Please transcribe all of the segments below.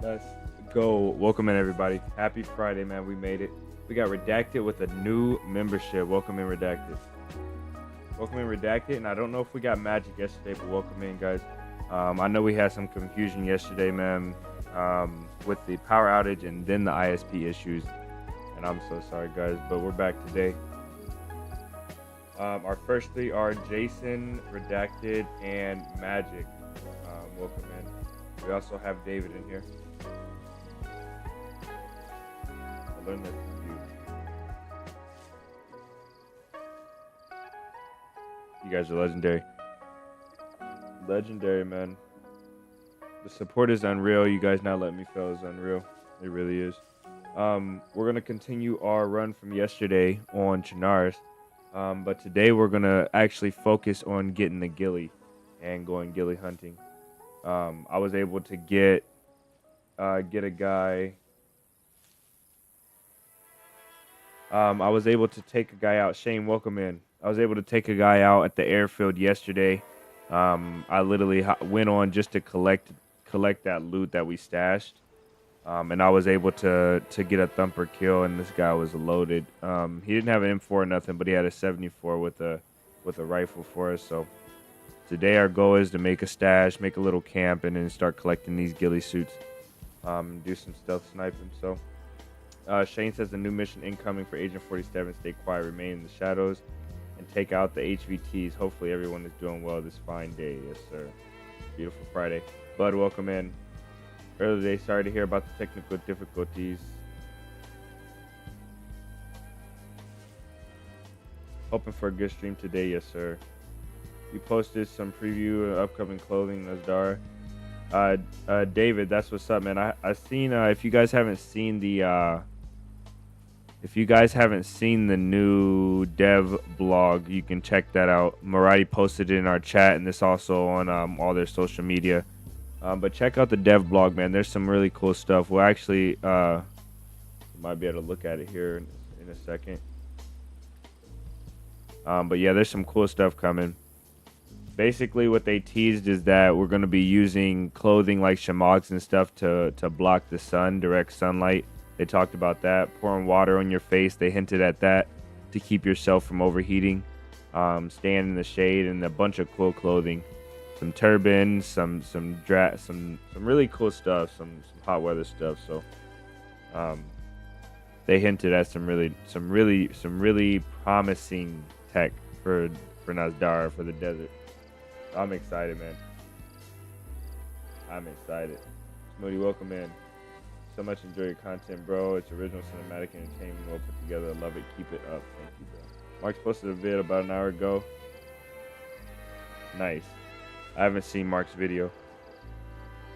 Let's go. Welcome in, everybody. Happy Friday, man. We made it. We got Redacted with a new membership. Welcome in, Redacted. Welcome in, Redacted. And I don't know if we got Magic yesterday, but welcome in, guys. I know we had some confusion yesterday, man, with the power outage and then the ISP issues. And I'm so sorry, guys, but we're back today. Our first three are Jason, Redacted, and Magic. Welcome in. We also have David in here. I learned that from you. You guys are legendary. Legendary, man. The support is unreal. You guys not letting me fail is unreal. It really is. We're going to continue our run from yesterday on Chinaris. But today we're going to actually focus on getting the Ghillie and going Ghillie hunting. I was able to get a guy. I was able to take a guy out. Shane, welcome in. I was able to take a guy out at the airfield yesterday. I literally went on just to collect that loot that we stashed. And I was able to get a thumper kill, and this guy was loaded. He didn't have an M4 or nothing, but he had a 74 with a rifle for us. So today our goal is to make a stash, make a little camp, and then start collecting these ghillie suits. Do some stealth sniping. So Shane says the new mission incoming for Agent 47. Stay quiet, remain in the shadows, and take out the HVTs. Hopefully everyone is doing well this fine day. Yes, sir. Beautiful Friday. Bud, welcome in. Earlier today, sorry to hear about the technical difficulties. Hoping for a good stream today, yes sir. You posted some preview of upcoming clothing, Nazdar. David, that's what's up, man. I seen if you guys haven't seen the new dev blog, you can check that out. Marati posted it in our chat, and this also on all their social media. But check out the dev blog, man. There's some really cool stuff. We'll actually, you might be able to look at it here in a second. But yeah, there's some cool stuff coming. Basically, what they teased is that we're going to be using clothing like shamags and stuff to block the sun, direct sunlight. They talked about that. Pouring water on your face. They hinted at that to keep yourself from overheating. Staying in the shade, and a bunch of cool clothing. Some turbans, some really cool stuff, some hot weather stuff. So, they hinted at some really promising tech for Nazdar for the desert. I'm excited, man. I'm excited. Moody, welcome in. So much enjoy your content, bro. It's original cinematic entertainment, well put together. I love it. Keep it up. Thank you, bro. Mark's posted a vid about an hour ago. Nice. I haven't seen Mark's video.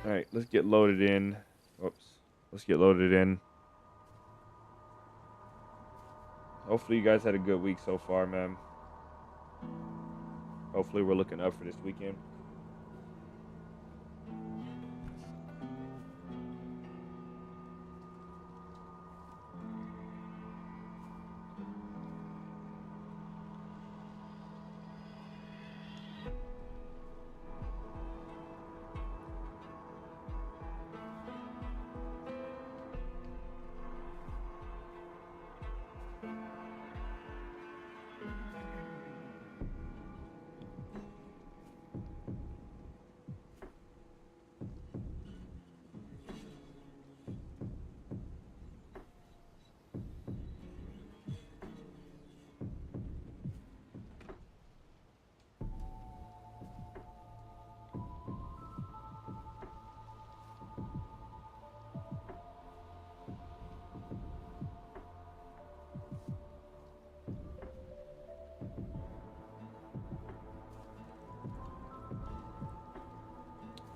All right, let's get loaded in. Whoops. Let's get loaded in. Hopefully you guys had a good week so far, man. Hopefully we're looking up for this weekend.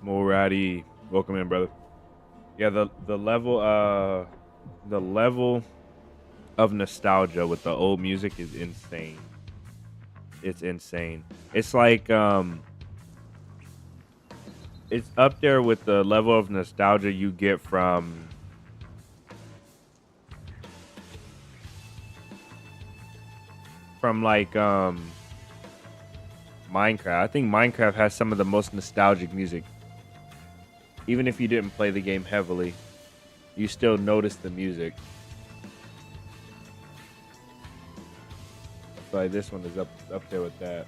Morati, welcome in, brother. Yeah, the level of nostalgia with the old music is insane. It's insane. It's like it's up there with the level of nostalgia you get from like Minecraft. I think Minecraft has some of the most nostalgic music. Even if you didn't play the game heavily, you still notice the music. So like this one is up there with that.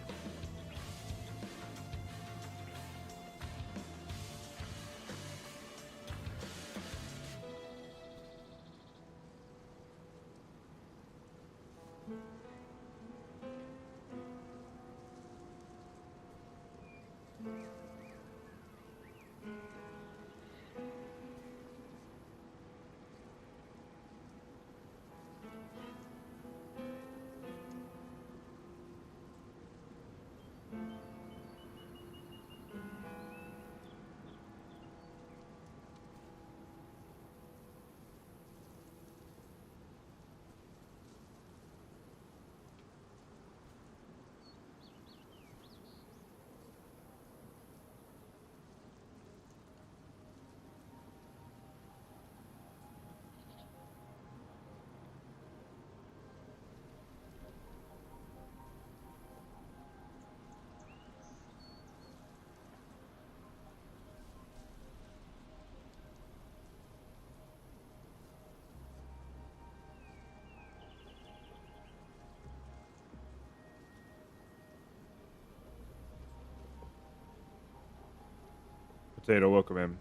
Potato, welcome in.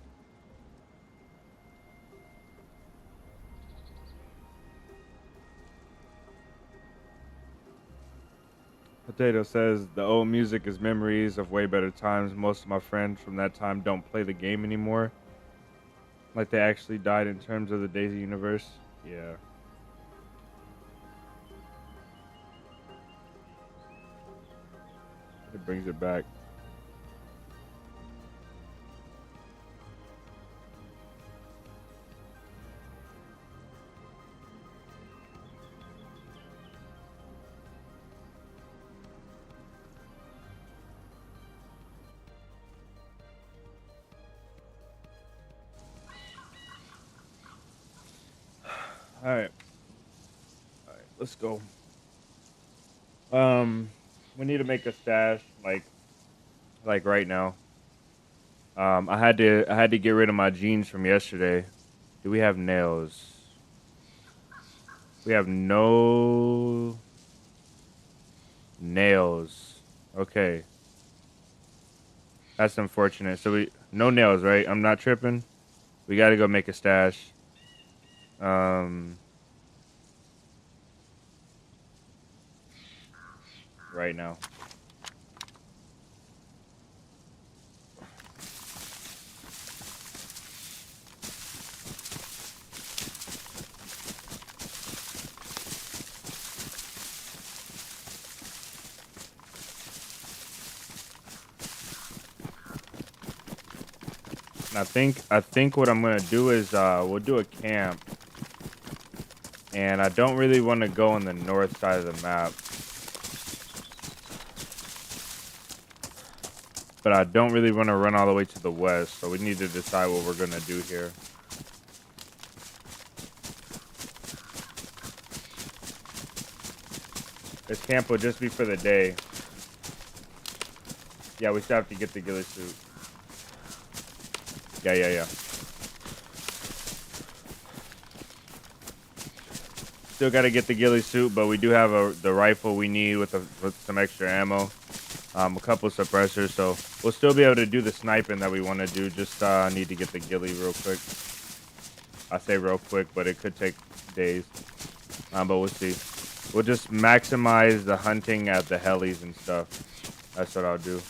Potato says the old music is memories of way better times. Most of my friends from that time don't play the game anymore. Like they actually died in terms of the DayZ universe. Yeah. It brings it back. All right, let's go. We need to make a stash like right now. I had to get rid of my jeans from yesterday. Do we have nails? We have no nails. Okay, that's unfortunate. So we no nails, right? I'm not tripping. We got to go make a stash. Right now. I think what I'm gonna do is we'll do a camp, and I don't really want to go on the north side of the map, but I don't really want to run all the way to the west. So we need to decide what we're gonna do here. This camp will just be for the day. Yeah, we still have to get the ghillie suit. Yeah. Still got to get the ghillie suit, but we do have the rifle we need with some extra ammo, a couple suppressors, so we'll still be able to do the sniping that we want to do. Just need to get the ghillie real quick. I say real quick, but it could take days. But we'll see. We'll just maximize the hunting at the helis and stuff. That's what I'll do.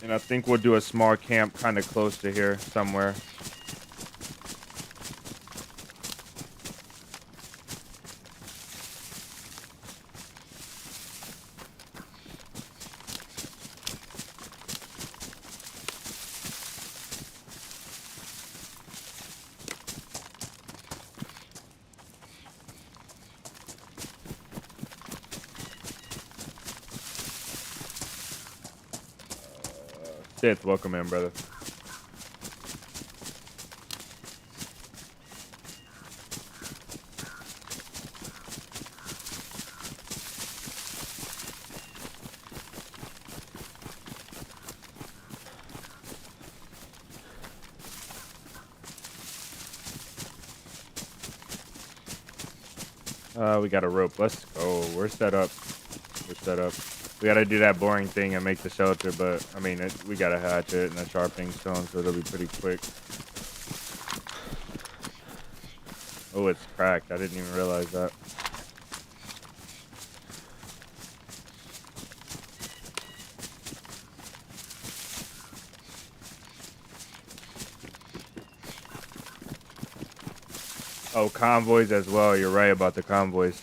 And I think we'll do a small camp kind of close to here somewhere. Sith, welcome in, brother. We got a rope. Let's go. We're set up. We're set up. We gotta do that boring thing and make the shelter, but I mean, we got a hatchet and a sharpening stone, so it'll be pretty quick. Oh, it's cracked. I didn't even realize that. Oh, convoys as well. You're right about the convoys.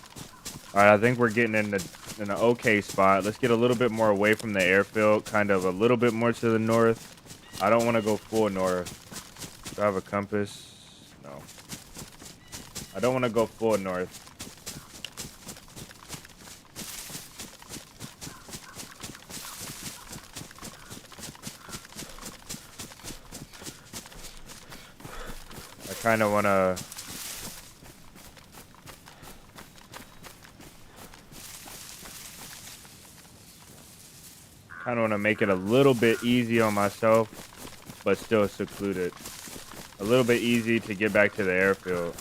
All right, I think we're getting in an okay spot. Let's get a little bit more away from the airfield, kind of a little bit more to the north. I don't want to go full north. Do I have a compass? No. I don't want to go full north. I kind of want to... kind of want to make it a little bit easy on myself, but still secluded. A little bit easy to get back to the airfield.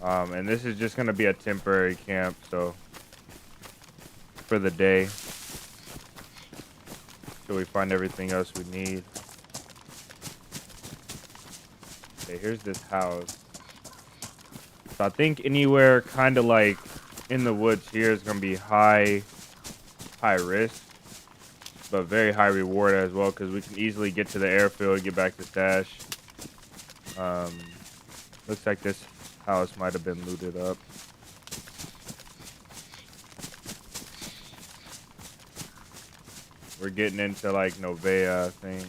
And this is just going to be a temporary camp, so for the day. Till we find everything else we need. Okay, here's this house. So I think anywhere kind of like in the woods here is going to be high risk, but very high reward as well, because we can easily get to the airfield, get back to stash. Looks like this house might have been looted up. We're getting into like Novea, I think.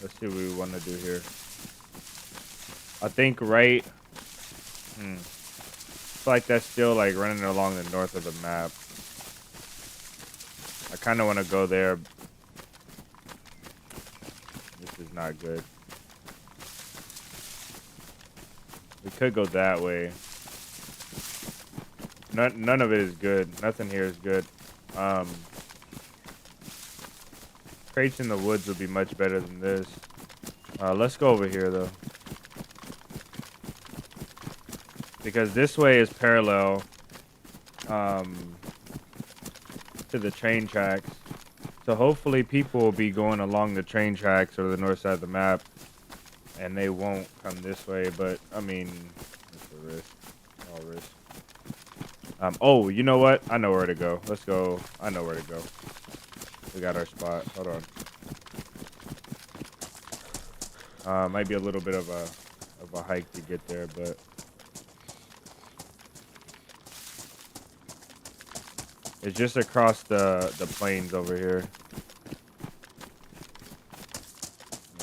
Let's see what we want to do here. I think right... It's like that's still like running along the north of the map. I kind of want to go there. This is not good. We could go that way. None of it is good. Nothing here is good. Crates in the woods would be much better than this. Let's go over here though, because this way is parallel to the train tracks. So hopefully people will be going along the train tracks or the north side of the map, and they won't come this way. But I mean, it's a risk. All risk. Oh, you know what? I know where to go. Let's go. I know where to go. We got our spot. Hold on. Might be a little bit of a hike to get there, but it's just across the plains over here.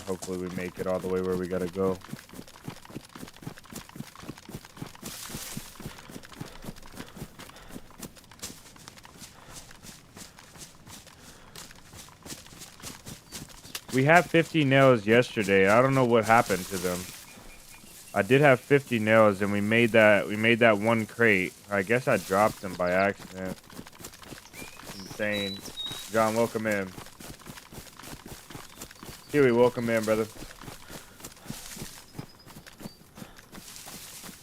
Hopefully we make it all the way where we gotta go. We had 50 nails yesterday. I don't know what happened to them. I did have 50 nails, and we made that one crate. I guess I dropped them by accident. Insane. John, welcome in. Huey, welcome in, brother.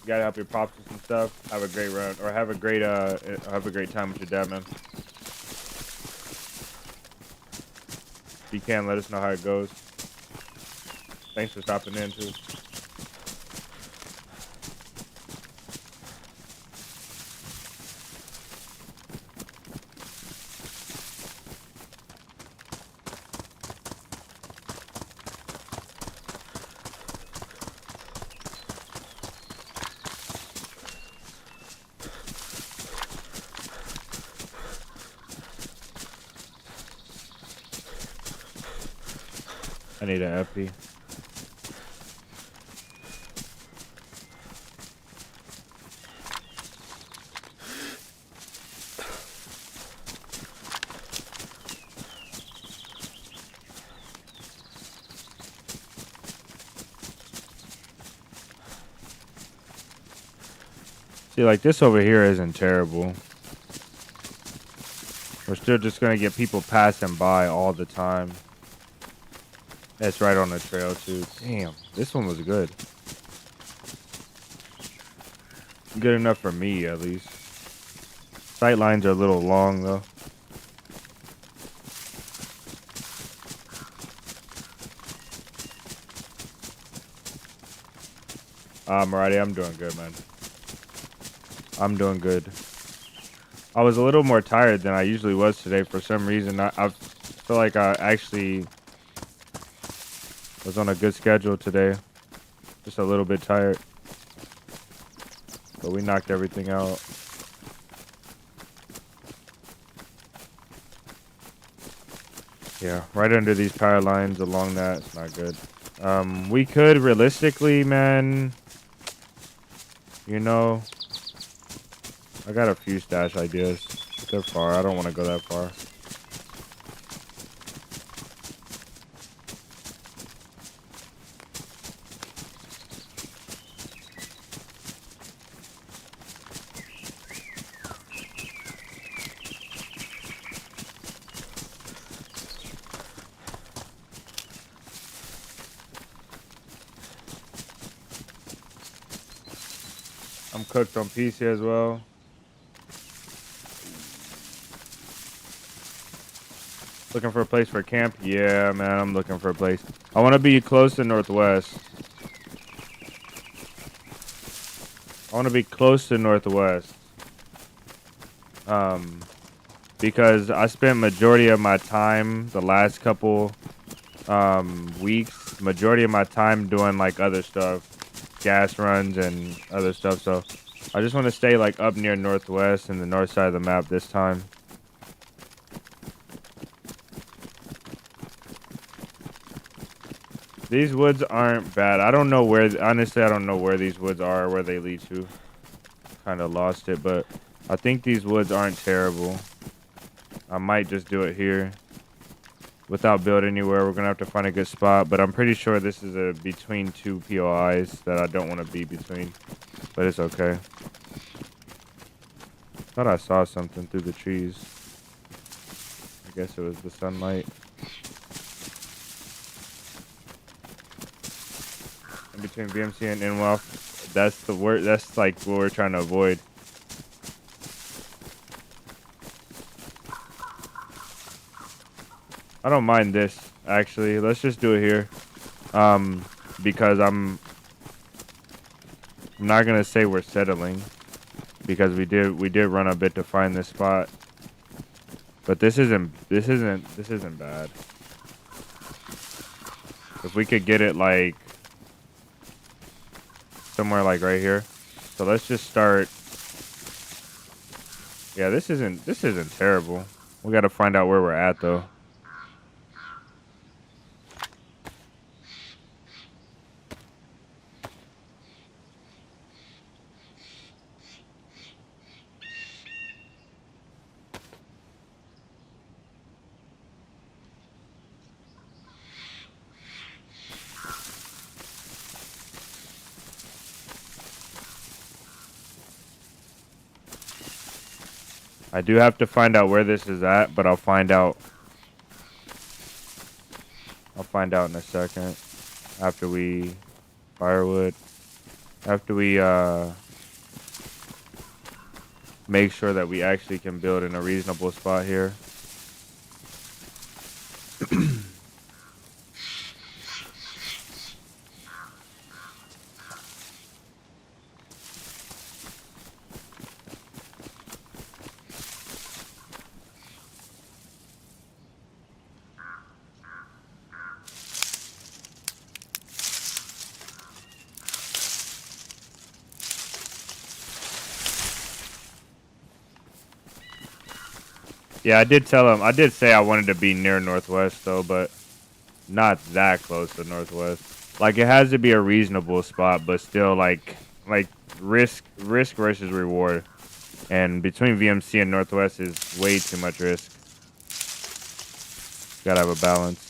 You gotta help your pops with some stuff. Have a great run, or have a great time with your dad, man. If you can, let us know how it goes. Thanks for stopping in, too. I need an epi. See, like, this over here isn't terrible. We're still just gonna get people passing by all the time. It's right on the trail, too. Damn, this one was good. Good enough for me, at least. Sight lines are a little long, though. Alrighty, I'm doing good, man. I'm doing good. I was a little more tired than I usually was today for some reason. I feel like I actually was on a good schedule today. Just a little bit tired. But we knocked everything out. Yeah, right under these power lines along that. It's not good. We could realistically, man, you know, I got a few stash ideas. They're far. I don't want to go that far. I'm cooked on PC as well. Looking for a place for camp? Yeah, man, I'm looking for a place. I want to be close to Northwest. I want to be close to Northwest. Because I spent majority of my time the last couple weeks, majority of my time doing like other stuff, gas runs and other stuff. So I just want to stay like up near Northwest and the north side of the map this time. These woods aren't bad. I don't know where, honestly, I don't know where these woods are, where they lead to. Kind of lost it, but I think these woods aren't terrible. I might just do it here without building anywhere. We're going to have to find a good spot, but I'm pretty sure this is a between two POIs that I don't want to be between, but it's okay. Thought I saw something through the trees. I guess it was the sunlight. In between VMC and Inwelf, that's the word. That's like what we're trying to avoid. I don't mind this actually. Let's just do it here, because I'm not gonna say we're settling, because we did run a bit to find this spot, but this isn't bad. If we could get it like somewhere like right here. So let's just start. Yeah, this isn't terrible. We got to find out where we're at though. I do have to find out where this is at, but I'll find out. I'll find out in a second. After we firewood. After we make sure that we actually can build in a reasonable spot here. Yeah, I did tell him. I did say I wanted to be near Northwest though, but not that close to northwest. Like it has to be a reasonable spot, but still like risk versus reward. And between VMC and northwest is way too much risk. Gotta have a balance.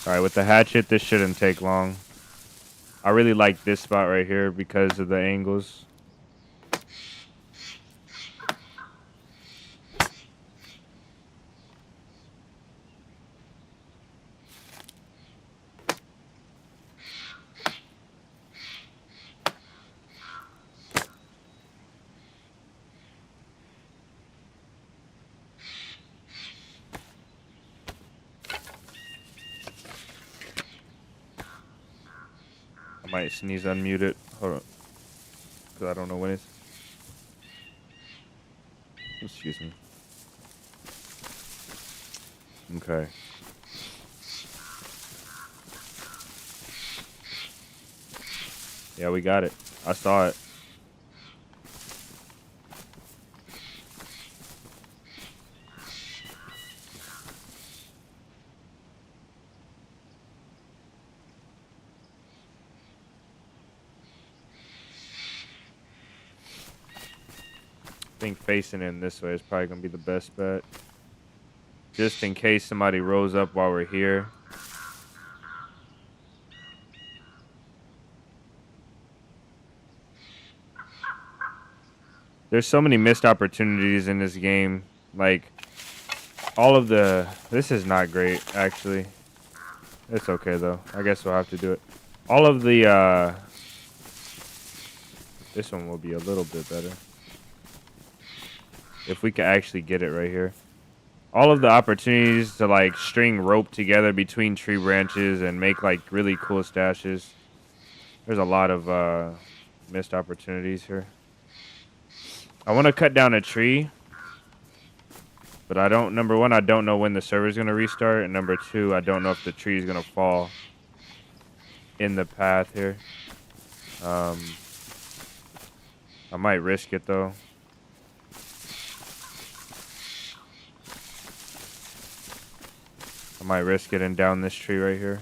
All right, with the hatchet, this shouldn't take long. I really like this spot right here because of the angles. I might sneeze unmute it. Hold on. Because I don't know when it's... Excuse me. Okay. Yeah, we got it. I saw it. I think facing in this way is probably going to be the best bet. Just in case somebody rolls up while we're here. There's so many missed opportunities in this game. Like, all of the... This is not great, actually. It's okay, though. I guess we'll have to do it. All of the... This one will be a little bit better. If we could actually get it right here. All of the opportunities to, like, string rope together between tree branches and make, like, really cool stashes. There's a lot of missed opportunities here. I want to cut down a tree. But I don't... Number one, I don't know when the server's going to restart. And number two, I don't know if the tree is going to fall in the path here. I might risk it, though. I might risk it and down this tree right here.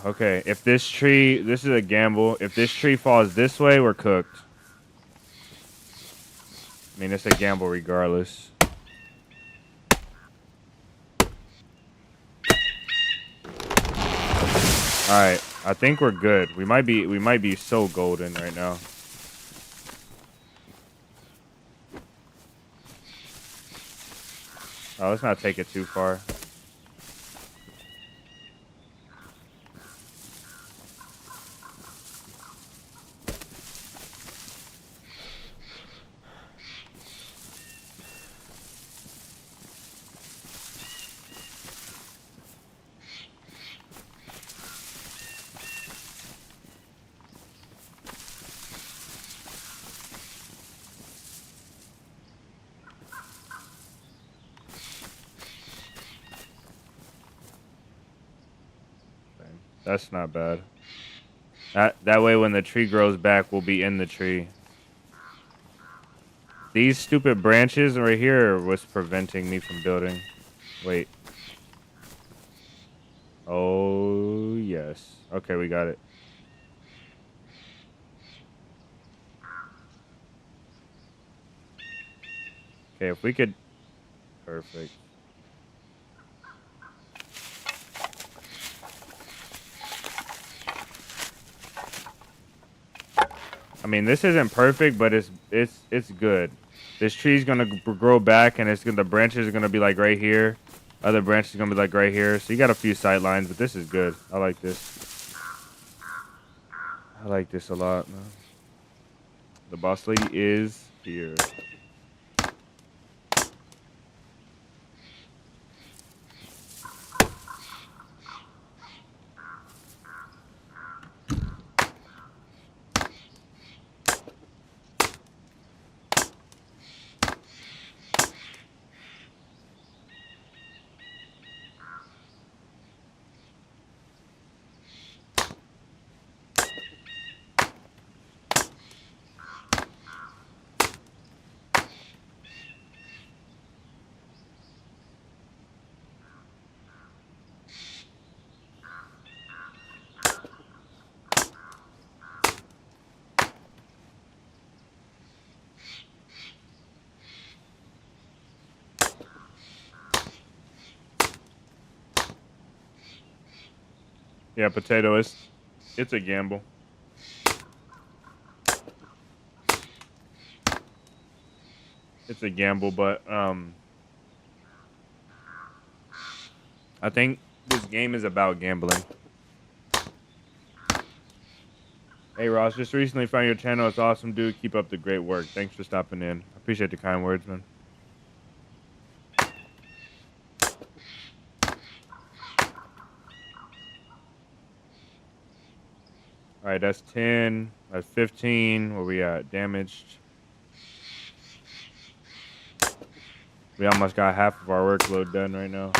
Okay, if this tree... This is a gamble. If this tree falls this way, we're cooked. I mean, it's a gamble regardless. Alright, I think we're good. We might be so golden right now. Oh, let's not take it too far. That's not bad. That way when the tree grows back, we'll be in the tree. These stupid branches right here was preventing me from building. Wait. Oh, yes. Okay, we got it. Okay, if we could... Perfect. I mean, this isn't perfect, but it's good. This tree's gonna grow back, and the branches are gonna be like right here. Other branches are gonna be like right here. So you got a few sight lines, but this is good. I like this. I like this a lot, man. The boss lady is here. Yeah, potato. It's a gamble. It's a gamble, but I think this game is about gambling. Hey Ross, just recently found your channel. It's awesome, dude. Keep up the great work. Thanks for stopping in. I appreciate the kind words, man. All right, that's 10. That's 15. Where we at? Damaged. We almost got half of our workload done right now.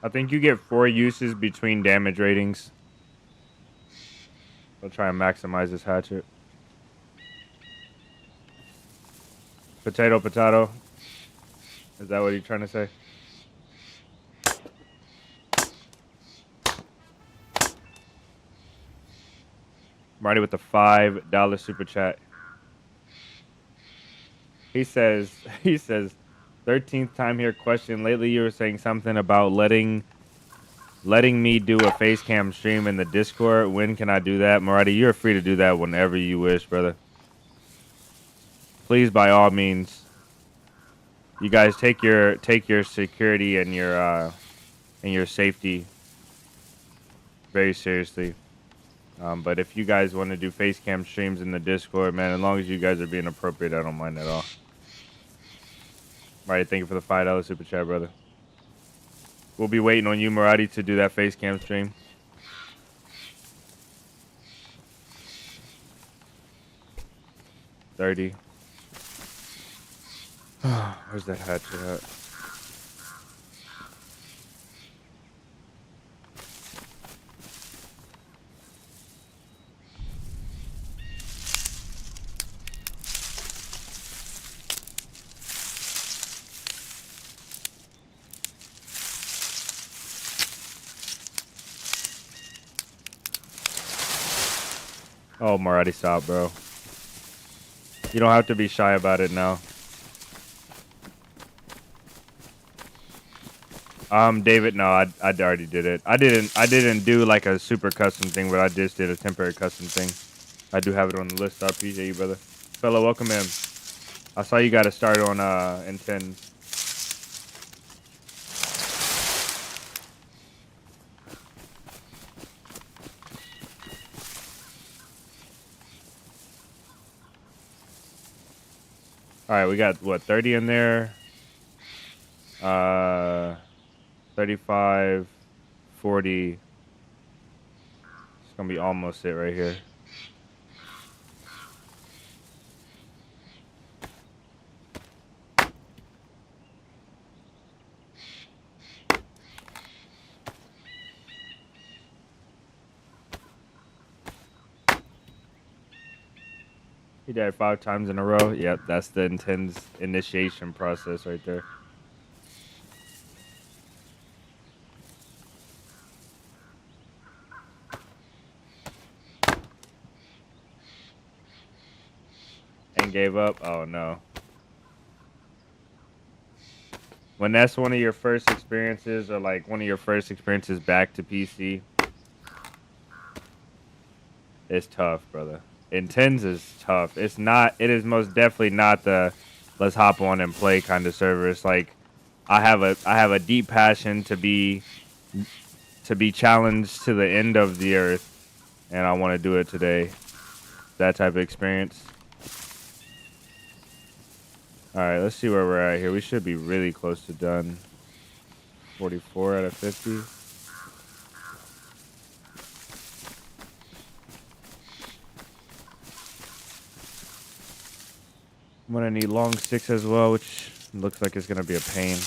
I think you get 4 uses between damage ratings. I'll try and maximize this hatchet. Potato, potato. Is that what you're trying to say? Marty with the $5 super chat. He says, 13th time here question. Lately you were saying something about letting me do a face cam stream in the Discord. When can I do that? Marty, you're free to do that whenever you wish, brother. Please, by all means. You guys take your security and your safety very seriously. But if you guys want to do face cam streams in the Discord, man, as long as you guys are being appropriate, I don't mind at all. Marty, thank you for the $5 super chat, brother. We'll be waiting on you, Marty, to do that face cam stream. $30. Where's that hatchet at? Oh, Marty, stop, bro. You don't have to be shy about it now. David, no, I already did it. I didn't do like a super custom thing, but I just did a temporary custom thing. I do have it on the list. I appreciate you, brother. Fella, welcome in. I saw you got to start on N10. All right, we got what, 30 in there? 35, 40. It's gonna be almost it right here. He died 5 times in a row. Yep, that's the intense initiation process right there. And gave up. Oh no. When that's one of your first experiences, or like one of your first experiences back to PC, it's tough, brother. Intense is tough. It's not. It is most definitely not the let's hop on and play kind of server. It's like I have a deep passion to be challenged to the end of the earth, and I want to do it today. That type of experience. All right, let's see where we're at here. We should be really close to done. 44 out of 50. I'm gonna need long sticks as well, which looks like it's gonna be a pain.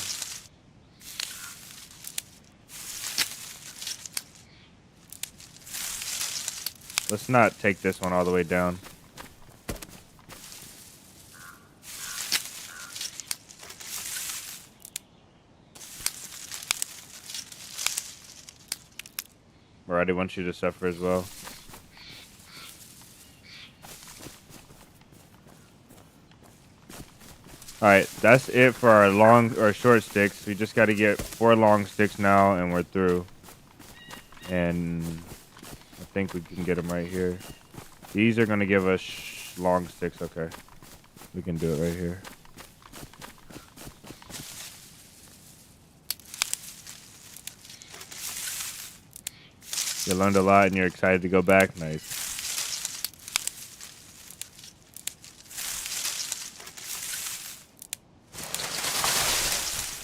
Let's not take this one all the way down. Alright, I want you to suffer as well. Alright, that's it for our long or short sticks. We just got to get 4 long sticks now, and we're through. And I think we can get them right here. These are going to give us long sticks. Okay. We can do it right here. You learned a lot and you're excited to go back. Nice.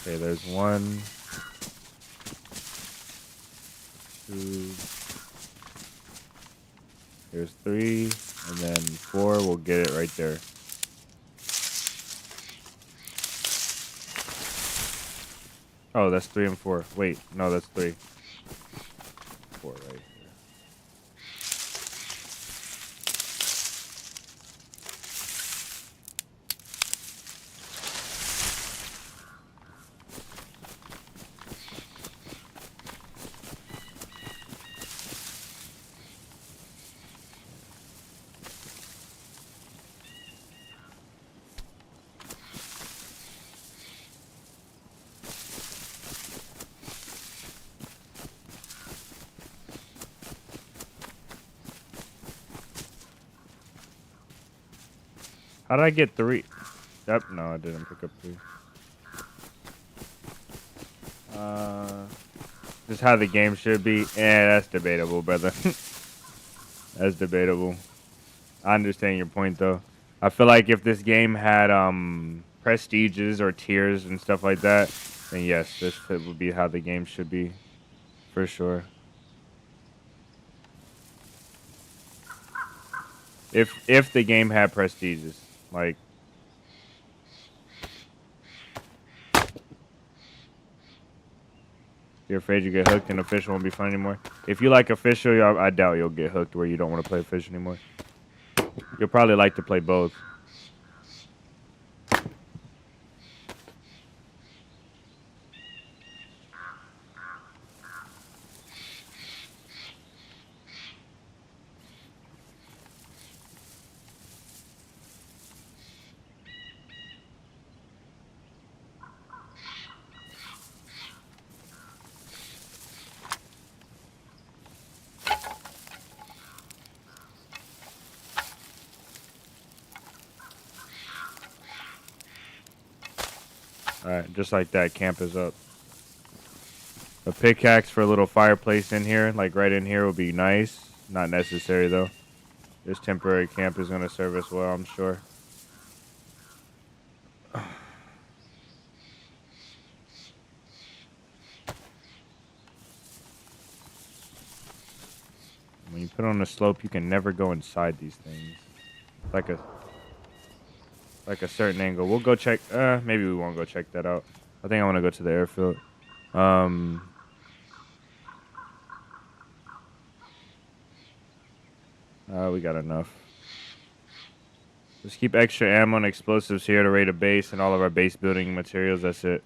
Okay, there's 1, 2. Here's 3, and then 4. We'll get it right there. Oh, that's 3 and 4. Wait, no, that's 3. 4 right here. How did I get 3? Yep, no, I didn't pick up 3. This is how the game should be. That's debatable, brother. That's debatable. I understand your point, though. I feel like if this game had prestiges or tiers and stuff like that, then yes, this would be how the game should be, for sure. If the game had prestiges, like. You're afraid you get hooked and official won't be fun anymore. If you like official, I doubt you'll get hooked where you don't want to play official anymore. You'll probably like to play both. Alright, just like that, camp is up. A pickaxe for a little fireplace in here, like right in here, would be nice. Not necessary, though. This temporary camp is going to serve us well, I'm sure. When you put on a slope, you can never go inside these things. Like a certain angle. We'll go check. Maybe we won't go check that out. I think I want to go to the airfield. We got enough. Just keep extra ammo and explosives here to raid a base and all of our base building materials. That's it.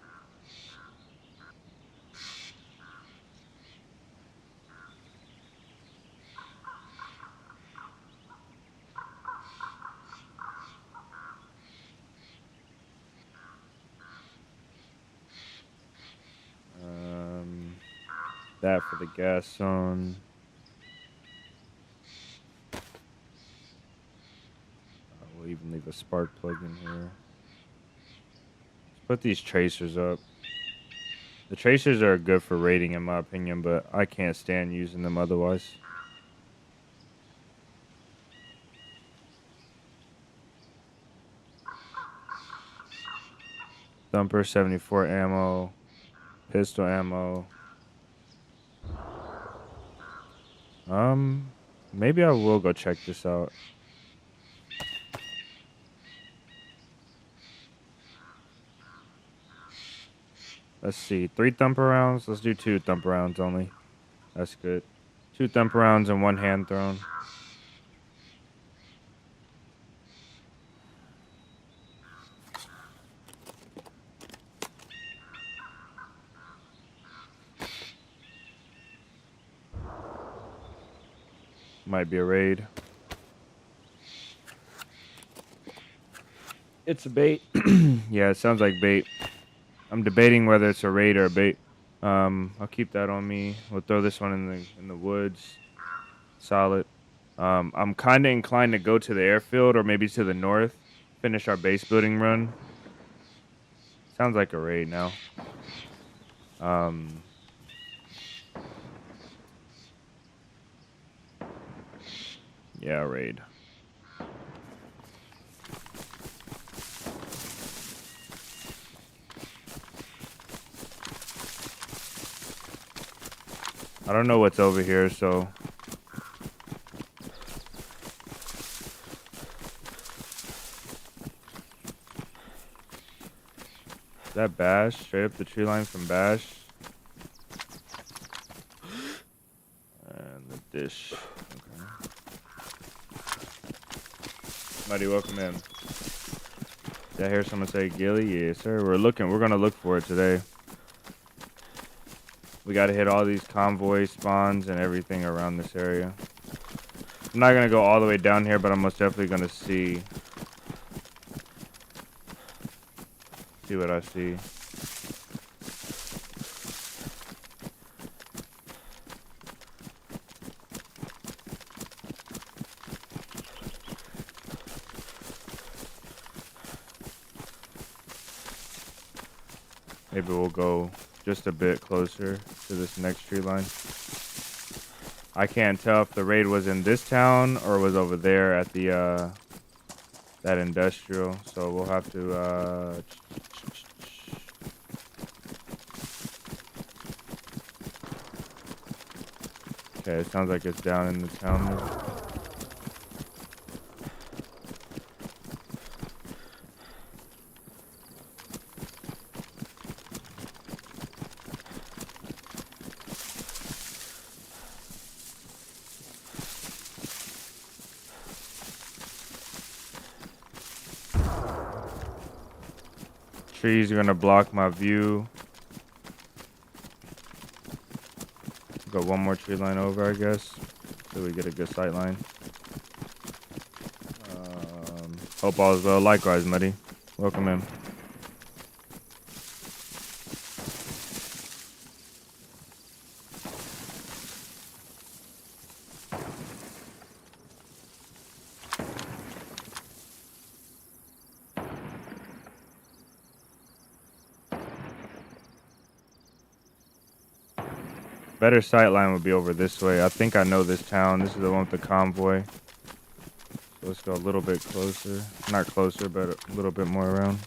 That for the gas zone. We'll even leave a spark plug in here. Let's put these tracers up. The tracers are good for raiding, in my opinion, but I can't stand using them otherwise. Thumper, 74 ammo. Pistol ammo. Maybe I will go check this out. Let's see. 3 thumper rounds. Let's do 2 thumper rounds only. That's good. 2 thumper rounds and 1 hand thrown. Might be a raid. It's a bait. Yeah, it sounds like bait. I'm debating whether it's a raid or a bait. I'll keep that on me. We'll throw this one in the woods. Solid. I'm kind of inclined to go to the airfield or maybe to the north. Finish our base building run. Sounds like a raid now. Yeah, raid. I don't know what's over here, so. Is that Bash? Straight up the tree line from Bash. And the dish. Okay. Buddy, welcome in. Did I hear someone say Ghillie? Yes, sir. We're gonna look for it today. We gotta hit all these convoy spawns and everything around this area. I'm not gonna go all the way down here, but I'm most definitely gonna see what I see. Maybe we'll go just a bit closer to this next tree line. I can't tell if the raid was in this town or was over there at the that industrial, so we'll have to okay, it sounds like it's down in the town. Trees are gonna block my view. Go one more tree line over, I guess, so we get a good sight line. Hope all is well. Likewise, Muddy. Welcome in. Better sight line would be over this way. I think I know this town. This is the one with the convoy. So let's go a little bit closer. Not closer, but a little bit more around.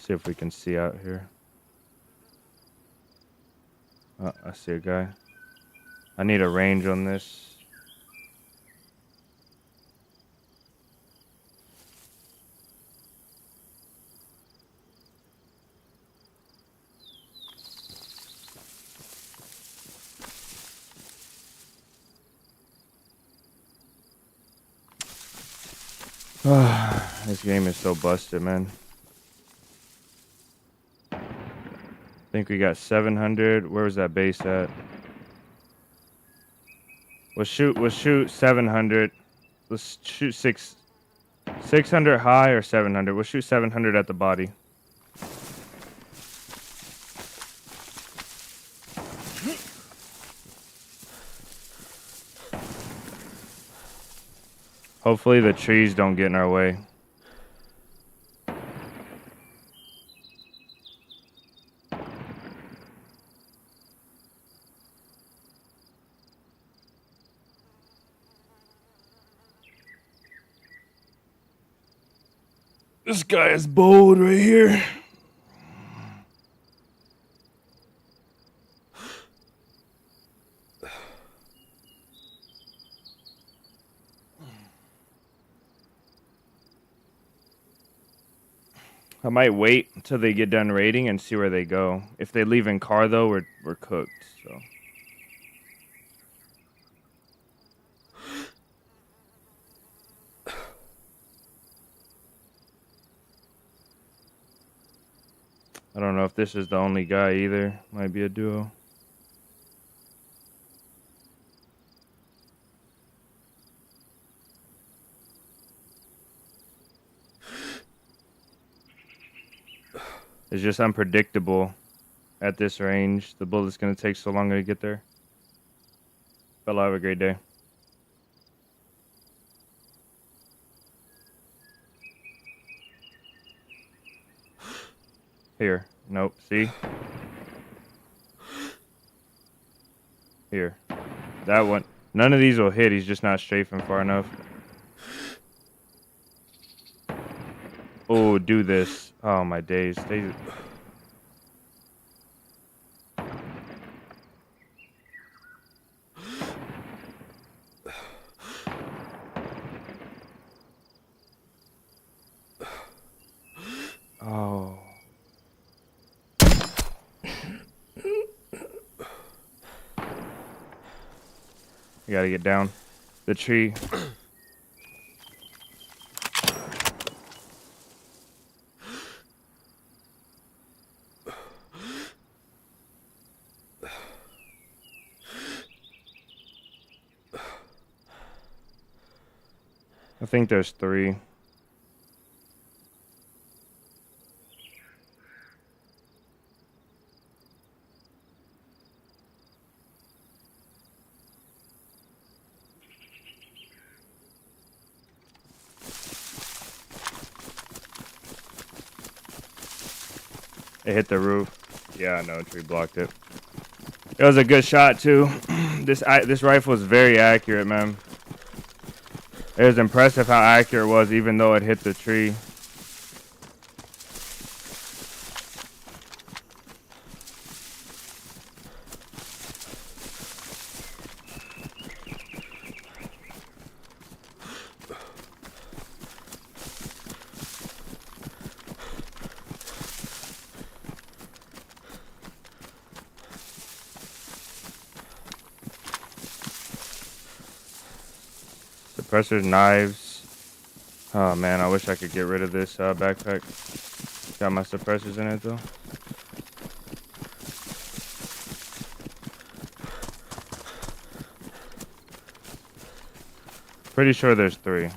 See if we can see out here. Oh, I see a guy. I need a range on this. This game is so busted, man. I think we got 700. Where was that base at? We'll shoot 700. Let's shoot 600 high or 700. We'll shoot 700 at the body. Hopefully the trees don't get in our way. This guy is bold right here. I might wait until they get done raiding and see where they go. If they leave in car, though, we're cooked. So I don't know if this is the only guy either. Might be a duo. It's just unpredictable at this range. The bullet's gonna take so long to get there. Fellow, have a great day. Here. Nope. See? Here. That one. None of these will hit. He's just not strafing far enough. Oh, do this. Oh, my days. Oh. You gotta get down. The tree. I think there's 3. It hit the roof. Yeah, no, tree blocked it. It was a good shot too. This rifle is very accurate, man. It was impressive how accurate it was, even though it hit the tree. Suppressors, knives. Oh man, I wish I could get rid of this backpack. Got my suppressors in it though. Pretty sure there's 3.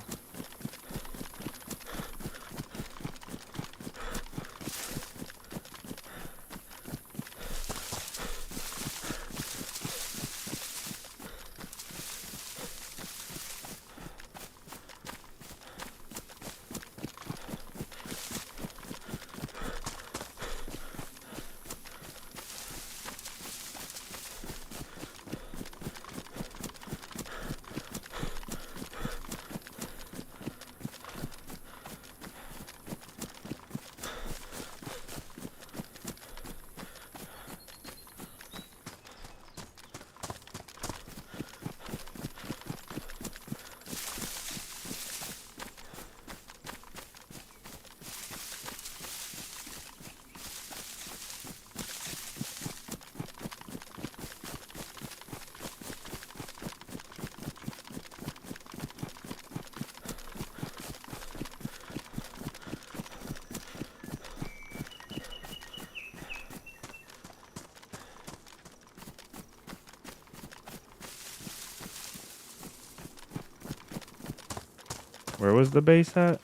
Where was the base at?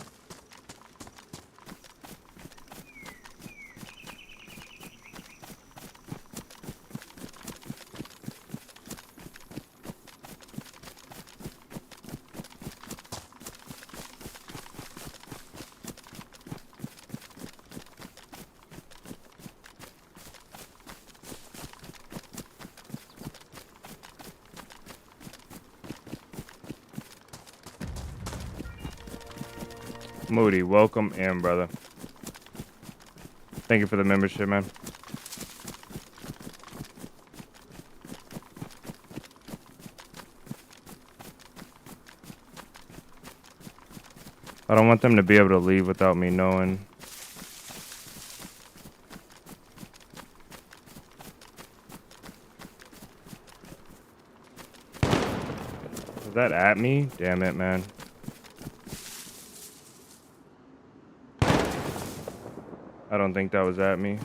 Moody, welcome in, brother. Thank you for the membership, man. I don't want them to be able to leave without me knowing. Is that at me? Damn it, man. I don't think that was at me.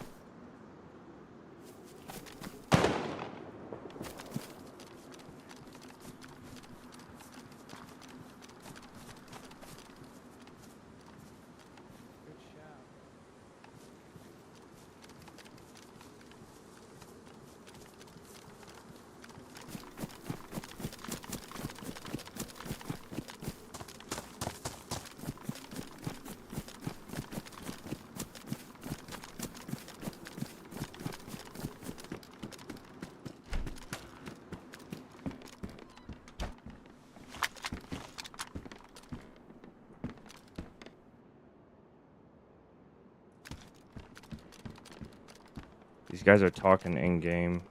These guys are talking in game.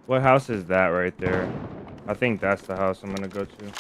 What house is that right there? I think that's the house I'm gonna go to.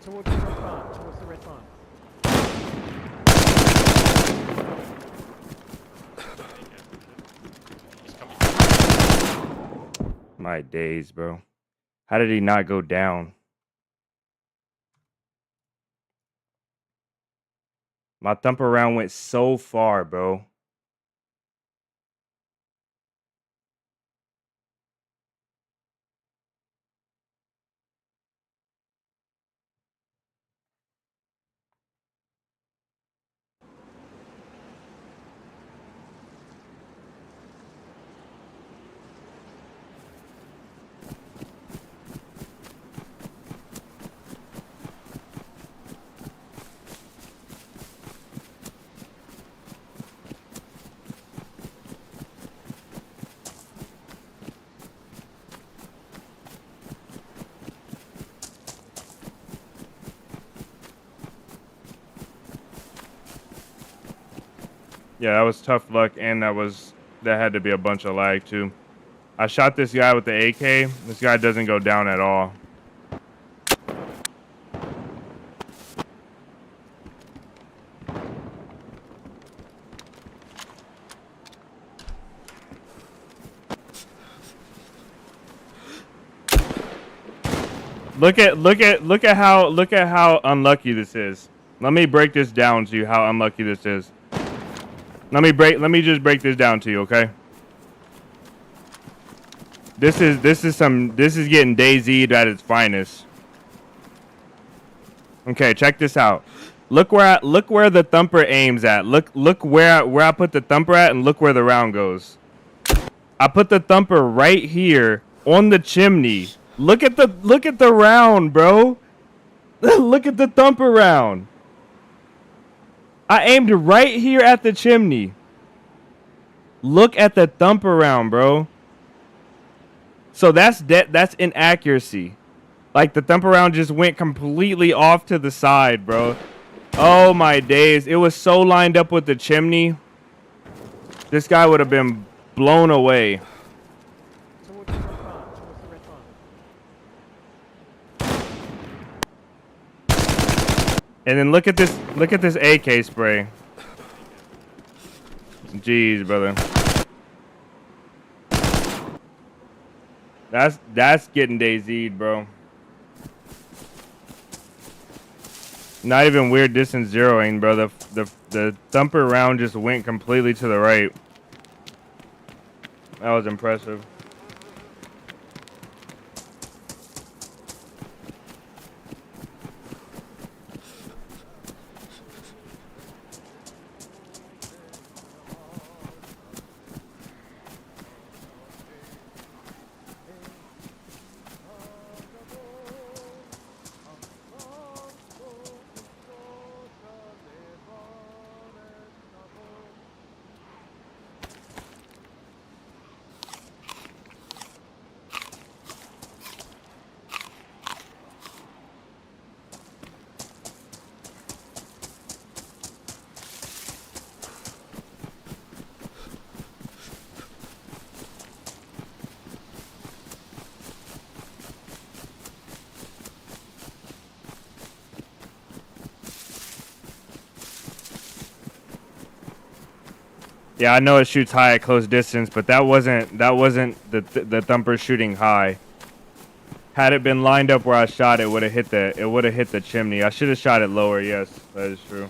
Towards the red barn, towards the red barn. My days, bro. How did he not go down? My thumper round went so far, bro. Yeah, that was tough luck, and that had to be a bunch of lag too. I shot this guy with the AK. This guy doesn't go down at all. Look at how unlucky this is. Let me break this down to you how unlucky this is. Let me just break this down to you, okay? This is getting DayZ'd at its finest. Okay, check this out. Look where the thumper aims at. Look where I put the thumper at, and look where the round goes. I put the thumper right here on the chimney. Look at the round, bro. Look at the thumper round. I aimed right here at the chimney. Look at the thumper round, bro. So that's inaccuracy. Like, the thumper round just went completely off to the side, bro. Oh my days. It was so lined up with the chimney. This guy would have been blown away. Towards the red barn, towards the red barn. And then look at this AK spray. Jeez, brother. That's getting DayZ'd, bro. Not even weird distance zeroing, bro. The thumper round just went completely to the right. That was impressive. Yeah, I know it shoots high at close distance, but that wasn't the thumper shooting high. Had it been lined up where I shot, it would have hit the chimney. I should have shot it lower. Yes, that is true.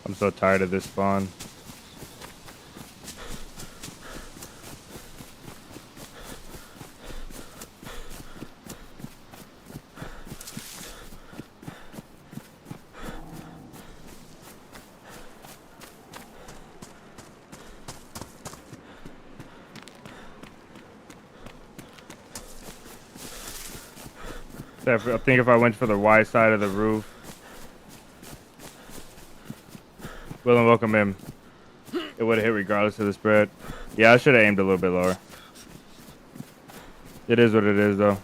I'm so tired of this spawn. I think if I went for the Y side of the roof. Will and welcome him. It would have hit regardless of the spread. Yeah, I should have aimed a little bit lower. It is what it is, though.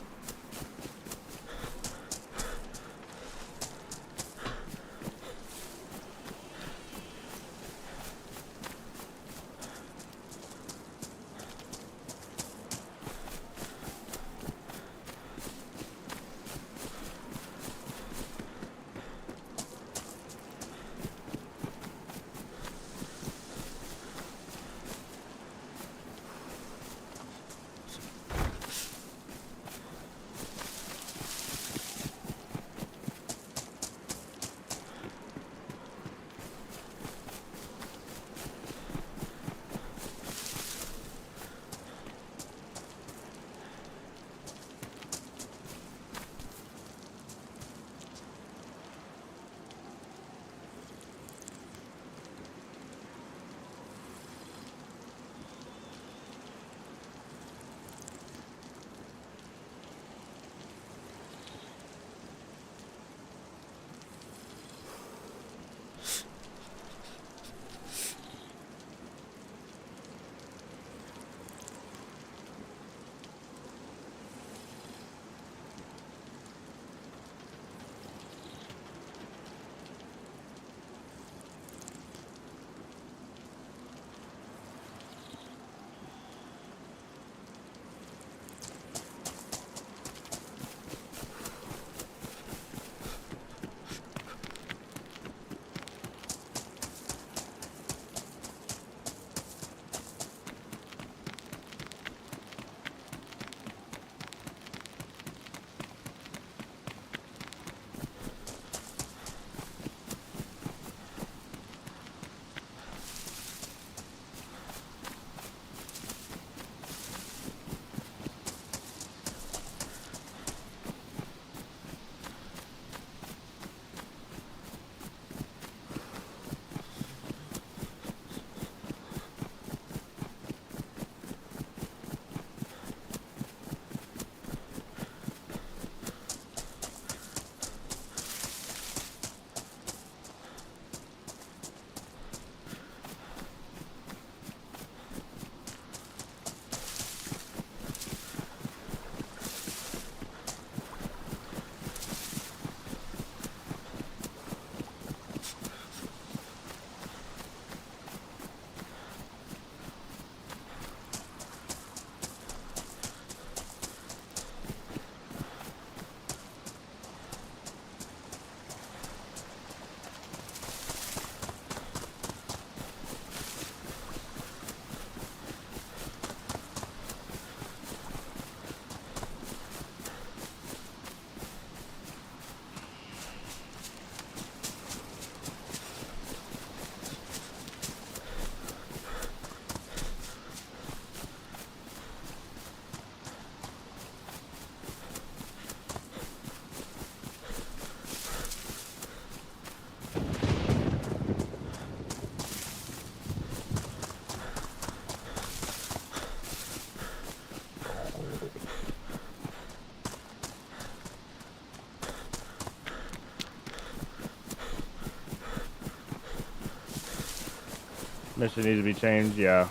Mission needs to be changed. Yeah.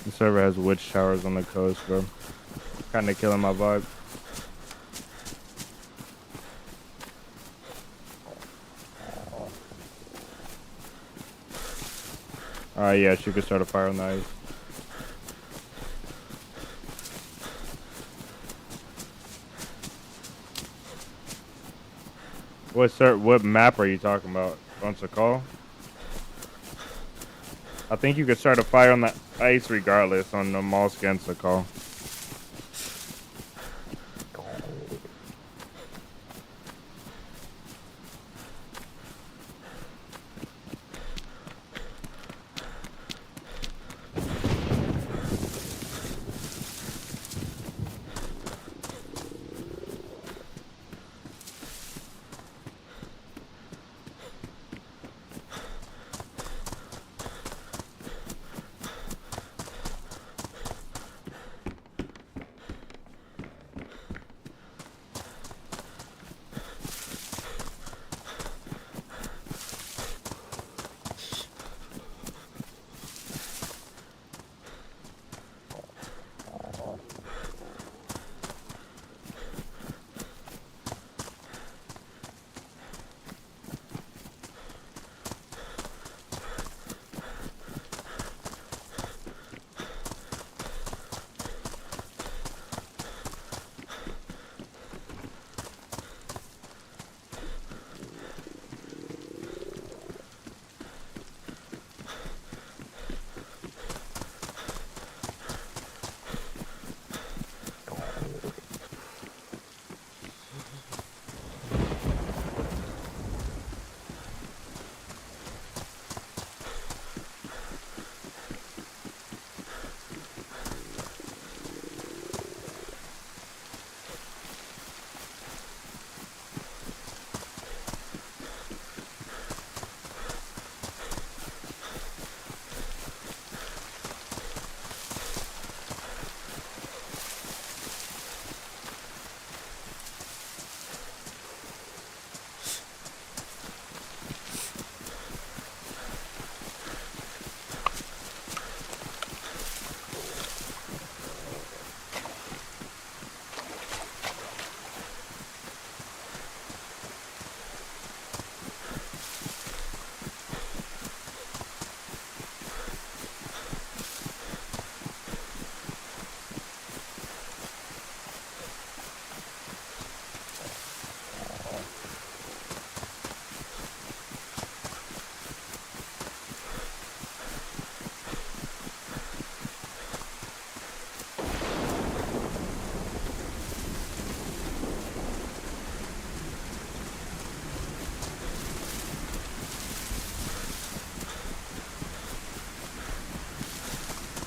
The server has witch towers on the coast, bro. Kind of killing my vibe. Alright, yeah, she could start a fire on the ice. What map are you talking about? On Sakal? I think you could start a fire on the ice regardless on the Malska and Sakal.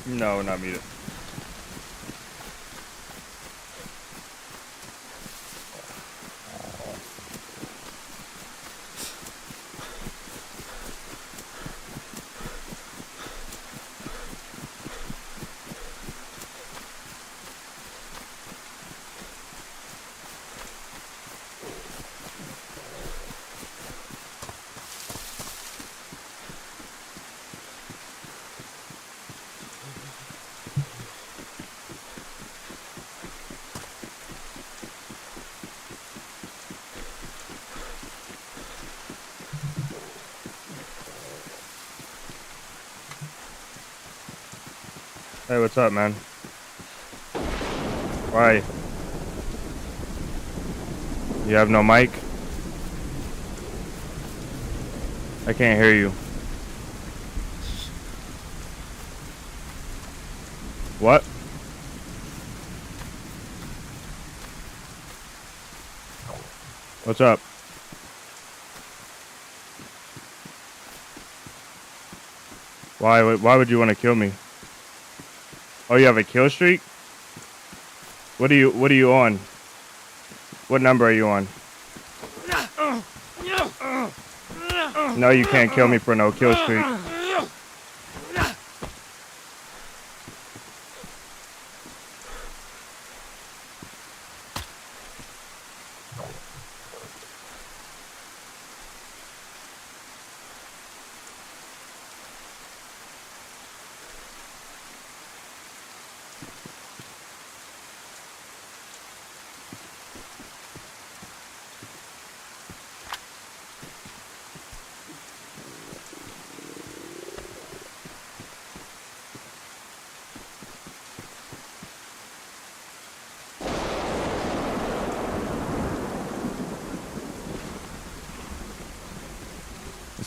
No, not muted. Hey, what's up, man? Why? You have no mic? I can't hear you. What? What's up? Why would you want to kill me? Oh, you have a kill streak? What are you on? What number are you on? No, you can't kill me for no kill streak.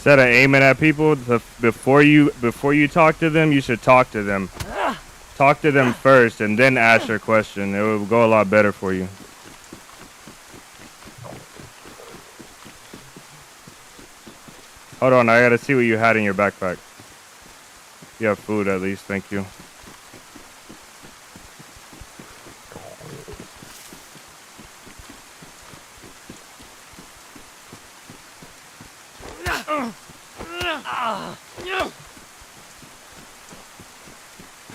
Instead of aiming at people, before you talk to them, you should talk to them. Talk to them first, and then ask your question. It will go a lot better for you. Hold on, I gotta see what you had in your backpack. You have food at least, thank you.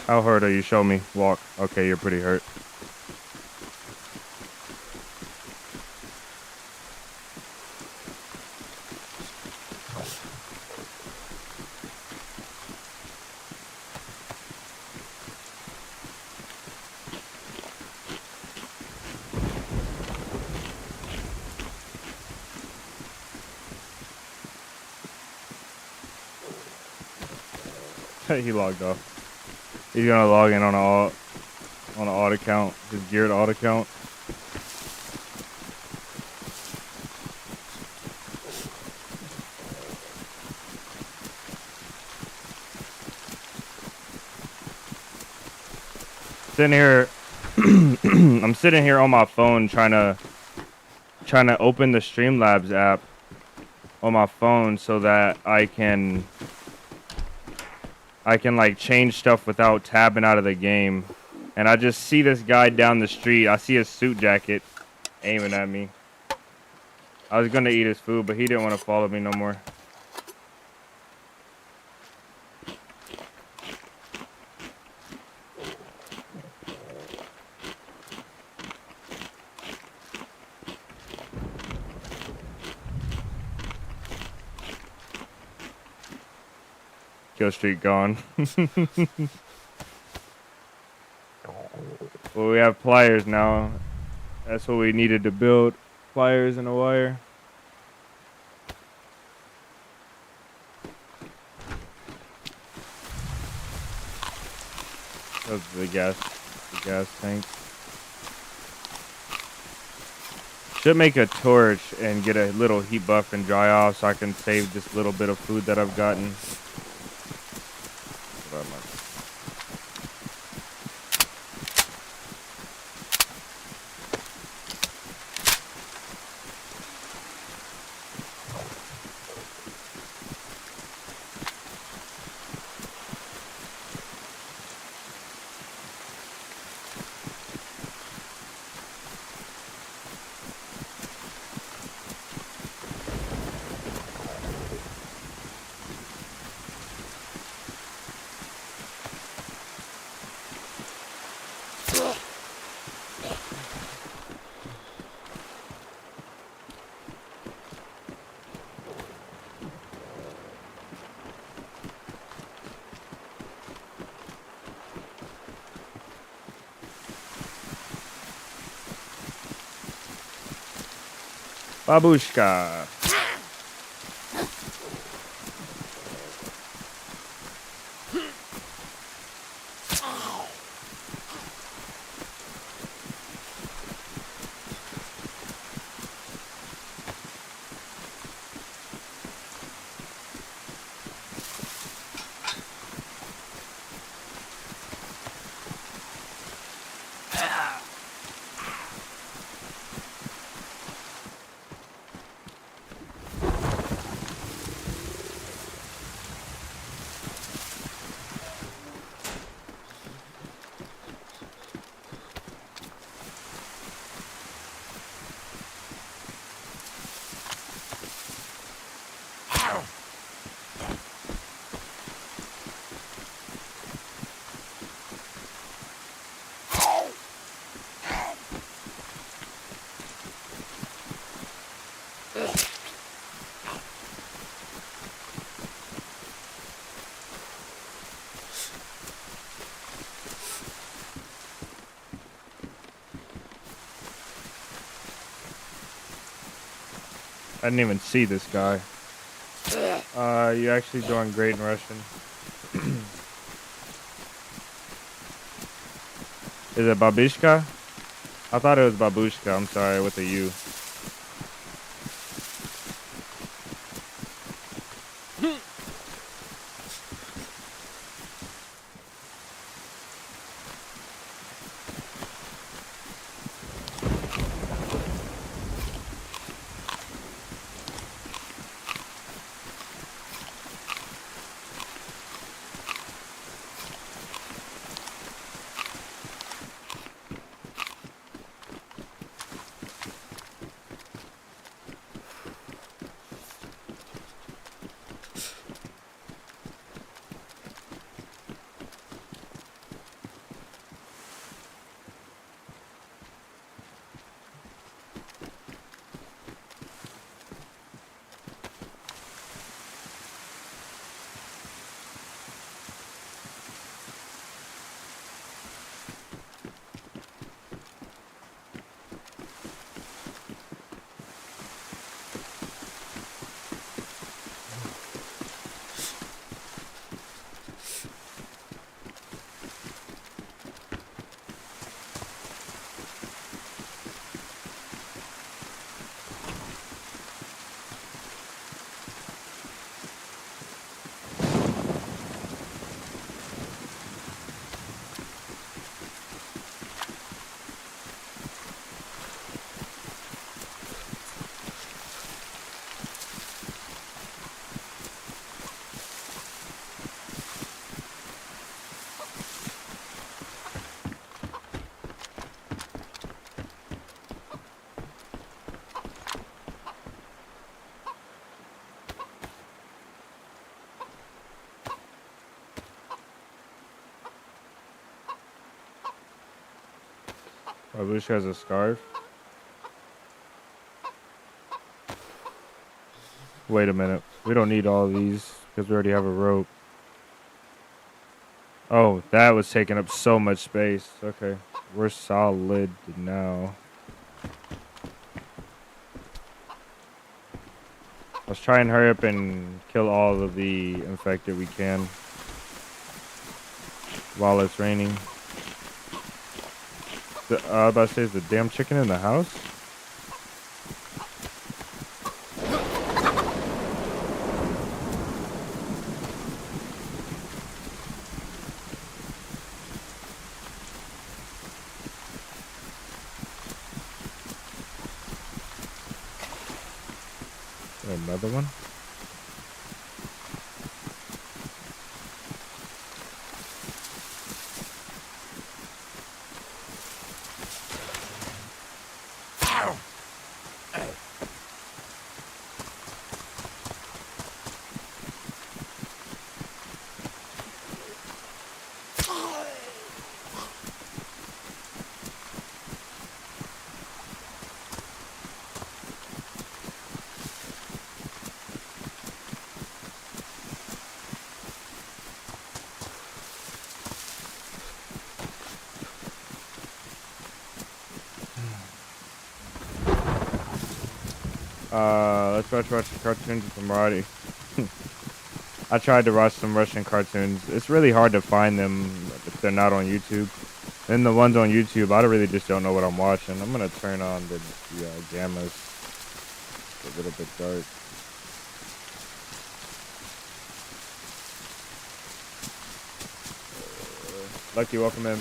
How hurt are you? Show me. Walk. Okay, you're pretty hurt. He logged off. He's gonna log in on an auto account, his geared auto account. Sitting here, I'm sitting here on my phone trying to open the Streamlabs app on my phone so that I can like change stuff without tabbing out of the game. And I just see this guy down the street. I see his suit jacket aiming at me. I was gonna eat his food, but he didn't want to follow me no more. Kill streak gone. Well, we have pliers now. That's what we needed to build. Pliers and a wire. That's the gas tank. Should make a torch and get a little heat buff and dry off so I can save this little bit of food that I've gotten. Babushka. I didn't even see this guy. You're actually doing great in Russian. Is it Babishka? I thought it was Babushka. I'm sorry, with a U. I wish has a scarf. Wait a minute. We don't need all these because we already have a rope. Oh, that was taking up so much space. Okay. We're solid now. Let's try and hurry up and kill all of the infected we can while it's raining. I was about to say, is the damn chicken in the house? Another one? Let's watch the cartoons with Marty. I tried to watch some Russian cartoons. It's really hard to find them if they're not on YouTube. And the ones on YouTube, I really just don't know what I'm watching. I'm gonna turn on the gammas. It's a little bit dark. Lucky, welcome in.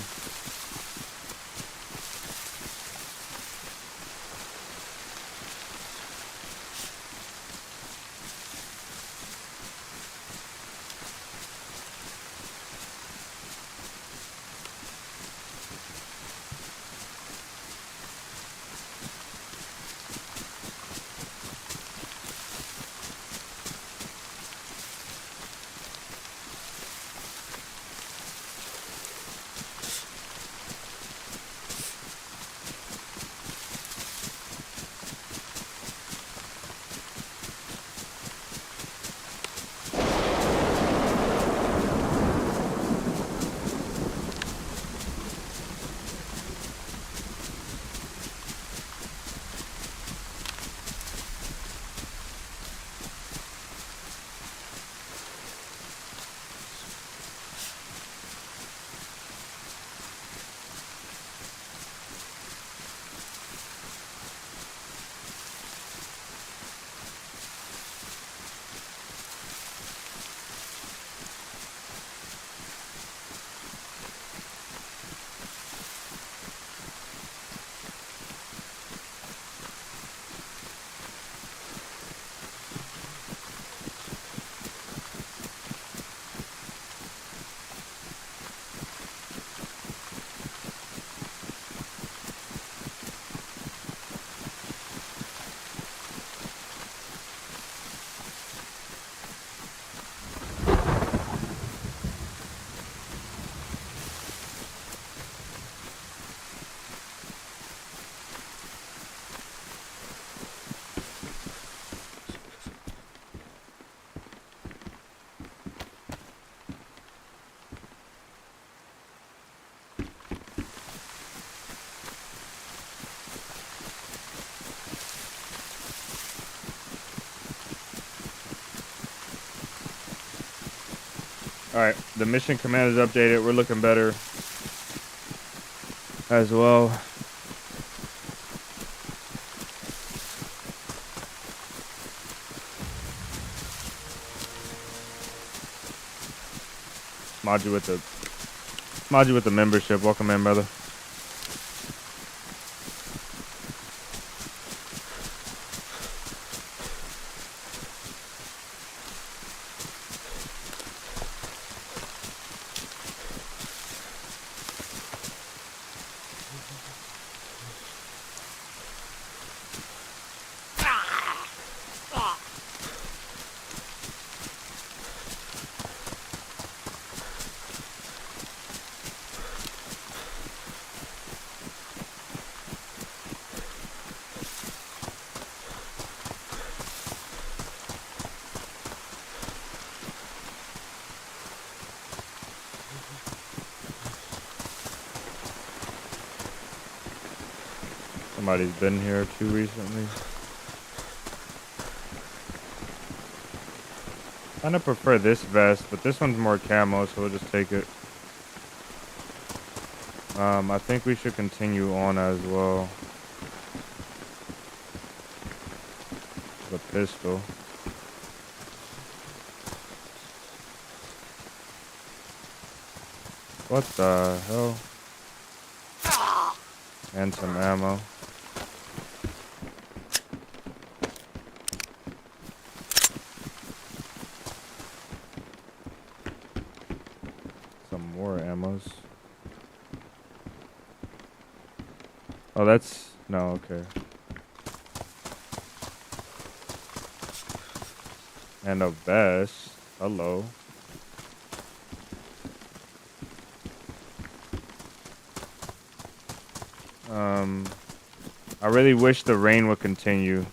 Alright, the mission command is updated. We're looking better as well. Mod you with the membership. Welcome in, brother. Somebody's been here too recently. Kinda prefer this vest, but this one's more camo, so we'll just take it. I think we should continue on as well. The pistol. What the hell? And some ammo. Some more ammos. Oh, that's... no, okay. And a vest. Hello. I really wish the rain would continue.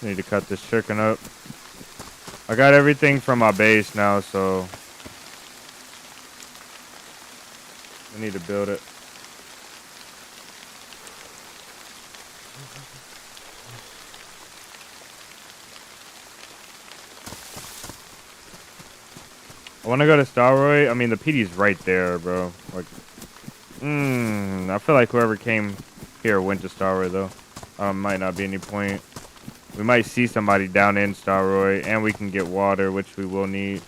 Need to cut this chicken up. I got everything from my base now, so I need to build it. I want to go to Starroy. I mean, the PD's right there, bro. Like, I feel like whoever came here went to Starroy, though. Might not be any point. We might see somebody down in Starroy, and we can get water, which we will need.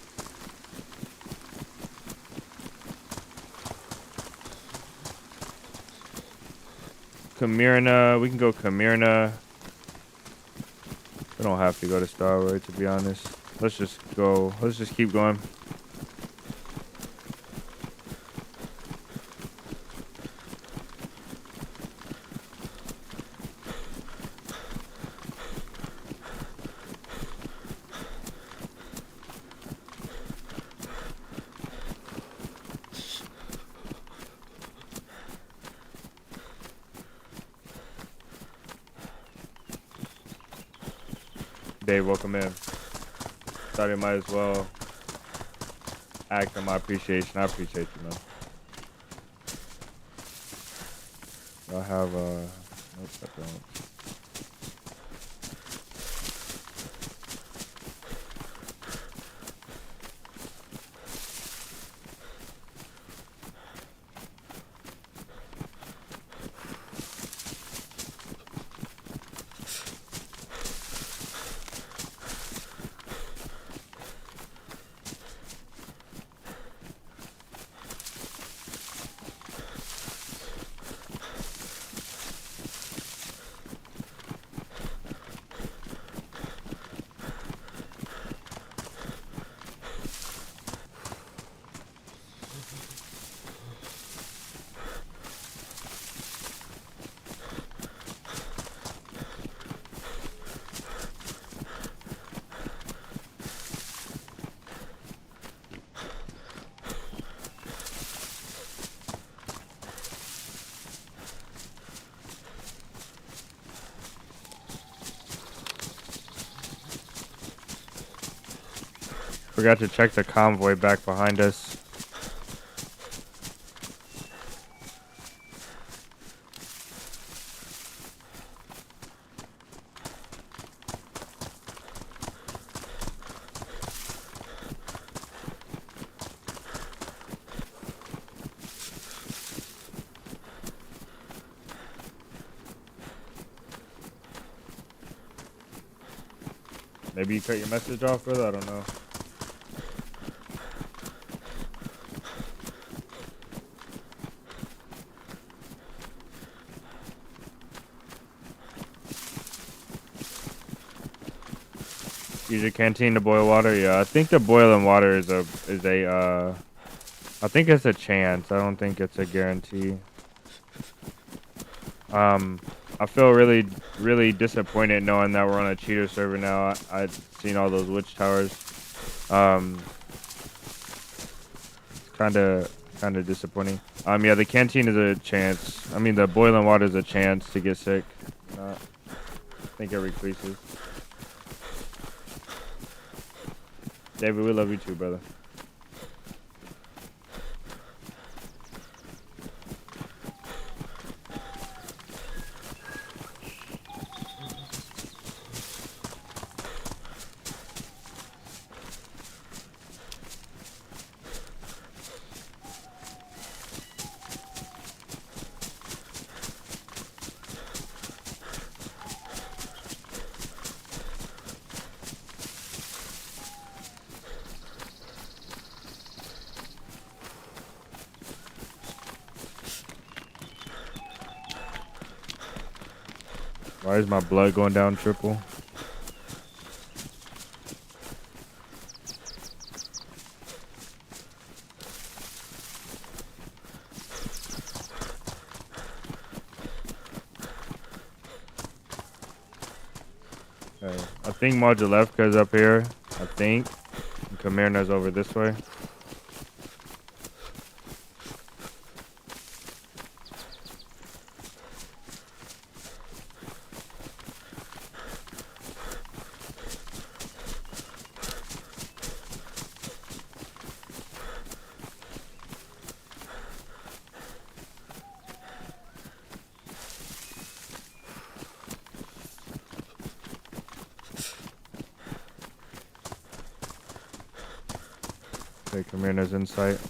Kamirna, we can go Kamirna. We don't have to go to Starroy, to be honest. Let's just go. Let's just keep going. Dave, welcome in. Thought you might as well act on my appreciation. I appreciate you, man. Y'all have nope, I don't. Forgot to check the convoy back behind us. Maybe you cut your message off, brother. I don't know. Use your canteen to boil water. Yeah, I think the boiling water is a I think it's a chance. I don't think it's a guarantee. I feel really disappointed knowing that we're on a cheater server now. I've seen all those witch towers. Kind of disappointing. Yeah, the canteen is a chance. I mean, the boiling water is a chance to get sick. I think it decreases. David, we love you too, brother. Why is my blood going down triple? Okay. I think Modulevka's up here. I think. Kamirna's over this way. Okay, Kamirna's in sight.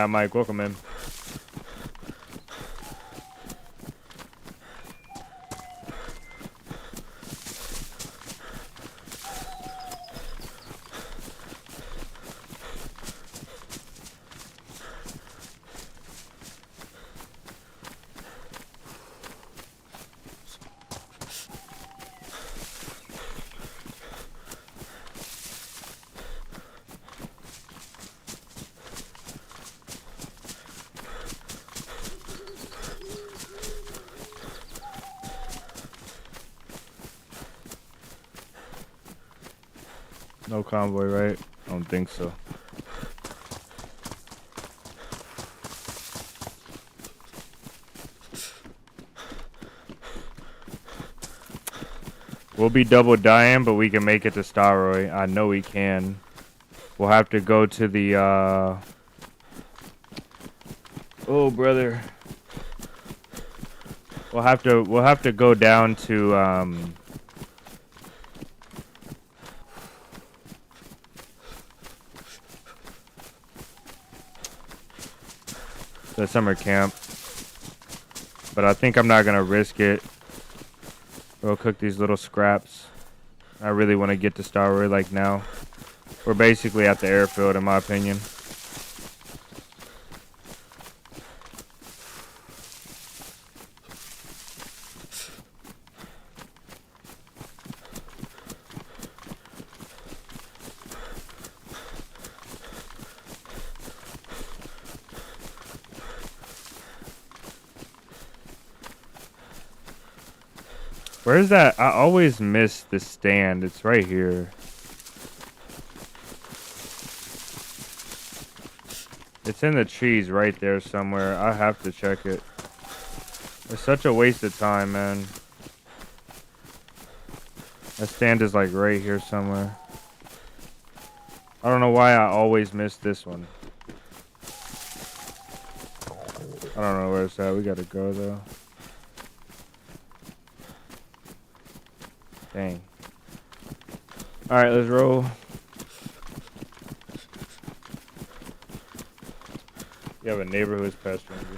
Mike, welcome in. No convoy, right? I don't think so. We'll be double dying, but we can make it to Starroy. I know we can. We'll have to go to the oh brother. We'll have to go down to the summer camp. But I think I'm not gonna risk it. We'll cook these little scraps. I really want to get to Starroy like now. We're basically at the airfield in my opinion. Where's that? I always miss the stand. It's right here. It's in the trees right there somewhere. I have to check it. It's such a waste of time, man. That stand is like right here somewhere. I don't know why I always miss this one. I don't know where it's at. We gotta go though. Dang. Alright, let's roll. You have a neighbor who is pestering you.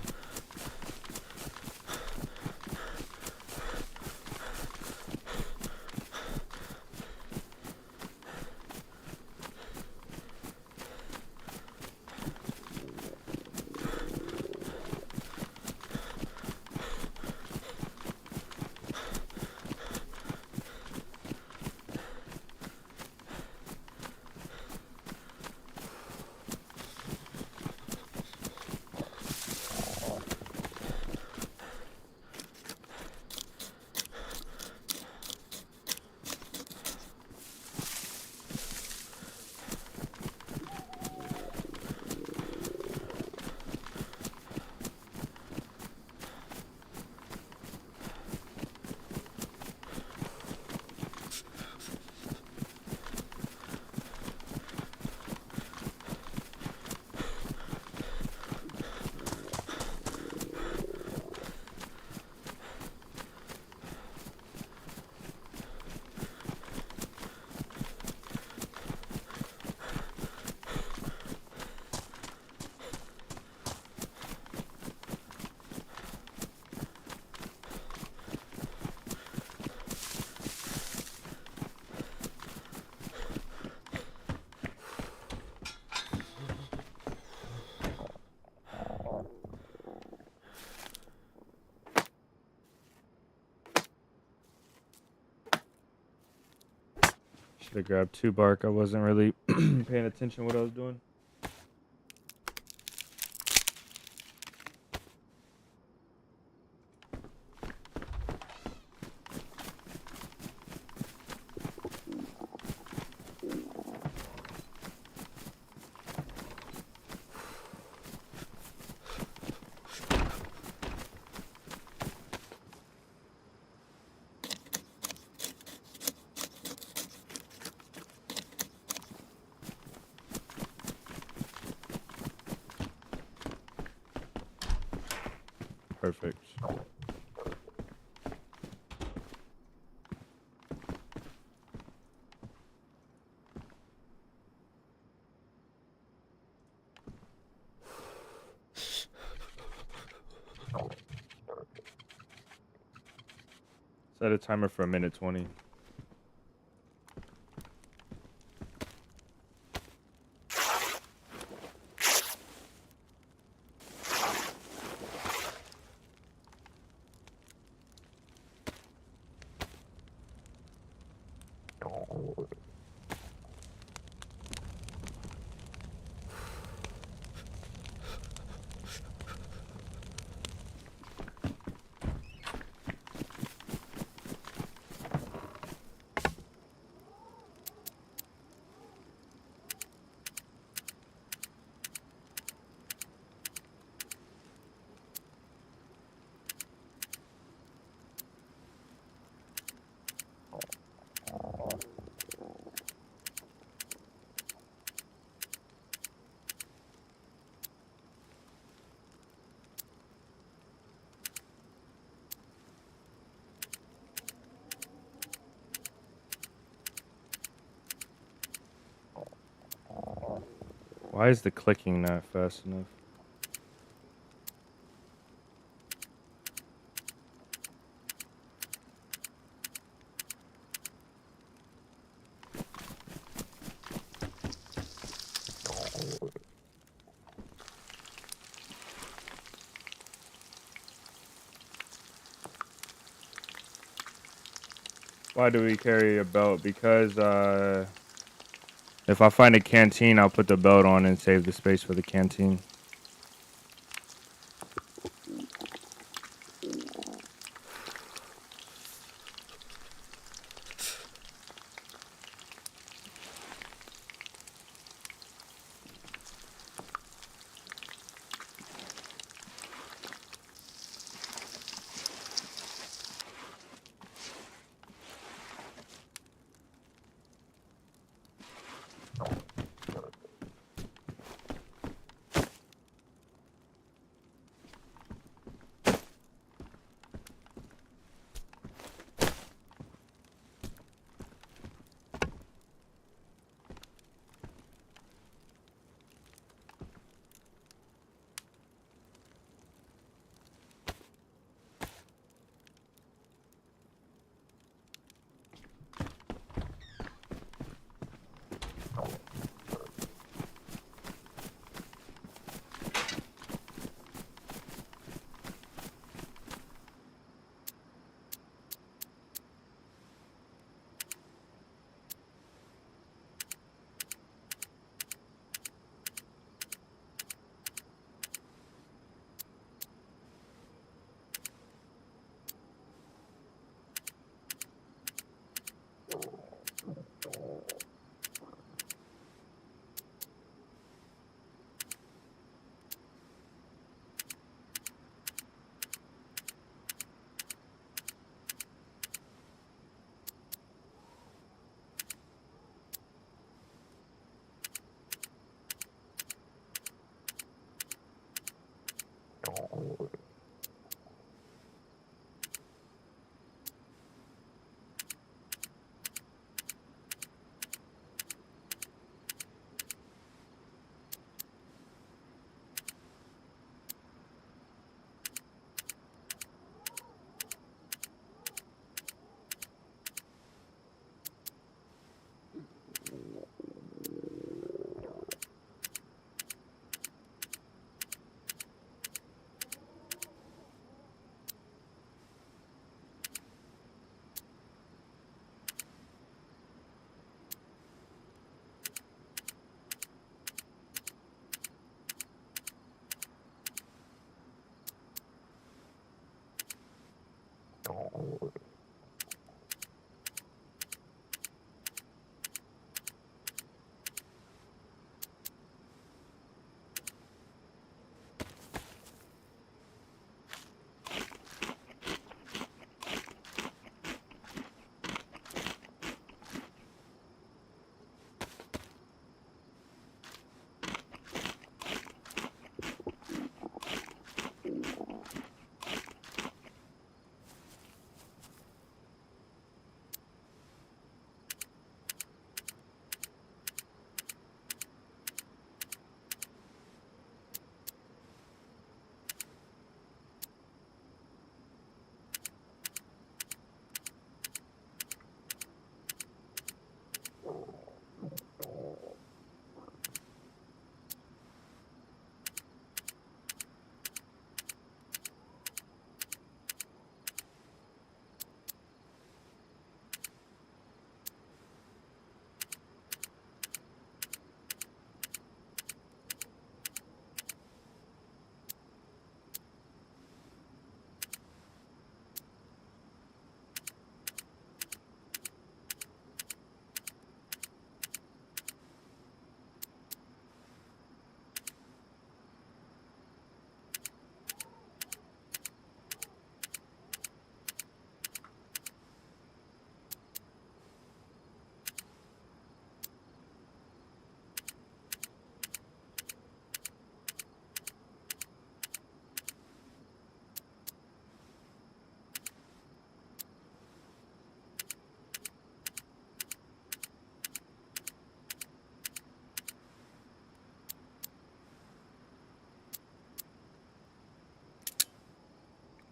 Should have grabbed 2 bark. I wasn't really paying attention to what I was doing. Perfect. Set a timer for 1:20. Why is the clicking not fast enough? Why do we carry a belt? Because if I find a canteen, I'll put the belt on and save the space for the canteen.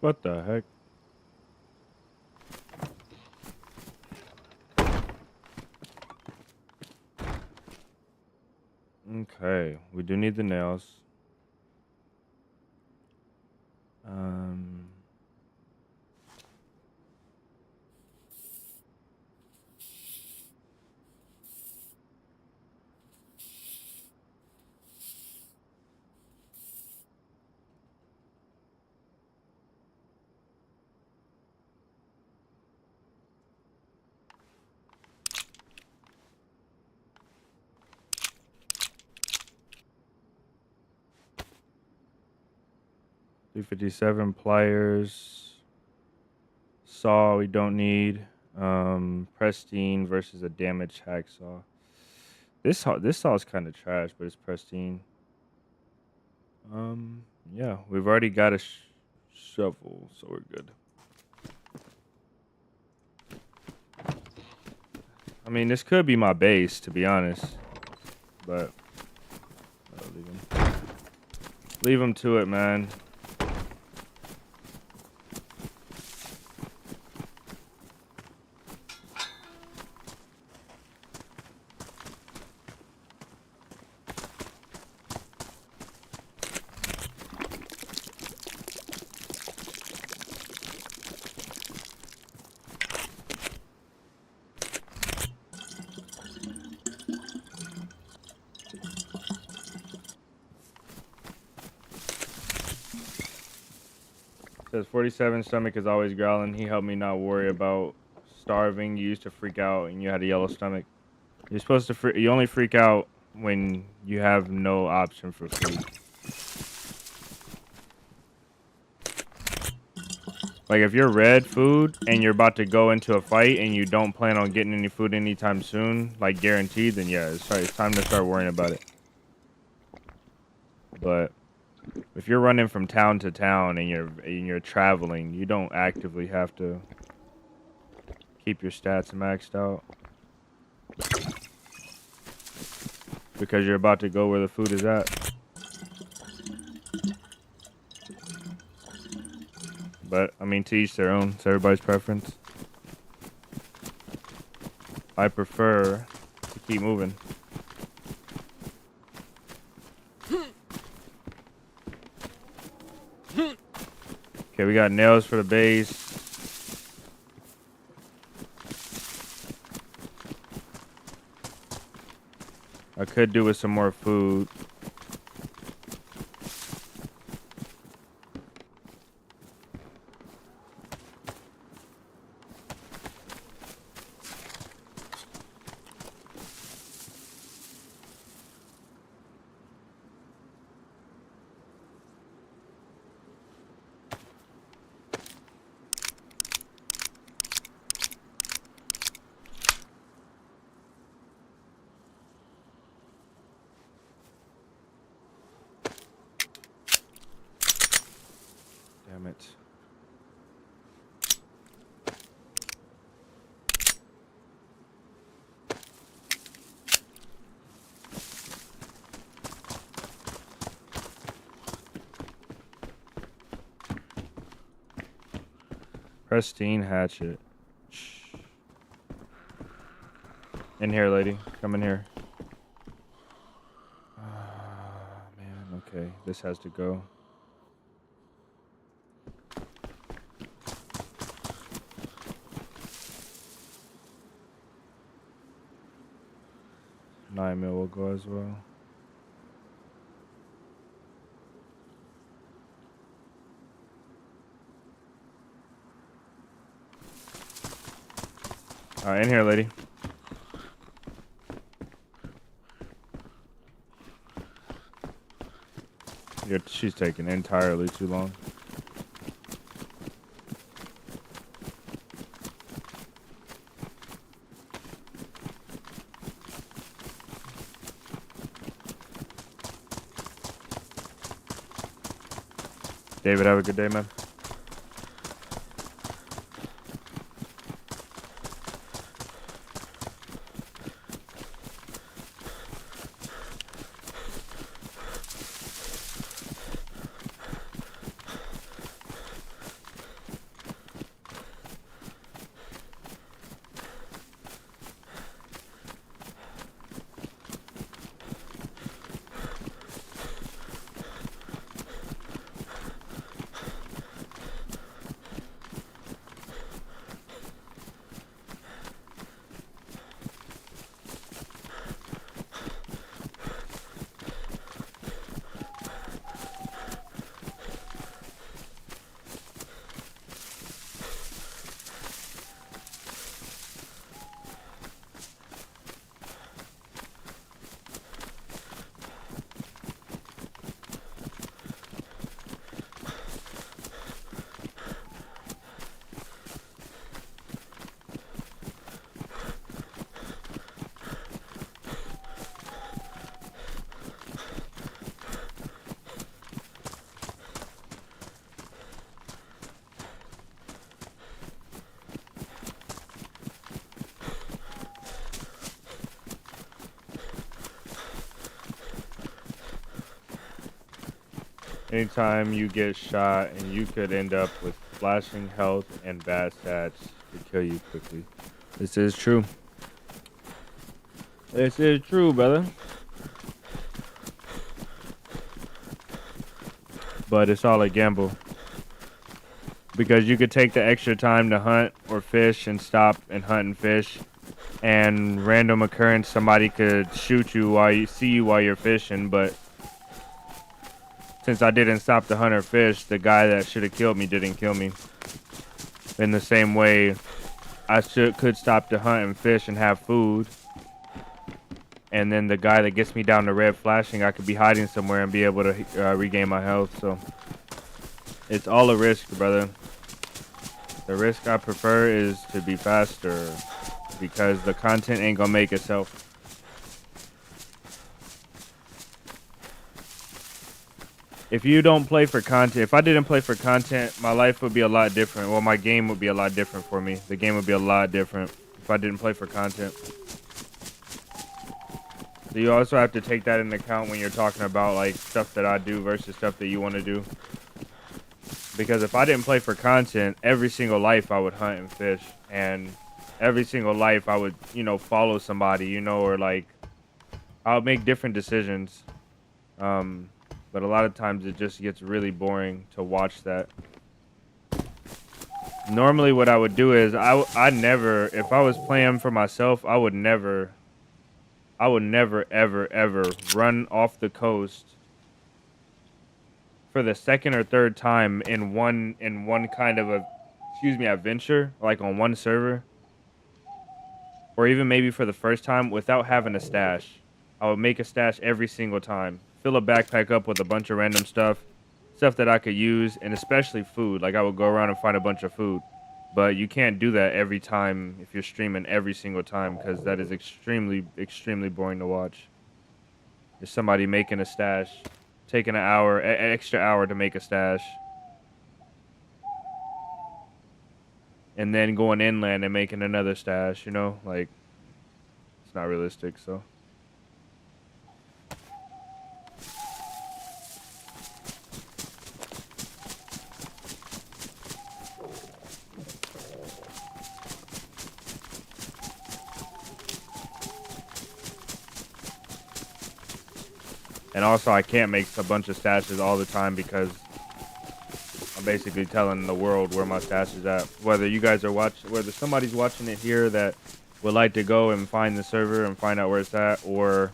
What the heck? Okay, we do need the nails. Um, .357 pliers. Saw we don't need. Pristine versus a damaged hacksaw. This saw is kind of trash, but it's pristine. Yeah, we've already got a shovel, so we're good. I mean, this could be my base, to be honest, but leave him to it, man. Says 47 stomach is always growling. He helped me not worry about starving. You used to freak out and you had a yellow stomach. You're supposed to you only freak out when you have no option for food. Like if you're red food and you're about to go into a fight and you don't plan on getting any food anytime soon, like guaranteed, then yeah, it's time to start worrying about it. But if you're running from town to town and you're traveling, you don't actively have to keep your stats maxed out because you're about to go where the food is at. But I mean, to each their own. It's everybody's preference. I prefer to keep moving. Okay, we got nails for the base. I could do with some more food. Damn it. Pristine hatchet. Shh. In here, lady. Come in here. Man, okay. This has to go. $9 mil will go as well. All right, in here, lady. She's taking entirely too long. David, have a good day, man. Anytime you get shot and you could end up with flashing health and bad stats to kill you quickly. This is true. This is true, brother. But it's all a gamble. Because you could take the extra time to hunt or fish and stop and hunt and fish. And random occurrence, somebody could shoot you while you're fishing, but since I didn't stop to hunt or fish, the guy that should have killed me didn't kill me. In the same way, I could stop to hunt and fish and have food. And then the guy that gets me down to red flashing, I could be hiding somewhere and be able to regain my health. So it's all a risk, brother. The risk I prefer is to be faster because the content ain't gonna make itself. If you don't play for content, if I didn't play for content, my life would be a lot different. Well, my game would be a lot different for me. The game would be a lot different if I didn't play for content. So you also have to take that into account when you're talking about like stuff that I do versus stuff that you want to do. Because if I didn't play for content, every single life I would hunt and fish, and every single life I would, follow somebody, or like I would make different decisions. But a lot of times it just gets really boring to watch that. Normally what I would do is I never, if I was playing for myself, I would never ever run off the coast for the second or third time in one kind of adventure, like on one server, or even maybe for the first time without having a stash. I would make a stash every single time. Fill a backpack up with a bunch of random stuff that I could use, and especially food. Like I would go around and find a bunch of food. But you can't do that every time if you're streaming every single time, because that is extremely, extremely boring to watch. There's somebody making a stash, taking an extra hour to make a stash. and then going inland and making another stash, you know? Like, it's not realistic, so. And also, I can't make a bunch of stashes all the time because I'm basically telling the world where my stash is at. Whether you guys are watching, whether somebody's watching it here that would like to go and find the server and find out where it's at, or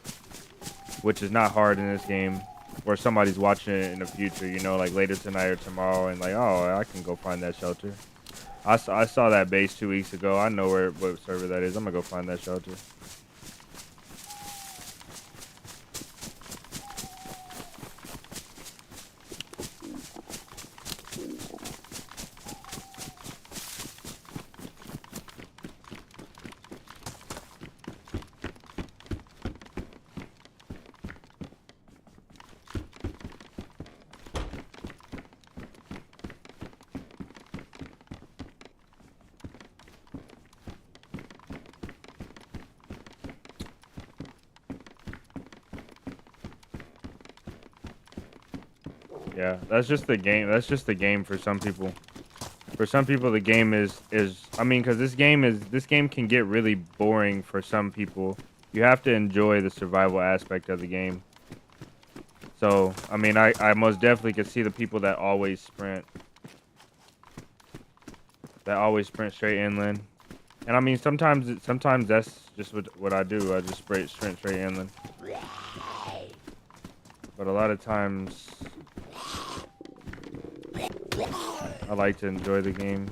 which is not hard in this game, or somebody's watching it in the future, you know, like later tonight or tomorrow, and like, oh, I can go find that shelter. I saw that base 2 weeks ago. I know what server that is. I'm gonna go find that shelter. Yeah, that's just the game. That's just the game for some people. For some people, the game is I mean, because this game can get really boring for some people. You have to enjoy the survival aspect of the game. So, I mean, I most definitely could see the people that always sprint. That always sprint straight inland. And I mean, sometimes that's just what I do. I just sprint straight inland. But a lot of times, I like to enjoy the game.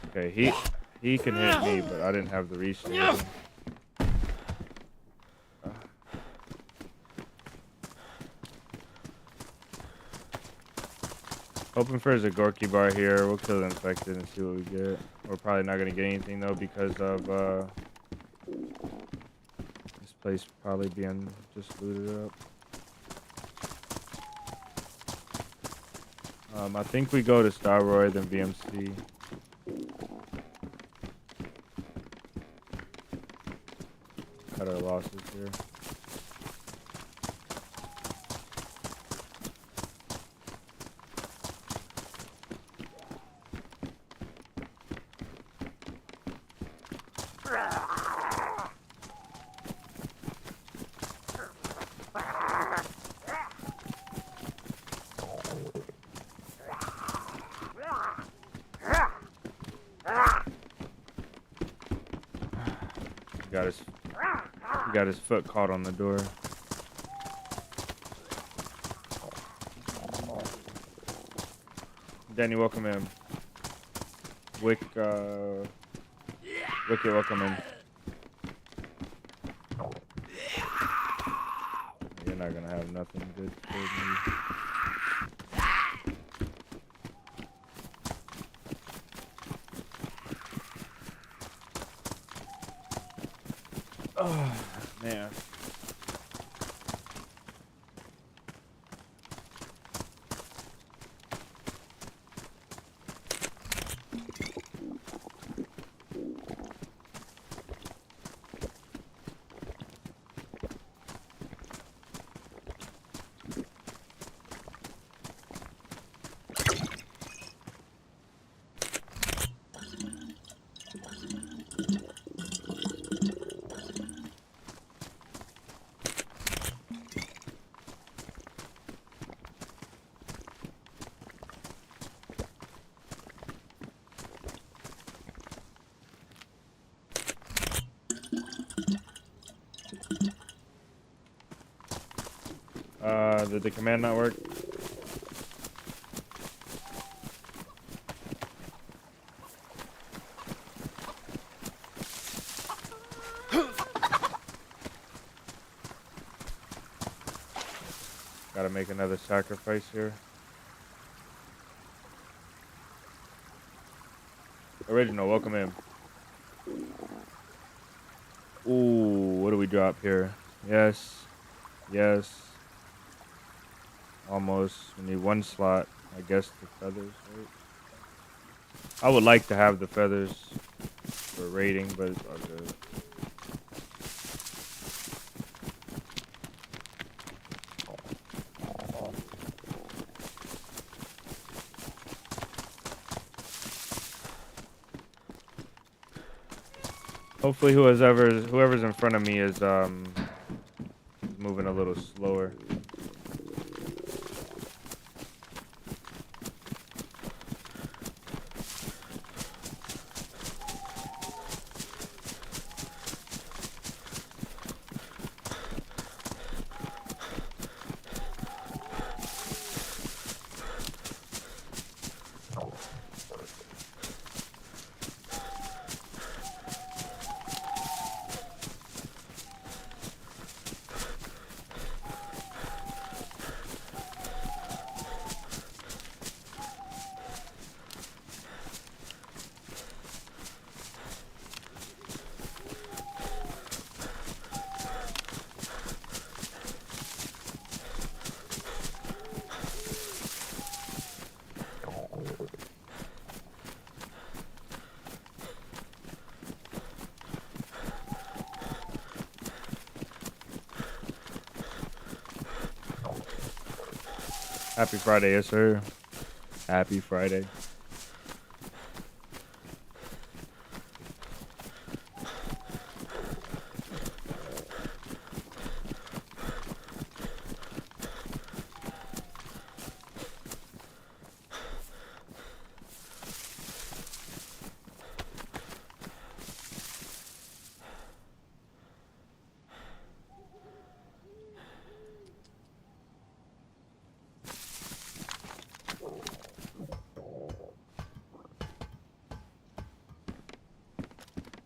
Okay, he can hit me, but I didn't have the reach to hit him. Hoping for is a Gorky bar here. We'll kill the infected and see what we get. We're probably not gonna get anything though because of this place probably being just looted up. I think we go to Starroy then VMC. Cut our losses here. He got his foot caught on the door. Danny, welcome in. Wicket, welcome in. You're not gonna have nothing good for me. Oh, man. Did the command not work? Gotta make another sacrifice here. Original, welcome in. Ooh, what do we drop here? Yes. Yes. Almost. We need one slot. I guess the feathers, right? I would like to have the feathers for raiding, but it's all good. Hopefully, whoever's in front of me is moving a little slower. Happy Friday, yes sir. Happy Friday.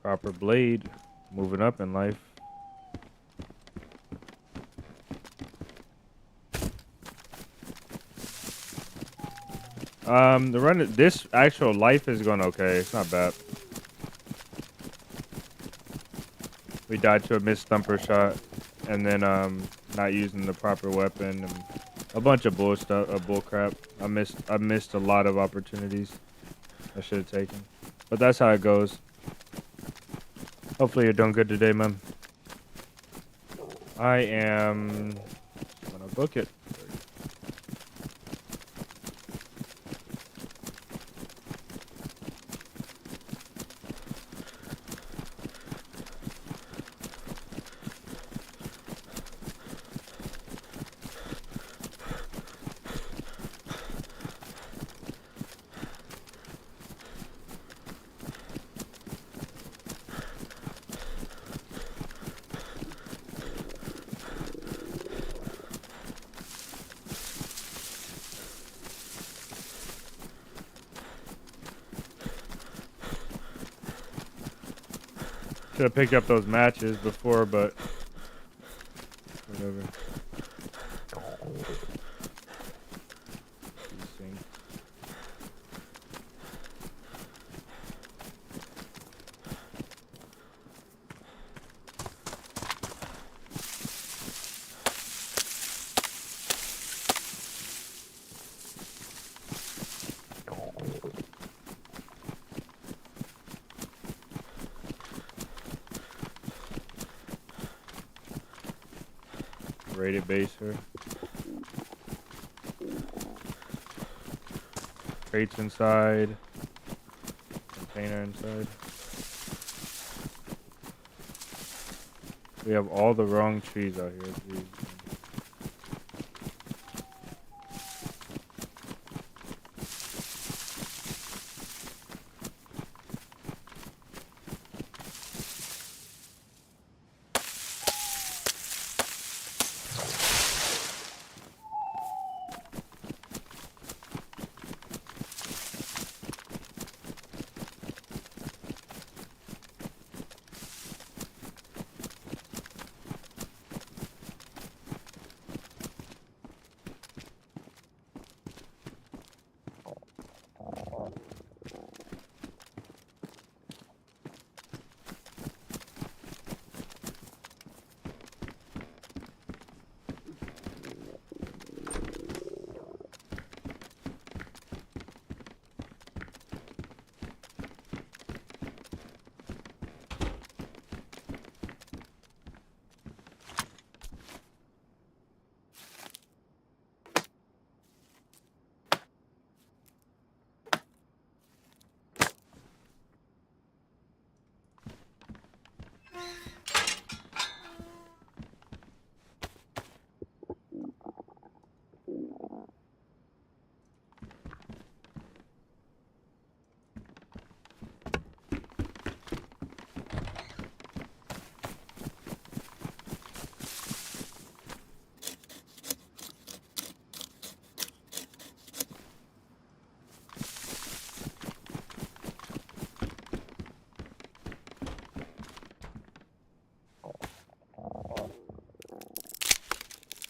Proper blade, moving up in life. This actual life is going okay. It's not bad. We died to a missed thumper shot, and then not using the proper weapon, and a bunch of bull crap. I missed a lot of opportunities I should have taken, but that's how it goes. Hopefully you're doing good today, man. I am gonna book it. Should have picked up those matches before, but whatever. Rated baser. Crates inside. Container inside. We have all the wrong trees out here. Jeez.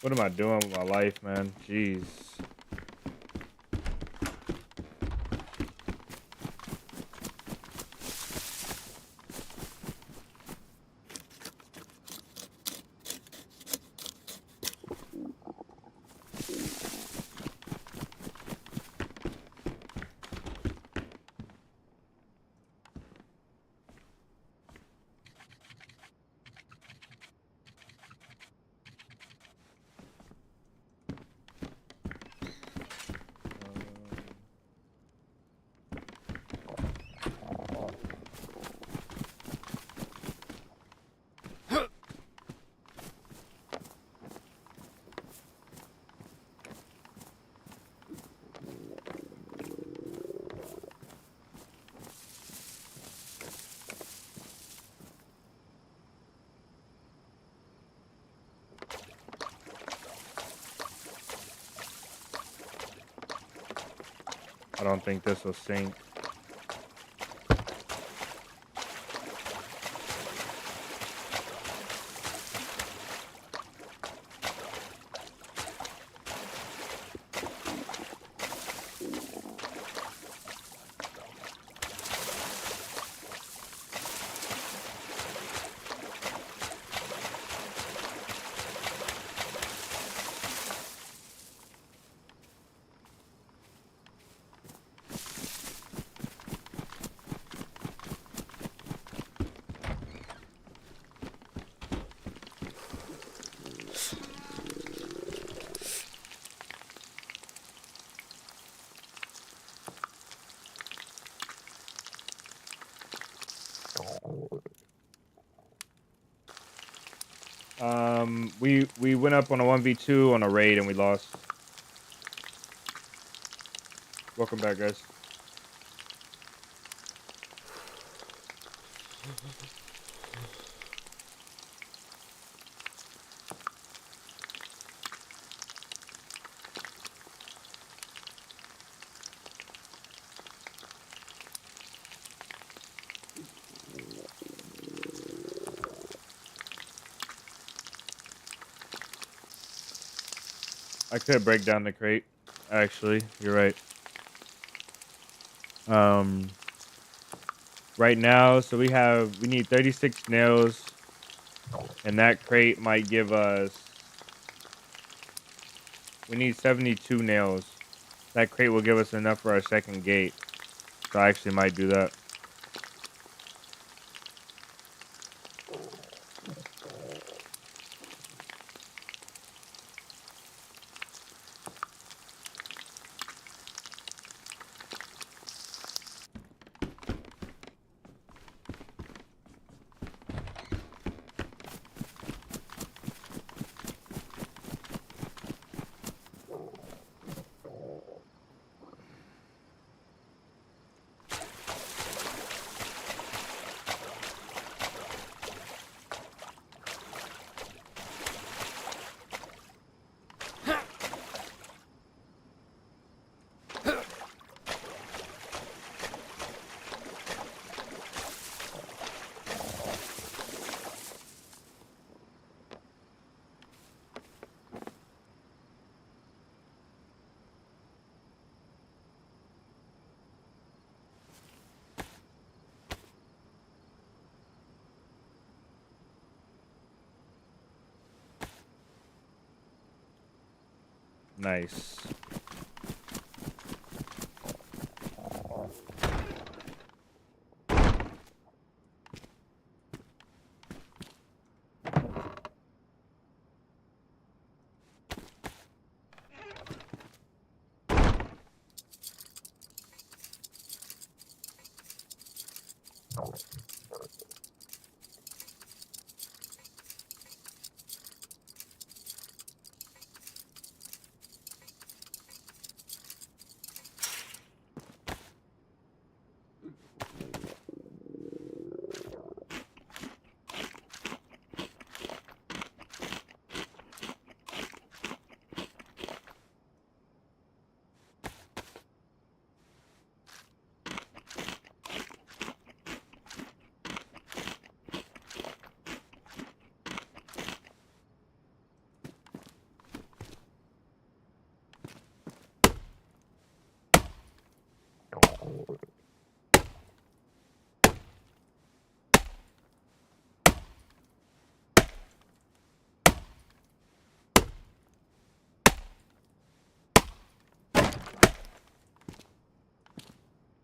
What am I doing with my life, man? Jeez. I don't think this will sync. We went up on a 1v2 on a raid and we lost. Welcome back, guys. I could break down the crate. Actually, you're right. Right now, so we need 36 nails, and that crate might give us. We need 72 nails. That crate will give us enough for our second gate. So I actually might do that. Nice.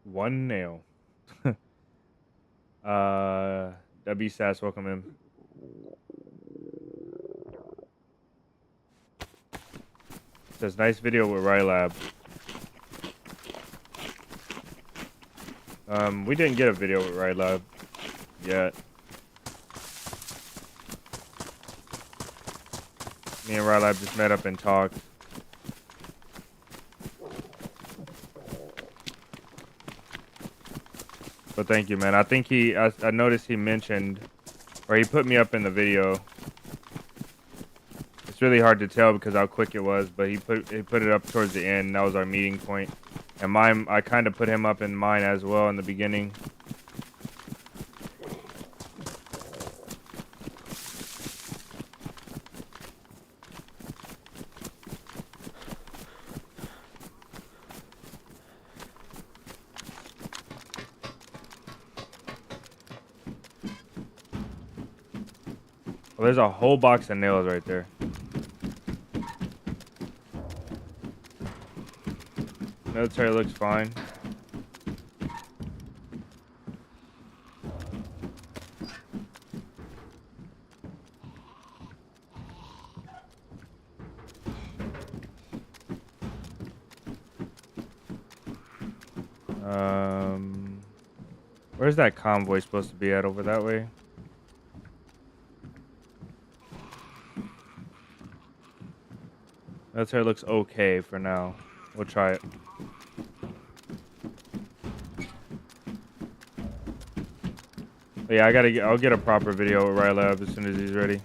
One nail. W Sass, welcome in. Says nice video with Rylab. We didn't get a video with Rylab yet. Me and Rylab just met up and talked. But thank you, man. I think I noticed he mentioned, or he put me up in the video. It's really hard to tell because how quick it was, but he put it up towards the end. That was our meeting point. And mine, I kind of put him up in mine as well in the beginning. Well, there's a whole box of nails right there. Military looks fine. Where's that convoy supposed to be at? Over that way? Military looks okay for now. We'll try it. But yeah, I'll get a proper video with Rylab as soon as he's ready.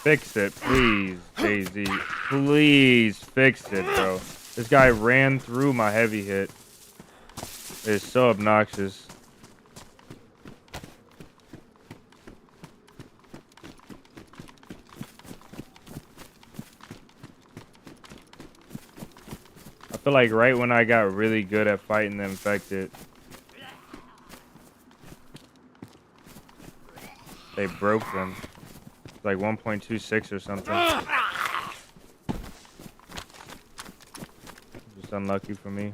Fix it, please, DayZ. Please fix it, bro. This guy ran through my heavy hit. It's so obnoxious. I feel like right when I got really good at fighting the infected, they broke them. Like 1.26 or something. Just unlucky for me.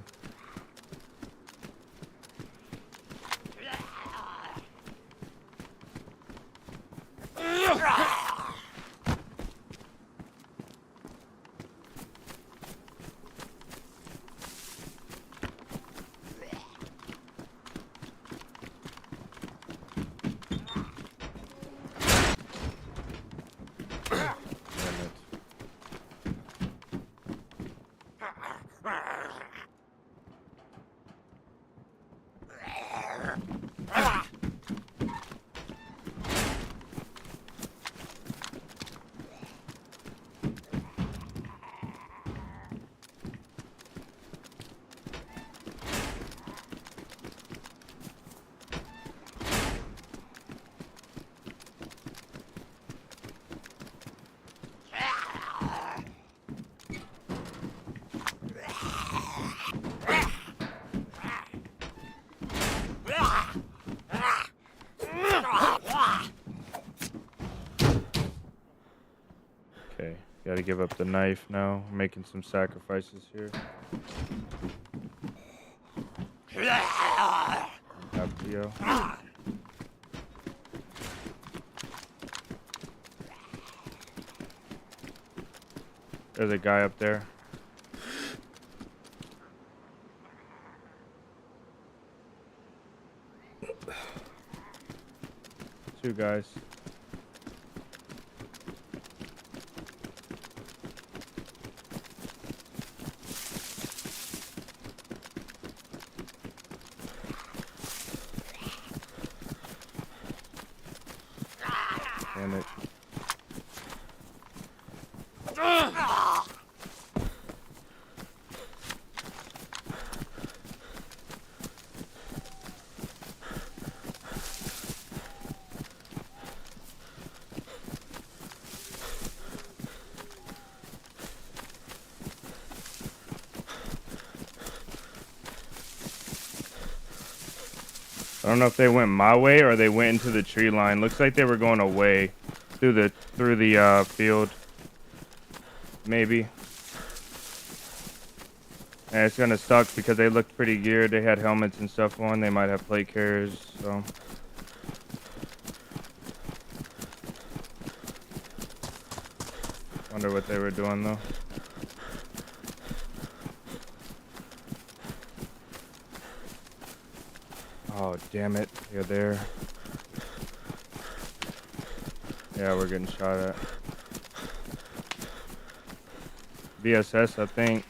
Okay, gotta give up the knife now. I'm making some sacrifices here. Theo. There's a guy up there. Two guys. I don't know if they went my way or they went into the tree line. Looks like they were going away through the field. Maybe. And it's gonna suck because they looked pretty geared. They had helmets and stuff on. They might have plate carriers, so. Wonder what they were doing though. Oh, damn it. You're there. Yeah, we're getting shot at. VSS, I think.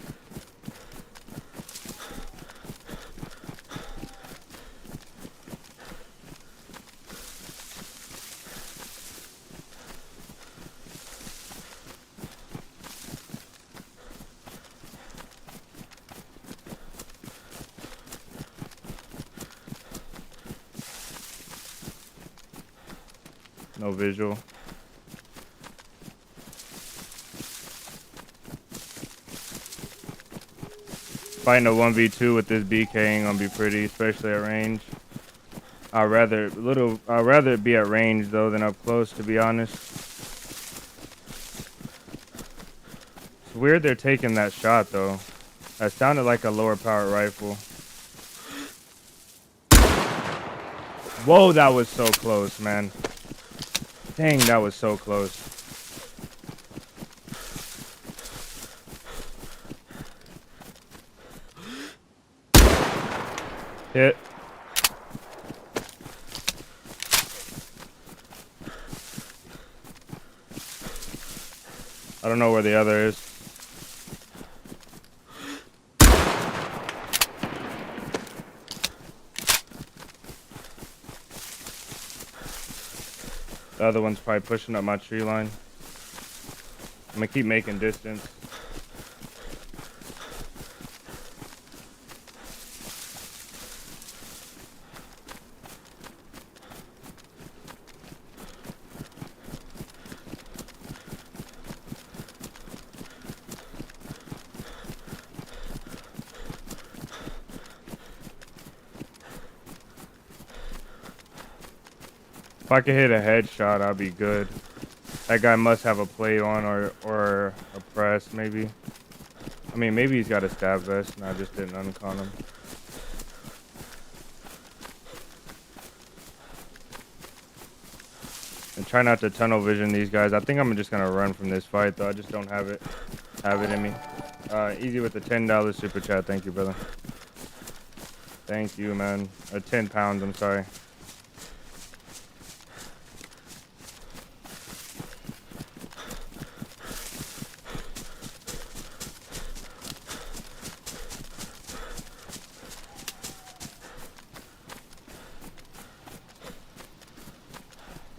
No visual. Fighting a 1v2 with this BK ain't gonna be pretty, especially at range. I'd rather it be at range though than up close, to be honest. It's weird they're taking that shot though. That sounded like a lower power rifle. Whoa, that was so close, man. Dang, that was so close. Hit. I don't know where the other is. The other one's probably pushing up my tree line. I'm gonna keep making distance. If I could hit a headshot, I'd be good. That guy must have a plate on or a press, maybe. I mean, maybe he's got a stab vest and I just didn't uncon him. And try not to tunnel vision these guys. I think I'm just gonna run from this fight though. I just don't have it in me. Easy with the $10 super chat. Thank you, brother. Thank you, man. 10 pounds, I'm sorry.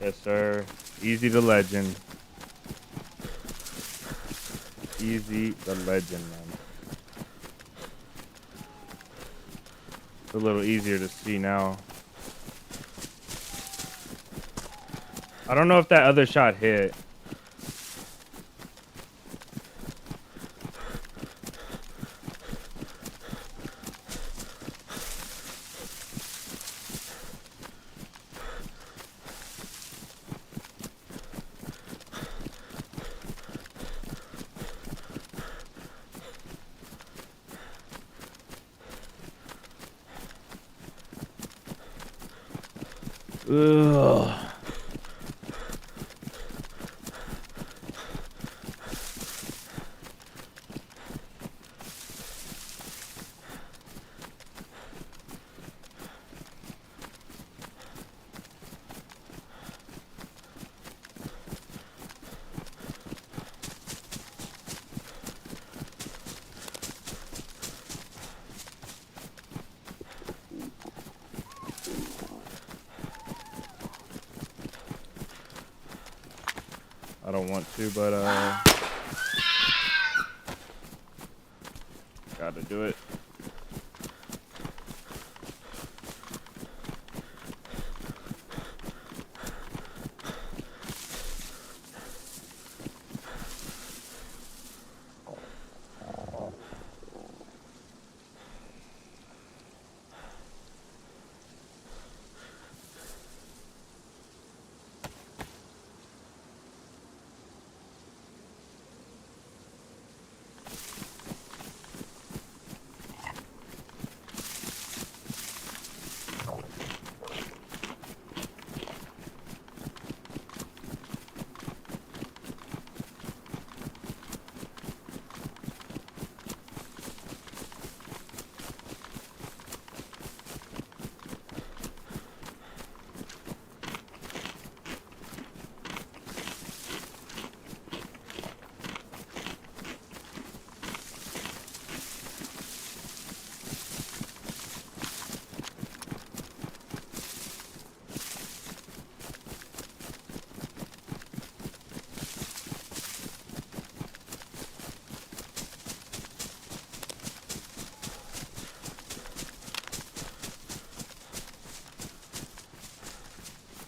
Yes, sir. Easy the legend. Easy the legend, man. It's a little easier to see now. I don't know if that other shot hit. Ugh. I don't want to, but gotta do it.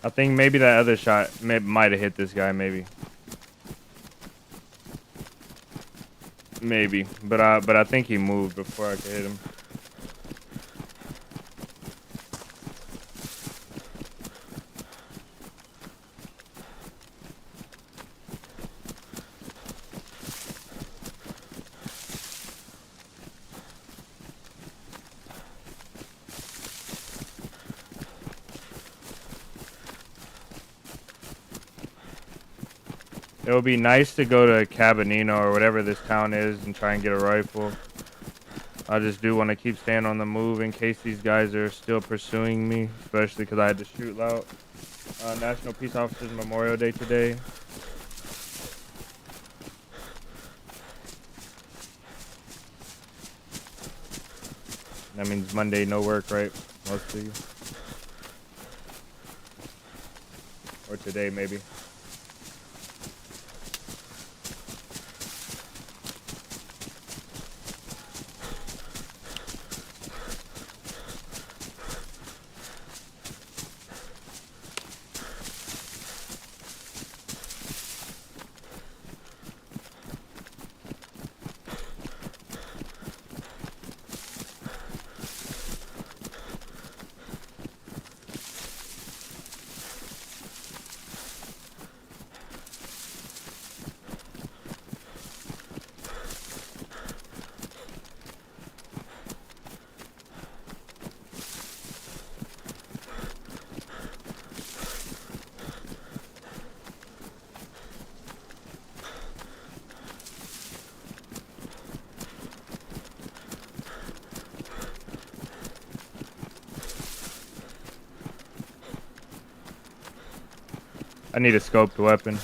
I think maybe that other shot might have hit this guy, maybe. Maybe, but I think he moved before I could hit him. It would be nice to go to Cabanino or whatever this town is and try and get a rifle. I just do want to keep staying on the move in case these guys are still pursuing me, especially because I had to shoot out. National Peace Officers Memorial Day today. That means Monday no work, right? Mostly. Or today, maybe. I need a scoped weapon.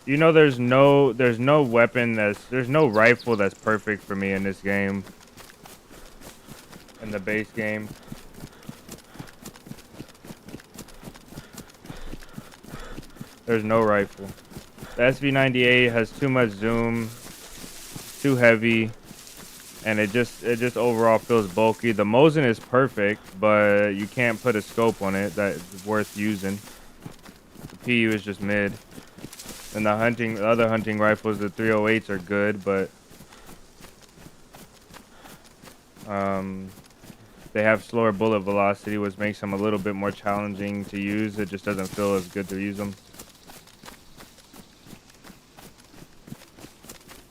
You know, there's no weapon there's no rifle that's perfect for me in this game. In the base game. There's no rifle. The SV98 has too much zoom, too heavy, and it just overall feels bulky. The Mosin is perfect, but you can't put a scope on it that's worth using. The PU is just mid. And the other hunting rifles, the 308s are good, but they have slower bullet velocity, which makes them a little bit more challenging to use. It just doesn't feel as good to use them.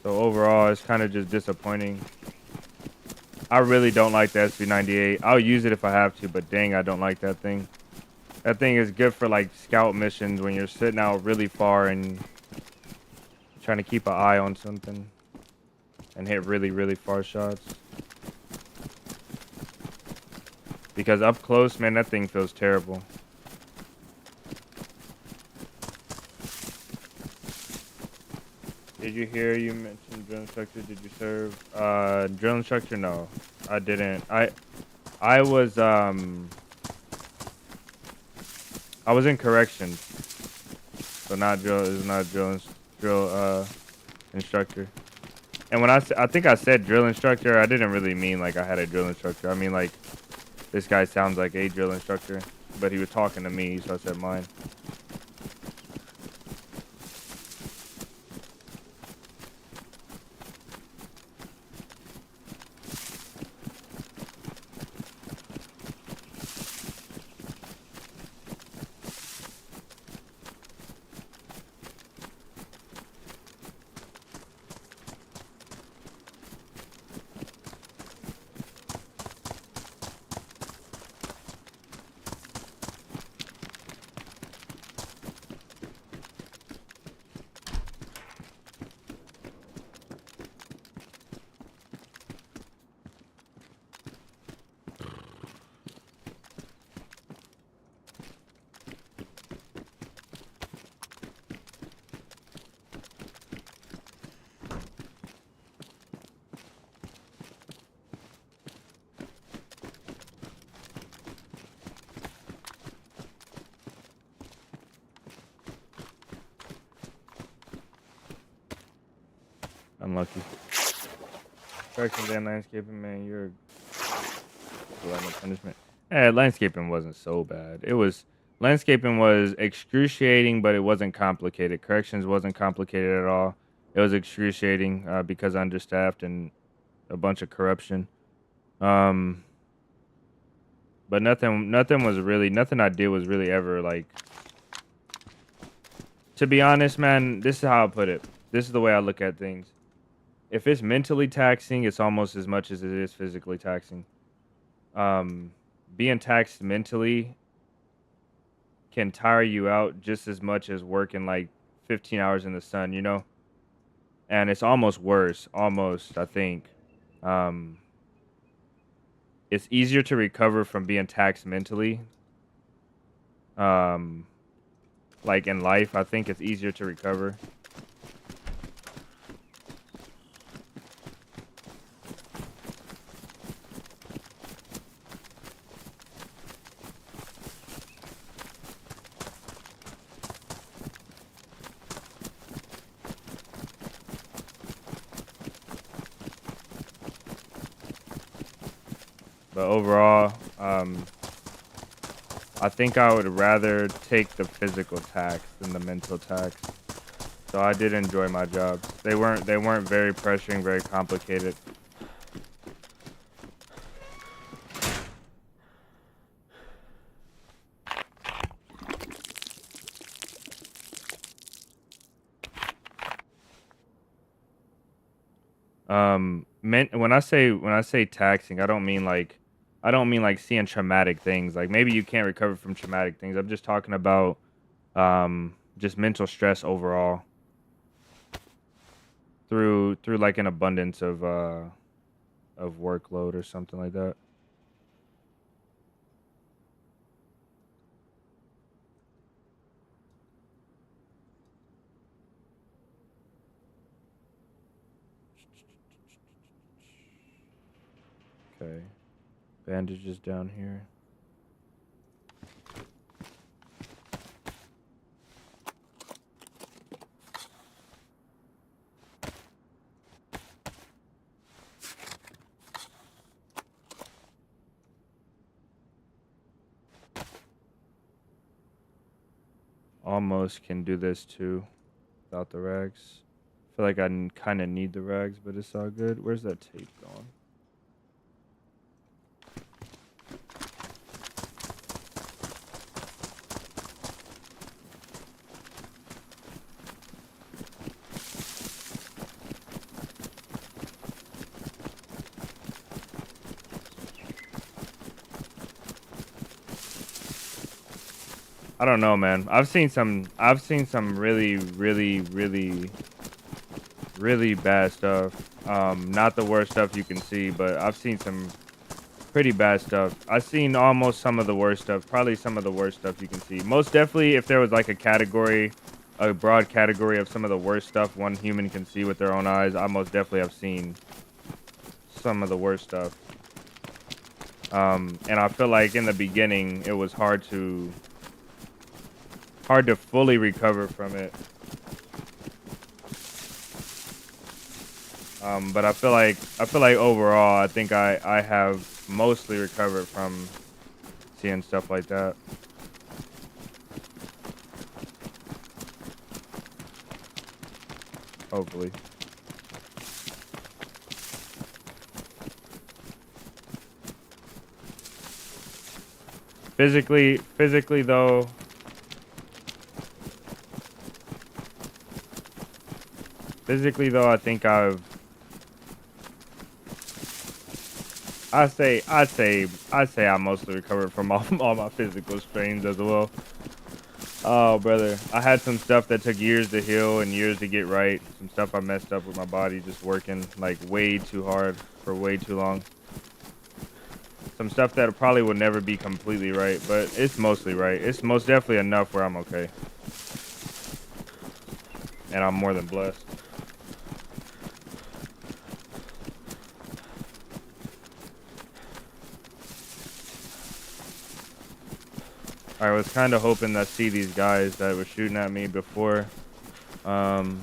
So overall, it's kind of just disappointing. I really don't like the SV98. I'll use it if I have to, but dang, I don't like that thing. That thing is good for like scout missions when you're sitting out really far and trying to keep an eye on something and hit really, really far shots. Because up close, man, that thing feels terrible. Did you hear you mentioned drill instructor? Did you serve? Drill instructor? No, I didn't. I was in corrections, so not drill. Is not drill instructor. And when I think I said drill instructor, I didn't really mean like I had a drill instructor. I mean like this guy sounds like a drill instructor, but he was talking to me, so I said mine. Unlucky. Corrections and landscaping, man, you're a glutton of punishment. Landscaping wasn't so bad. Landscaping was excruciating, but it wasn't complicated. Corrections wasn't complicated at all. It was excruciating because understaffed and a bunch of corruption. Um, but nothing I did was really ever like. To be honest, man, this is how I put it. This is the way I look at things. If it's mentally taxing, it's almost as much as it is physically taxing. Um, Being taxed mentally can tire you out just as much as working like 15 hours in the sun, you know? And it's almost worse, almost, I think. Um, it's easier to recover from being taxed mentally. Um, like in life, I think it's easier to recover. But overall, I think I would rather take the physical tax than the mental tax. So I did enjoy my jobs. They weren't very pressuring, very complicated. When I say taxing, I don't mean like seeing traumatic things. Like maybe you can't recover from traumatic things. I'm just talking about just mental stress overall through like an abundance of workload or something like that. Okay. Bandages down here. Almost can do this too without the rags. I feel like I kind of need the rags, but it's all good. Where's that tape going? I don't know, man. I've seen some really, really, really, really bad stuff. Not the worst stuff you can see, but I've seen some pretty bad stuff. I've seen almost some of the worst stuff. Probably some of the worst stuff you can see. Most definitely, if there was like a broad category of some of the worst stuff one human can see with their own eyes, I most definitely have seen some of the worst stuff. And I feel like in the beginning, it was hard to fully recover from it. But I feel like overall, I think I have mostly recovered from seeing stuff like that. Hopefully. Physically though, I think I say I mostly recovered from all my physical strains as well. Oh, brother, I had some stuff that took years to heal and years to get right. Some stuff I messed up with my body just working like way too hard for way too long. Some stuff that probably will never be completely right, but it's mostly right. It's most definitely enough where I'm okay, and I'm more than blessed. I was kind of hoping to see these guys that were shooting at me before. Um,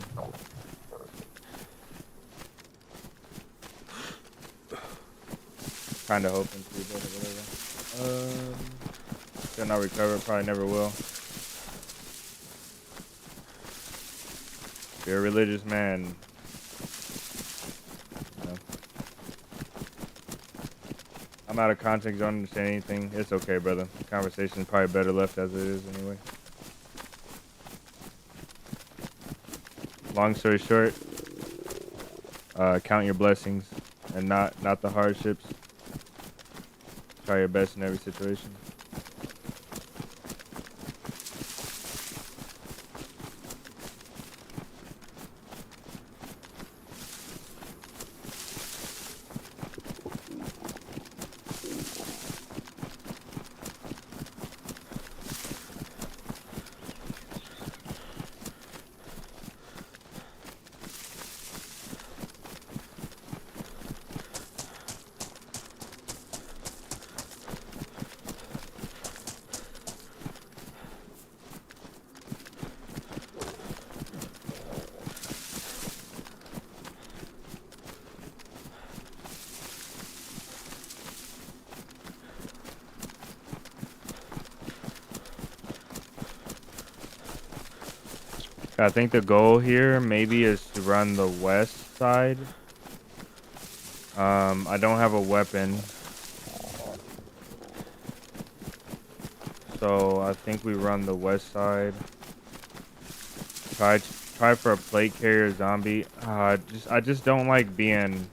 kind of hoping to, but whatever. Still not recovered. Probably never will. If you're a religious man, you know. I'm out of context. Don't understand anything. It's okay, brother. The conversation is probably better left as it is anyway. Long story short, count your blessings and not the hardships. Try your best in every situation. I think the goal here maybe is to run the west side. I don't have a weapon, so I think we run the west side. Try for a plate carrier zombie. I just don't like being.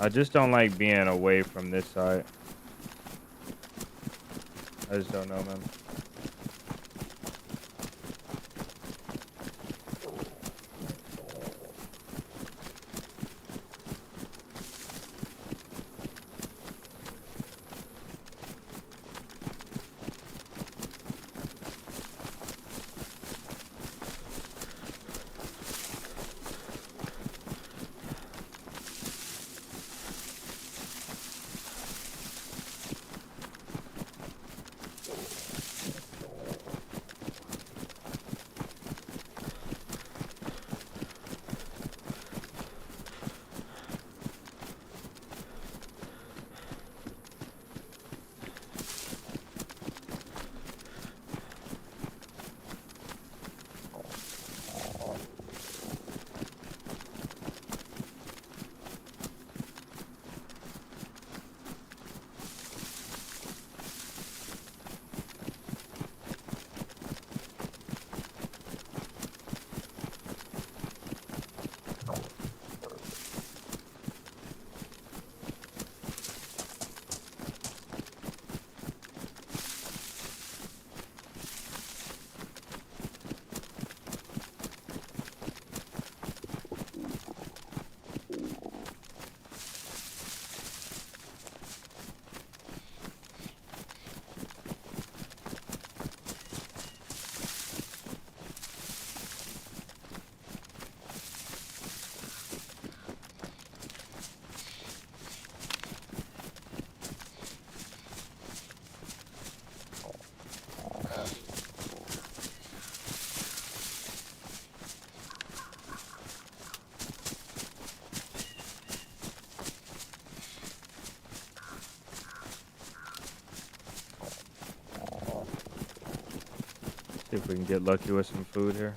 I just don't like being away from this side. I just don't know, man. See if we can get lucky with some food here.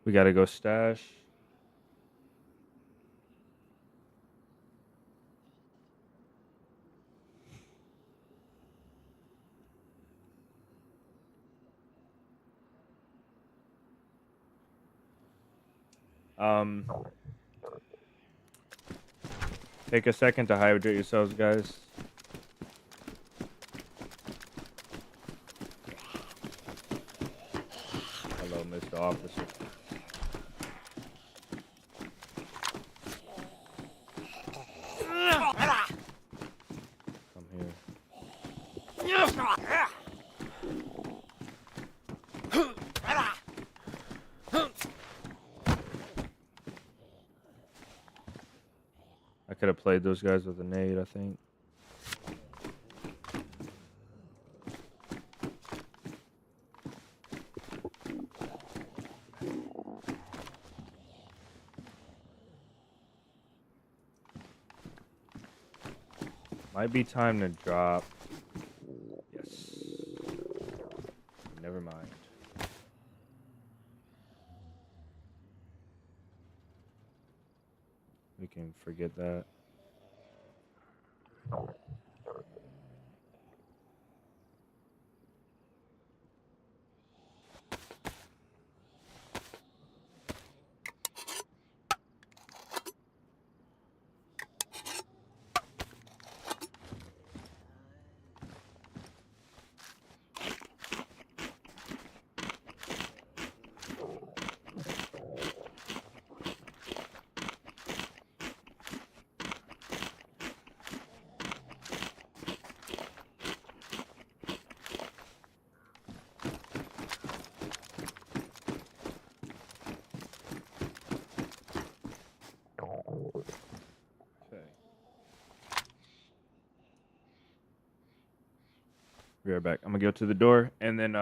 We gotta go stash. Take a second to hydrate yourselves, guys. Hello, Mr. Officer. Come here. could have played those guys with a nade, I think. Might be time to drop. Yes. Never mind. We can forget that. Okay. Be right back. I'm gonna go to the door and then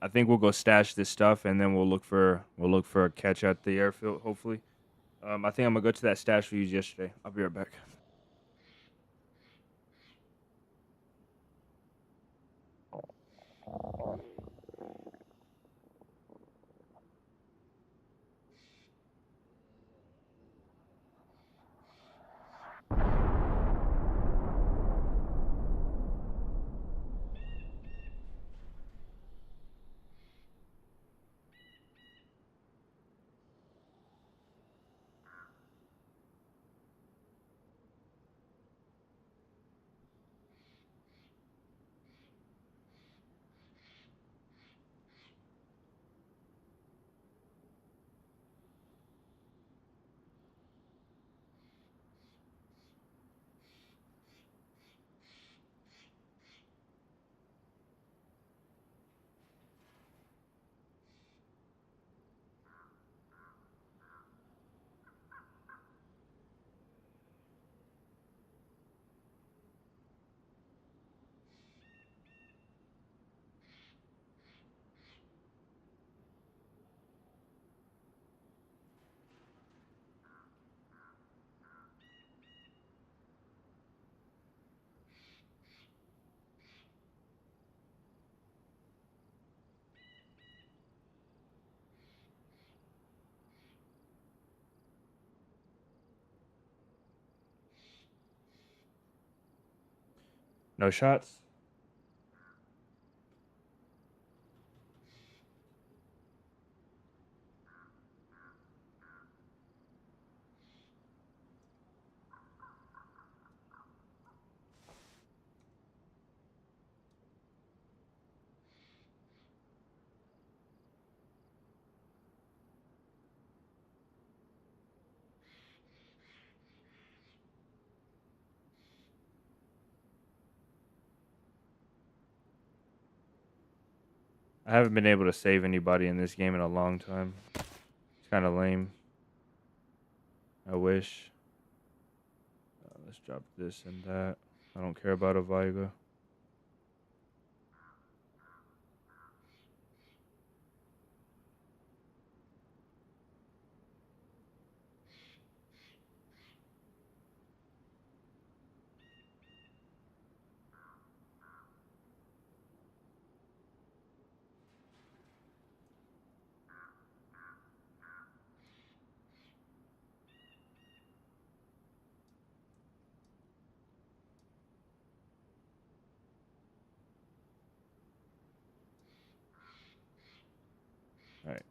I think we'll go stash this stuff and then we'll look for a catch at the airfield, hopefully. I think I'm gonna go to that stash we used yesterday. I'll be right back. No shots? I haven't been able to save anybody in this game in a long time. It's kind of lame. I wish. Let's drop this and that. I don't care about a Viga. All right.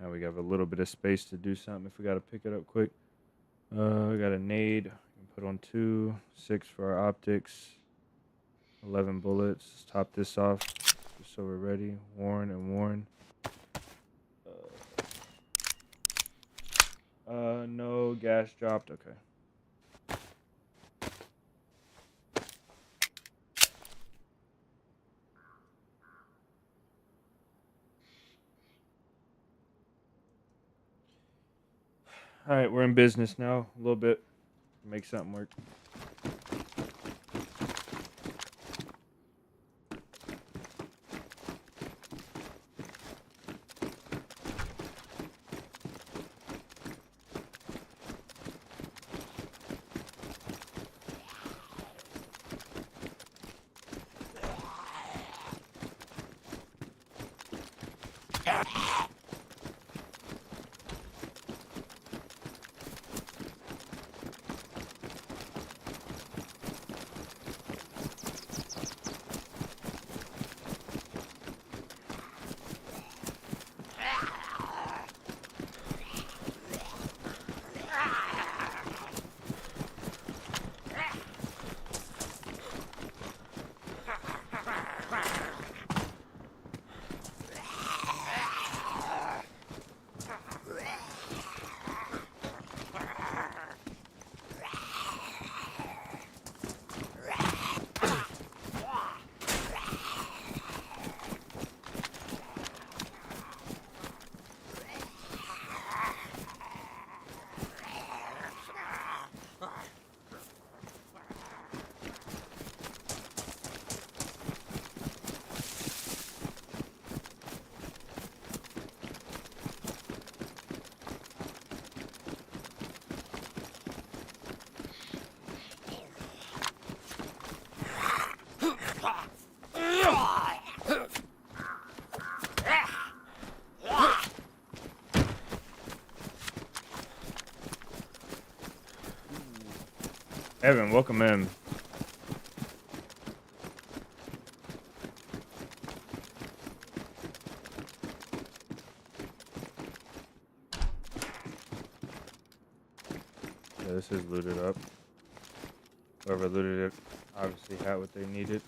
Now we have a little bit of space to do something if we got to pick it up quick. We got a nade. We can put on 2, 6 for our optics. 11 bullets. Let's top this off just so we're ready. Warren and Warren. No gas dropped. Okay. All right, we're in business now. A little bit. Make something work. Evan, welcome in. Yeah, this is looted up. Whoever looted it obviously had what they needed.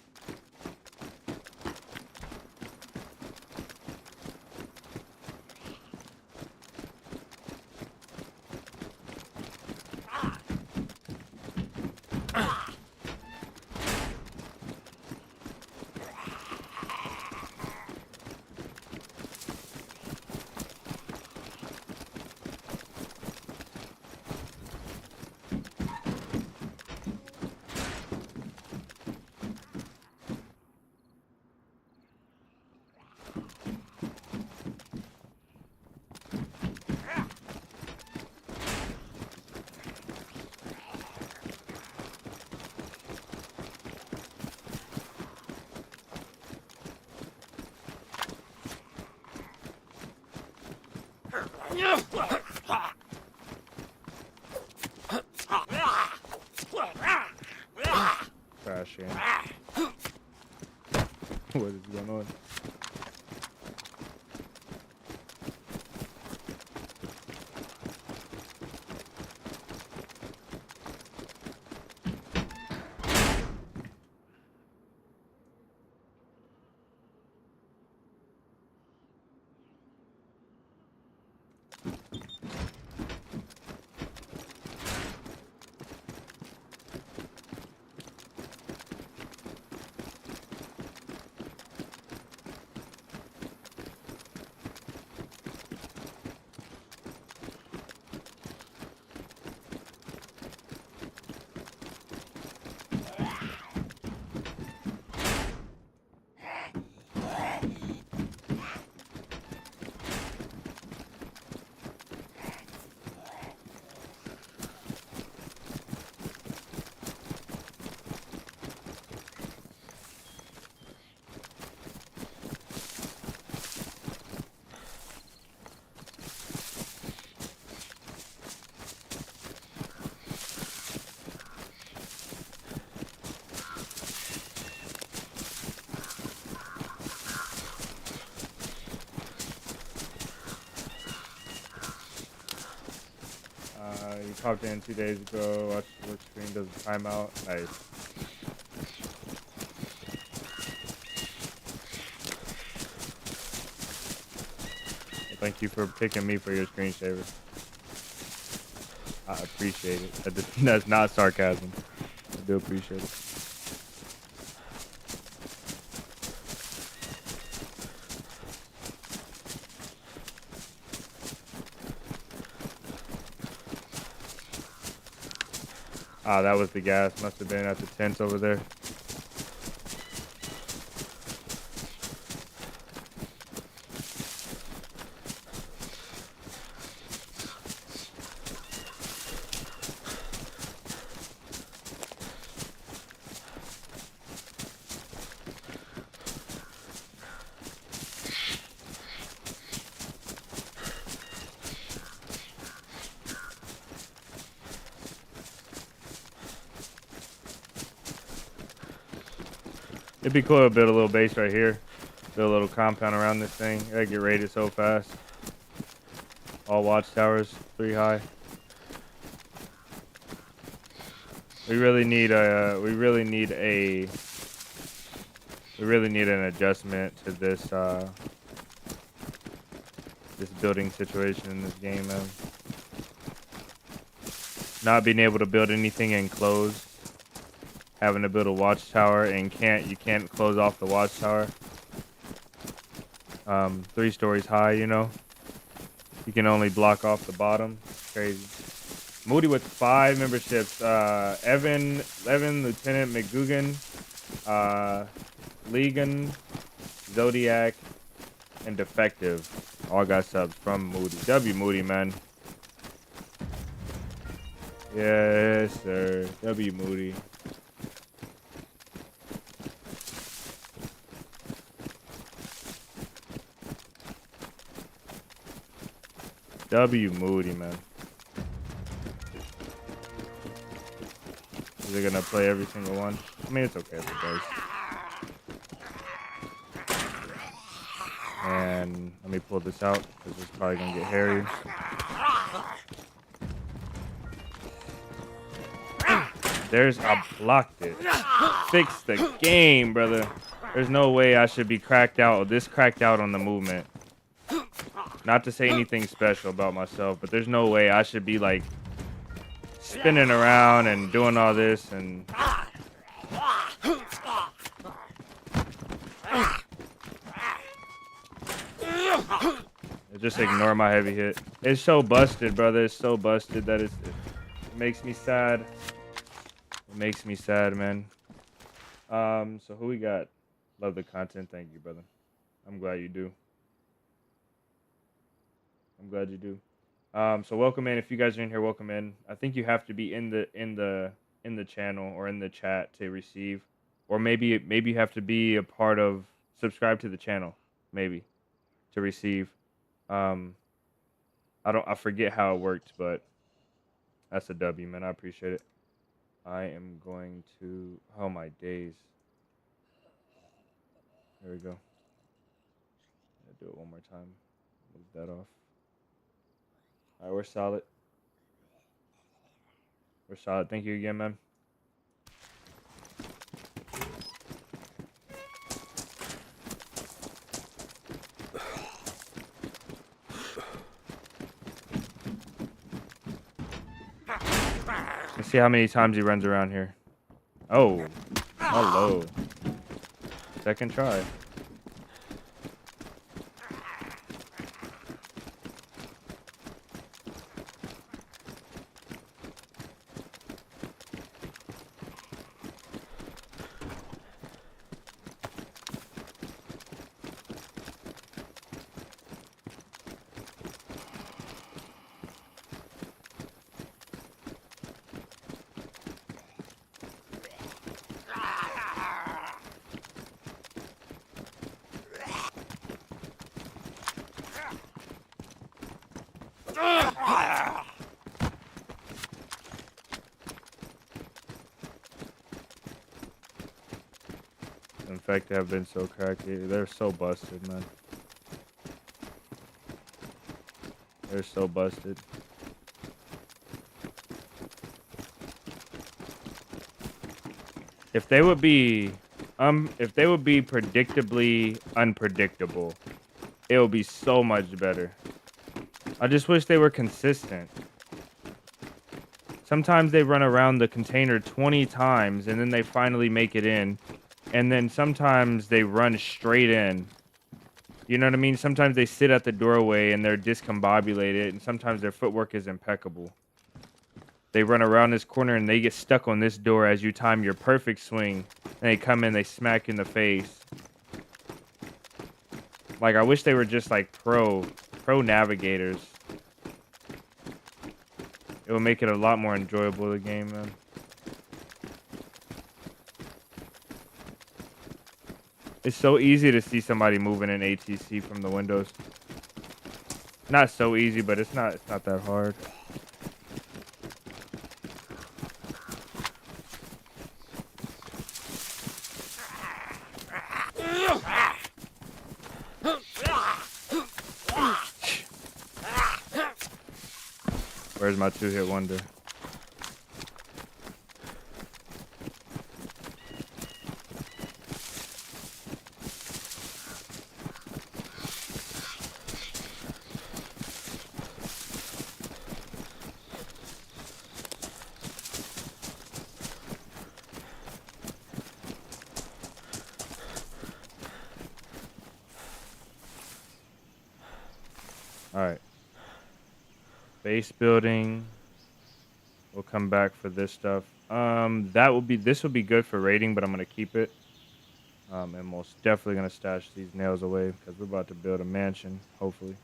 Trash can. What is going on? You popped in 2 days ago. Watched the work screen. Does the timeout. Nice. Well, thank you for picking me for your screensaver. I appreciate it. That's not sarcasm. I do appreciate it. Ah, that was the gas. Must have been at the tents over there. It'd be cool to build a little base right here. Build a little compound around this thing. I get raided so fast. All watchtowers, 3 high. We really need an adjustment to this this building situation in this game, man. Not being able to build anything enclosed. Having to build a watchtower and you can't close off the watchtower. 3 stories high, you know. You can only block off the bottom. Crazy. Moody with 5 memberships. Evan, Lieutenant McGugan, Legan, Zodiac, and Defective. All got subs from Moody. W Moody, man. Yes, sir. W Moody. W Moody, man. Is it gonna play every single one? I mean, it's okay if it does. And let me pull this out because it's probably gonna get hairy. I blocked it. Fix the game, brother. There's no way I should be cracked out. This cracked out on the movement. Not to say anything special about myself, but there's no way I should be like spinning around and doing all this and just ignore my heavy hit. It's so busted, brother. It's so busted that it makes me sad. It makes me sad, man. So who we got? Love the content. Thank you, brother. I'm glad you do. I'm glad you do. So welcome in. If you guys are in here, welcome in. I think you have to be in the channel or in the chat to receive, or maybe you have to be a part of subscribe to the channel, maybe, to receive. I forget how it worked, but that's a W, man. I appreciate it. I am going to my days. There we go. I'll do it one more time. Move that off. All right, we're solid. We're solid. Thank you again, man. Let's see how many times he runs around here. Oh, hello. Second try. In fact, they have been so cracky. They're so busted, man. They're so busted. If they would be predictably unpredictable, it would be so much better. I just wish they were consistent. Sometimes they run around the container 20 times and then they finally make it in. And then sometimes they run straight in. You know what I mean? Sometimes they sit at the doorway and they're discombobulated, and sometimes their footwork is impeccable. They run around this corner and they get stuck on this door as you time your perfect swing. And they come in, they smack you in the face. Like, I wish they were just like pro navigators. It would make it a lot more enjoyable, the game, man. It's so easy to see somebody moving in ATC from the windows. Not so easy, but it's not that hard. Where's my 2-hit wonder? All right. Base building. We'll come back for this stuff. This will be good for raiding, but I'm gonna keep it. And most definitely gonna stash these nails away because we're about to build a mansion, hopefully.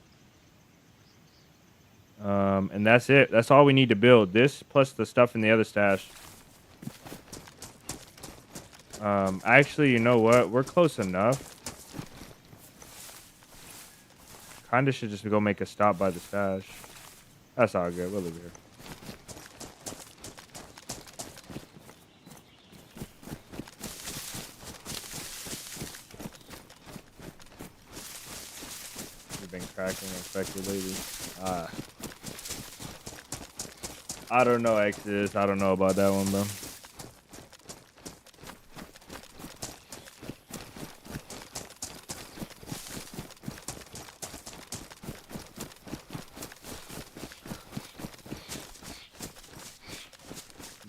And that's it. That's all we need to build. This plus the stuff in the other stash. Actually, you know what? We're close enough. Kinda should just go make a stop by the stash. That's all good. We'll leave it here. We've been cracking infected lately. I don't know, Exodus. I don't know about that one, bro.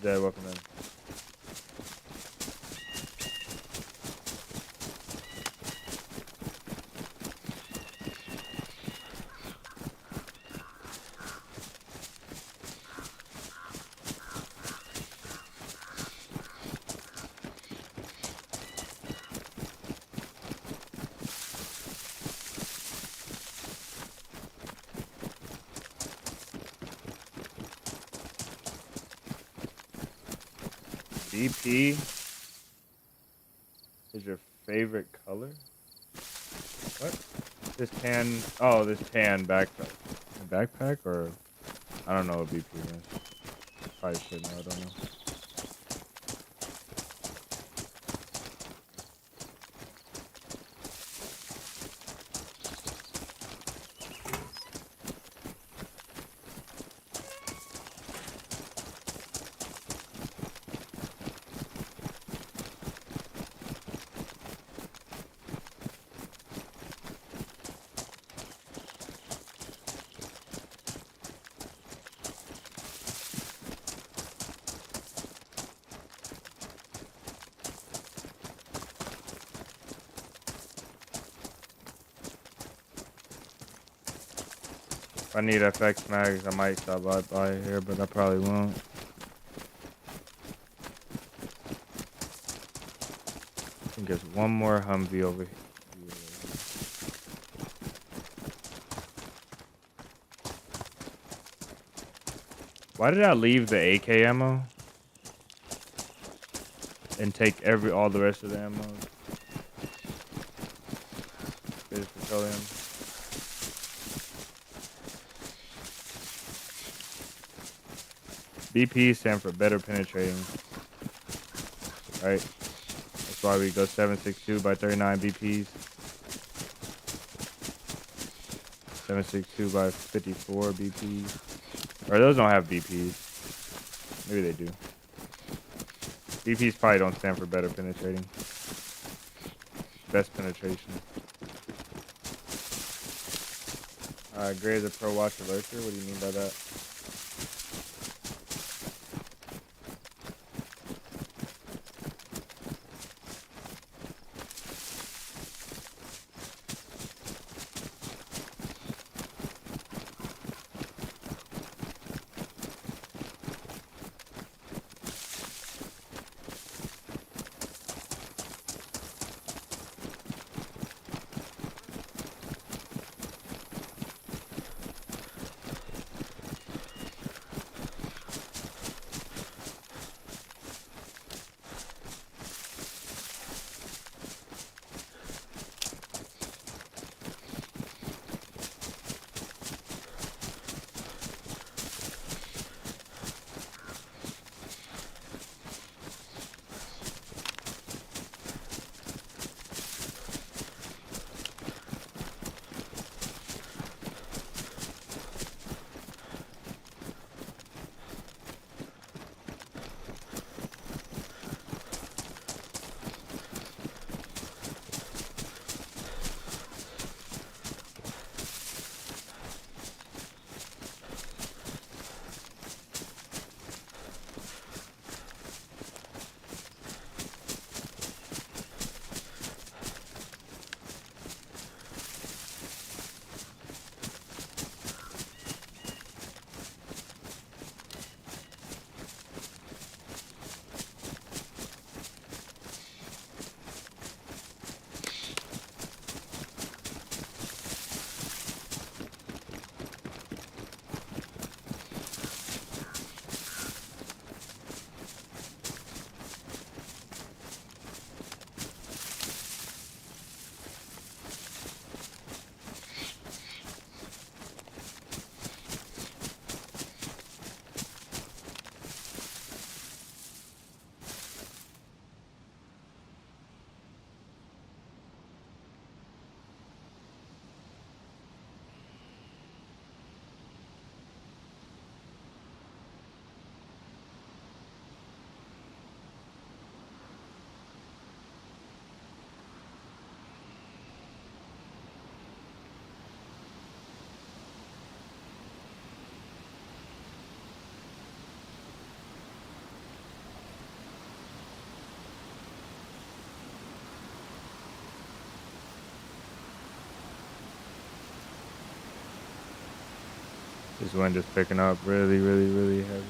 Jay, welcome in. BP is your favorite color? What? This tan. Oh, this tan backpack. Backpack or I don't know what BP is. Probably should know. I don't know. If I need FX mags, I might stop by here, but I probably won't. I think there's one more Humvee over here. Why did I leave the AK ammo and take all the rest of the ammo? There's petroleum. BP stand for better penetrating. Right? That's why we go 7.62 by 39 BPs. 7.62 by 54 BPs. Or those don't have BPs. Maybe they do. BPs probably don't stand for better penetrating. Best penetration. Gray is a pro watch alerter. What do you mean by that? This wind is picking up really, really, really heavy.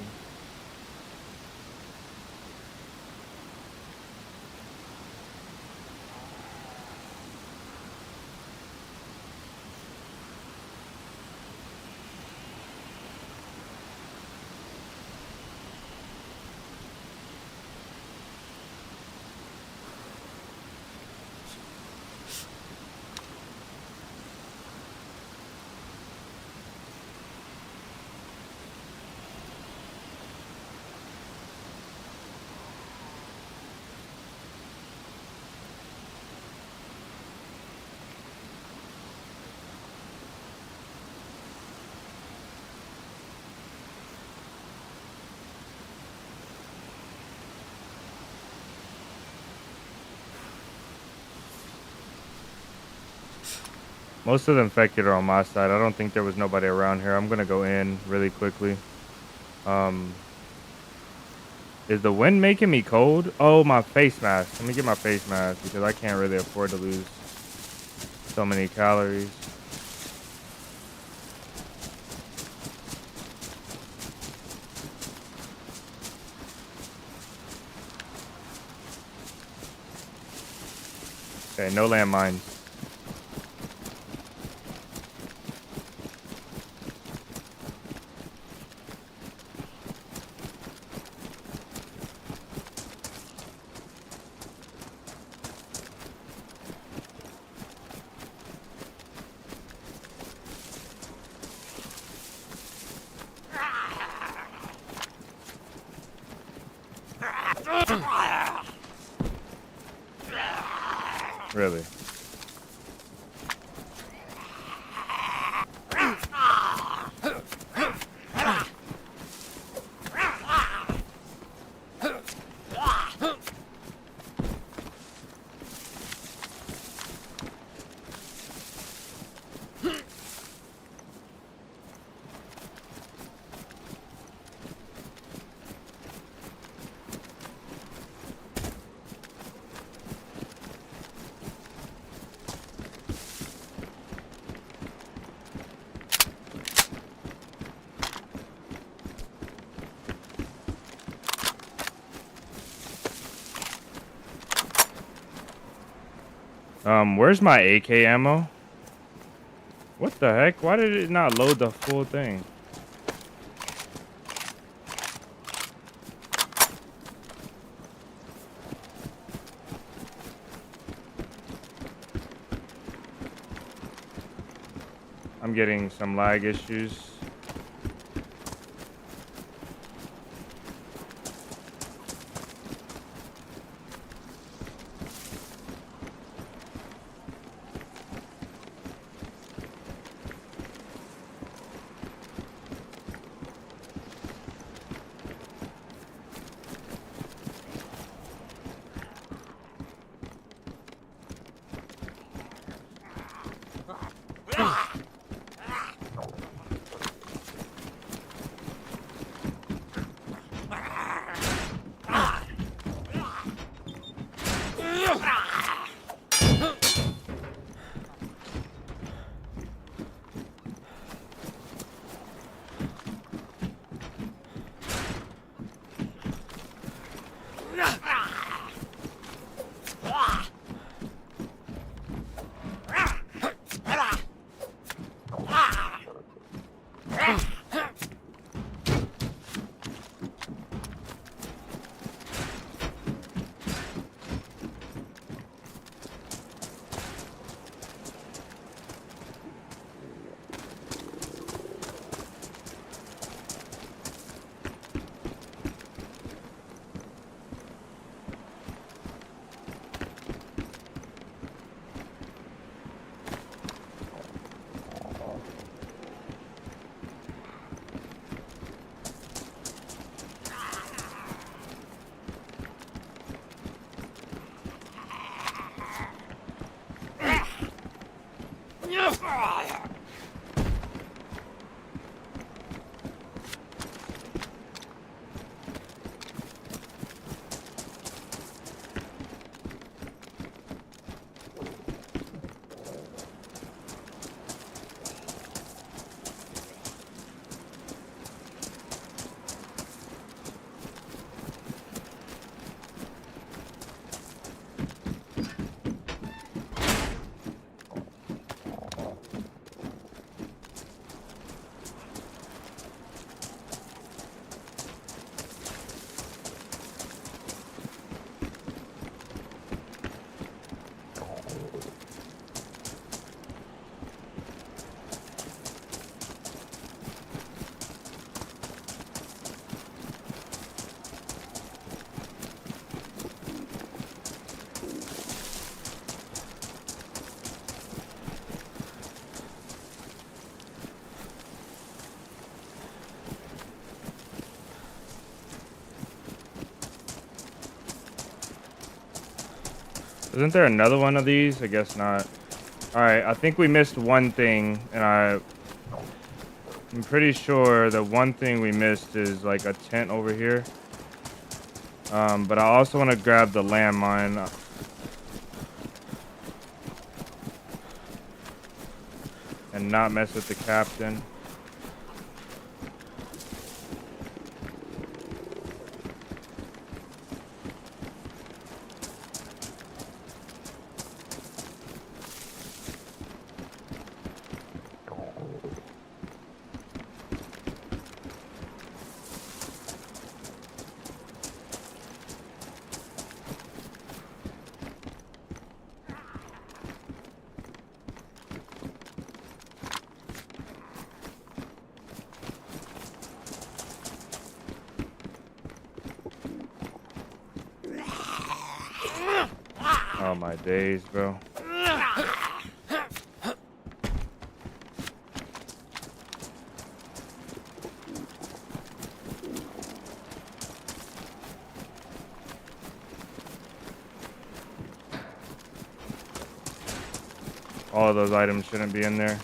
Most of the infected are on my side. I don't think there was nobody around here. I'm gonna go in really quickly. Um, is the wind making me cold? Oh, my face mask. Let me get my face mask because I can't really afford to lose so many calories. Okay, no landmines. Really? Where's my AK ammo? What the heck? Why did it not load the full thing? I'm getting some lag issues. Isn't there another one of these? I guess not. Alright, I think we missed one thing, and I'm pretty sure the one thing we missed is like a tent over here. But I also want to grab the landmine. And not mess with the captain. Oh my days, bro. All of those items shouldn't be in there.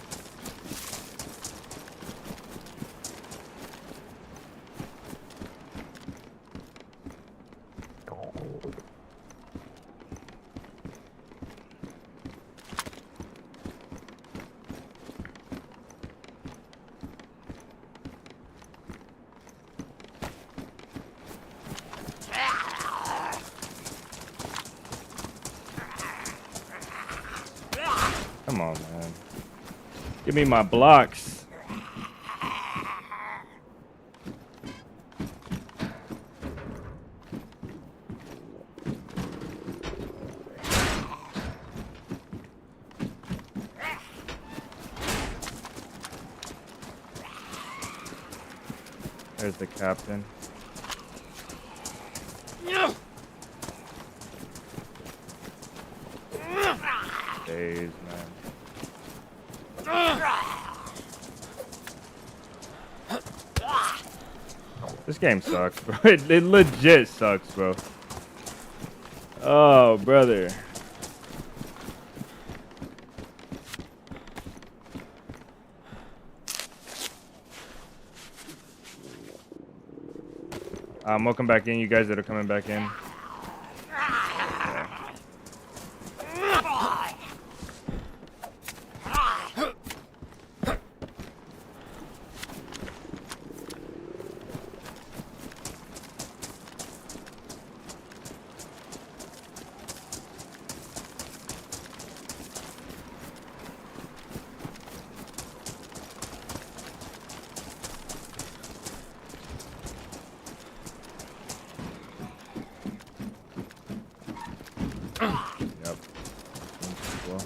Come on, man. Give me my blocks. There's the captain. Days, man. This game sucks, bro. It legit sucks, bro. Oh, brother. Welcome back in, you guys that are coming back in. Yep. Well.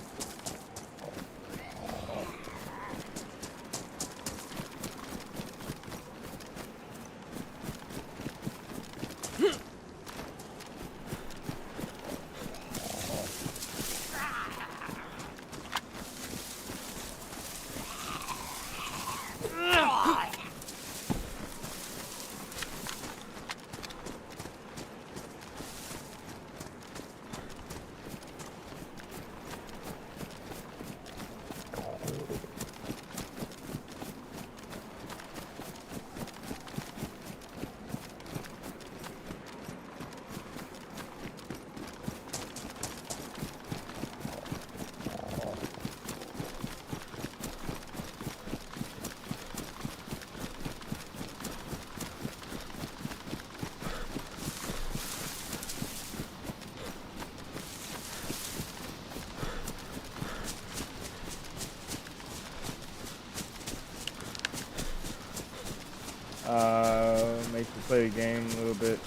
Makes you play the game a little bit.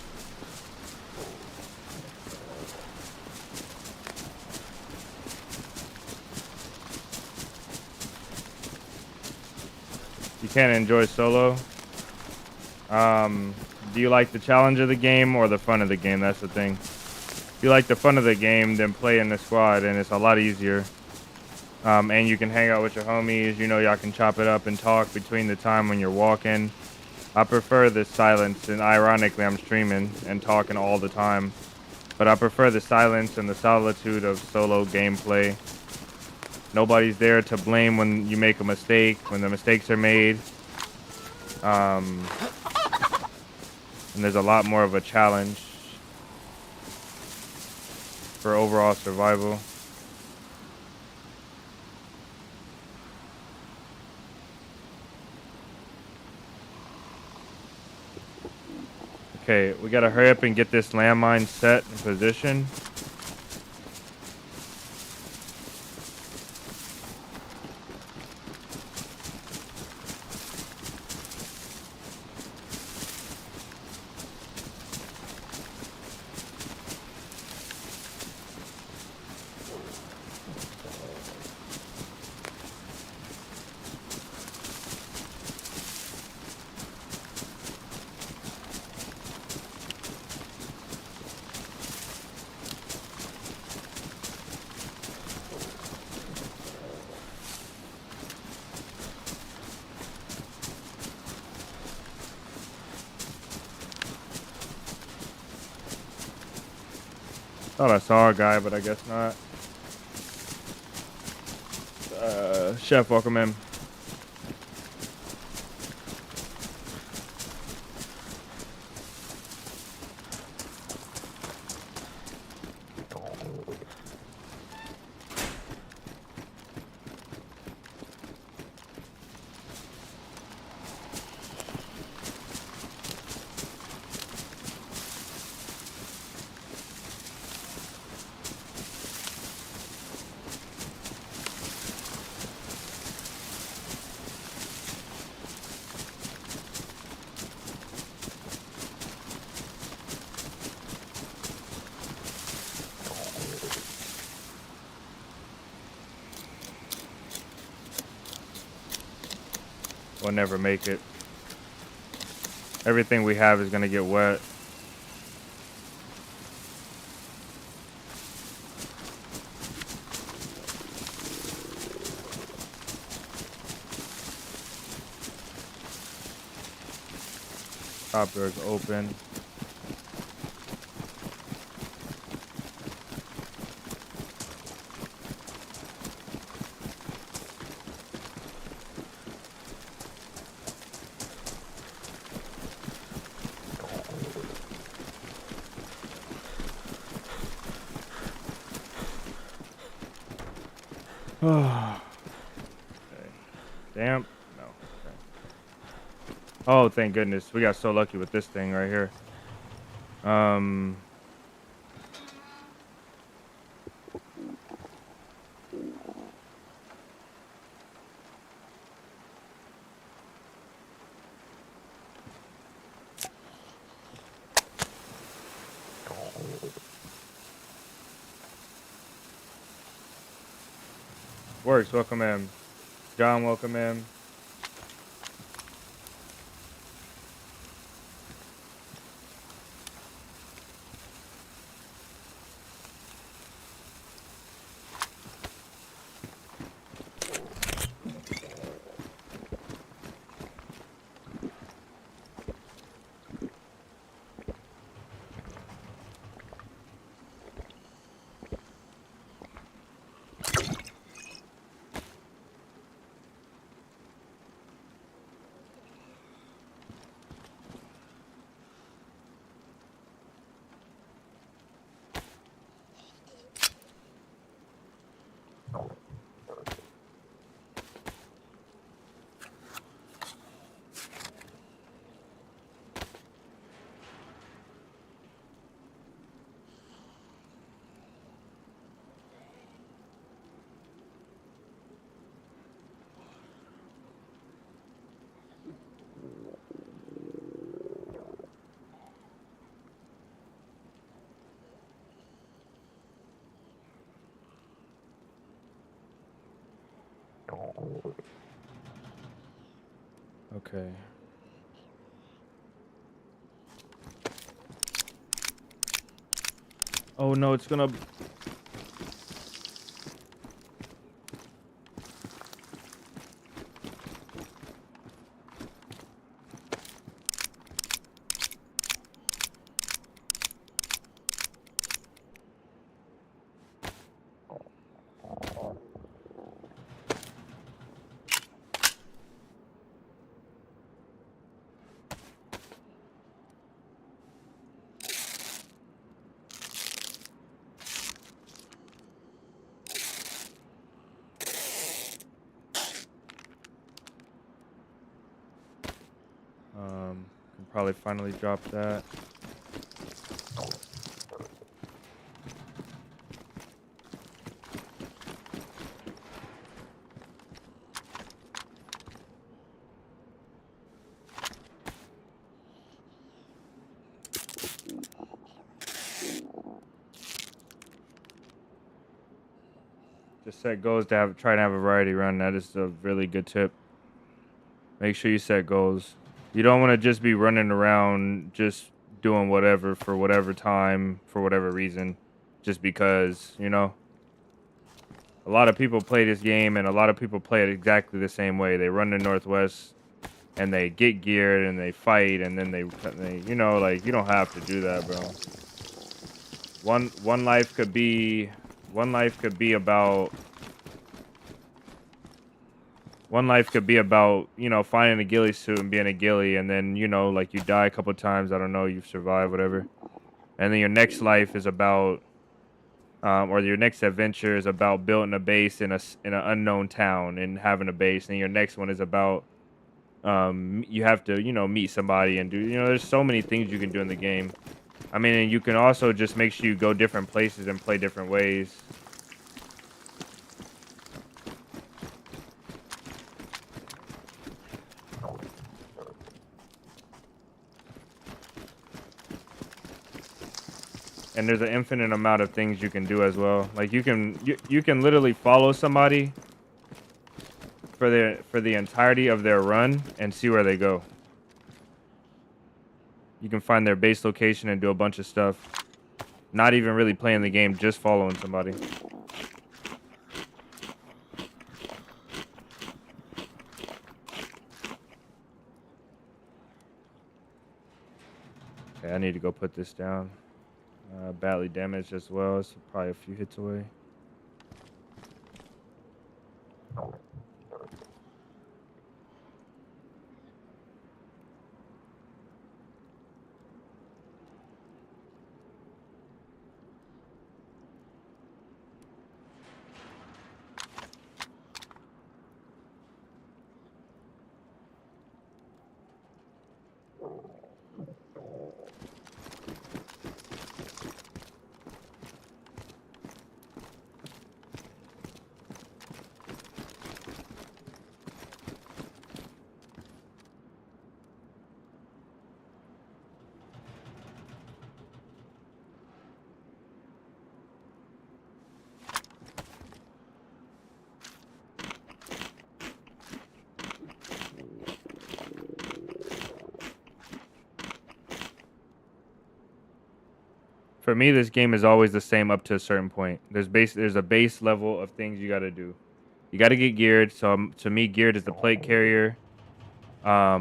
You can't enjoy solo. Do you like the challenge of the game or the fun of the game? That's the thing. If you like the fun of the game, then play in the squad, and it's a lot easier. And you can hang out with your homies. You know, y'all can chop it up and talk between the time when you're walking. I prefer the silence, and ironically, I'm streaming and talking all the time. but I prefer the silence and the solitude of solo gameplay. Nobody's there to blame when you make a mistake, when the mistakes are made. And there's a lot more of a challenge for overall survival. Okay, we gotta hurry up and get this landmine set in position. Thought I saw a guy, but I guess not. Chef, welcome in. We'll never make it. Everything we have is gonna get wet. Top door's open. Okay. Damn. No. Okay. Oh, thank goodness. We got so lucky with this thing right here. Works, welcome in. John, welcome in. Okay. Oh no, it's gonna... probably finally drop that. Just set goals to try to have a variety run. That is a really good tip. Make sure you set goals. You don't want to just be running around just doing whatever for whatever time for whatever reason, just because, you know. A lot of people play this game, and a lot of people play it exactly the same way. They run to Northwest, and they get geared, and they fight, and then they you know, like, you don't have to do that, bro. One life could be about you know, finding a ghillie suit and being a ghillie, and then, you know, like, you die a couple times, I don't know, you've survived, whatever, and then your next life is about or your next adventure is about building a base in an unknown town and having a base, and your next one is about you have to, you know, meet somebody and do, you know, there's so many things you can do in the game. I mean, and you can also just make sure you go different places and play different ways. And there's an infinite amount of things you can do as well. Like, you can literally follow somebody for the entirety of their run and see where they go. You can find their base location and do a bunch of stuff. Not even really playing the game, just following somebody. Okay, I need to go put this down. Badly damaged as well. It's probably a few hits away. For me, this game is always the same up to a certain point. There's a base level of things you got to do. You got to get geared. So to me, geared is the plate carrier. A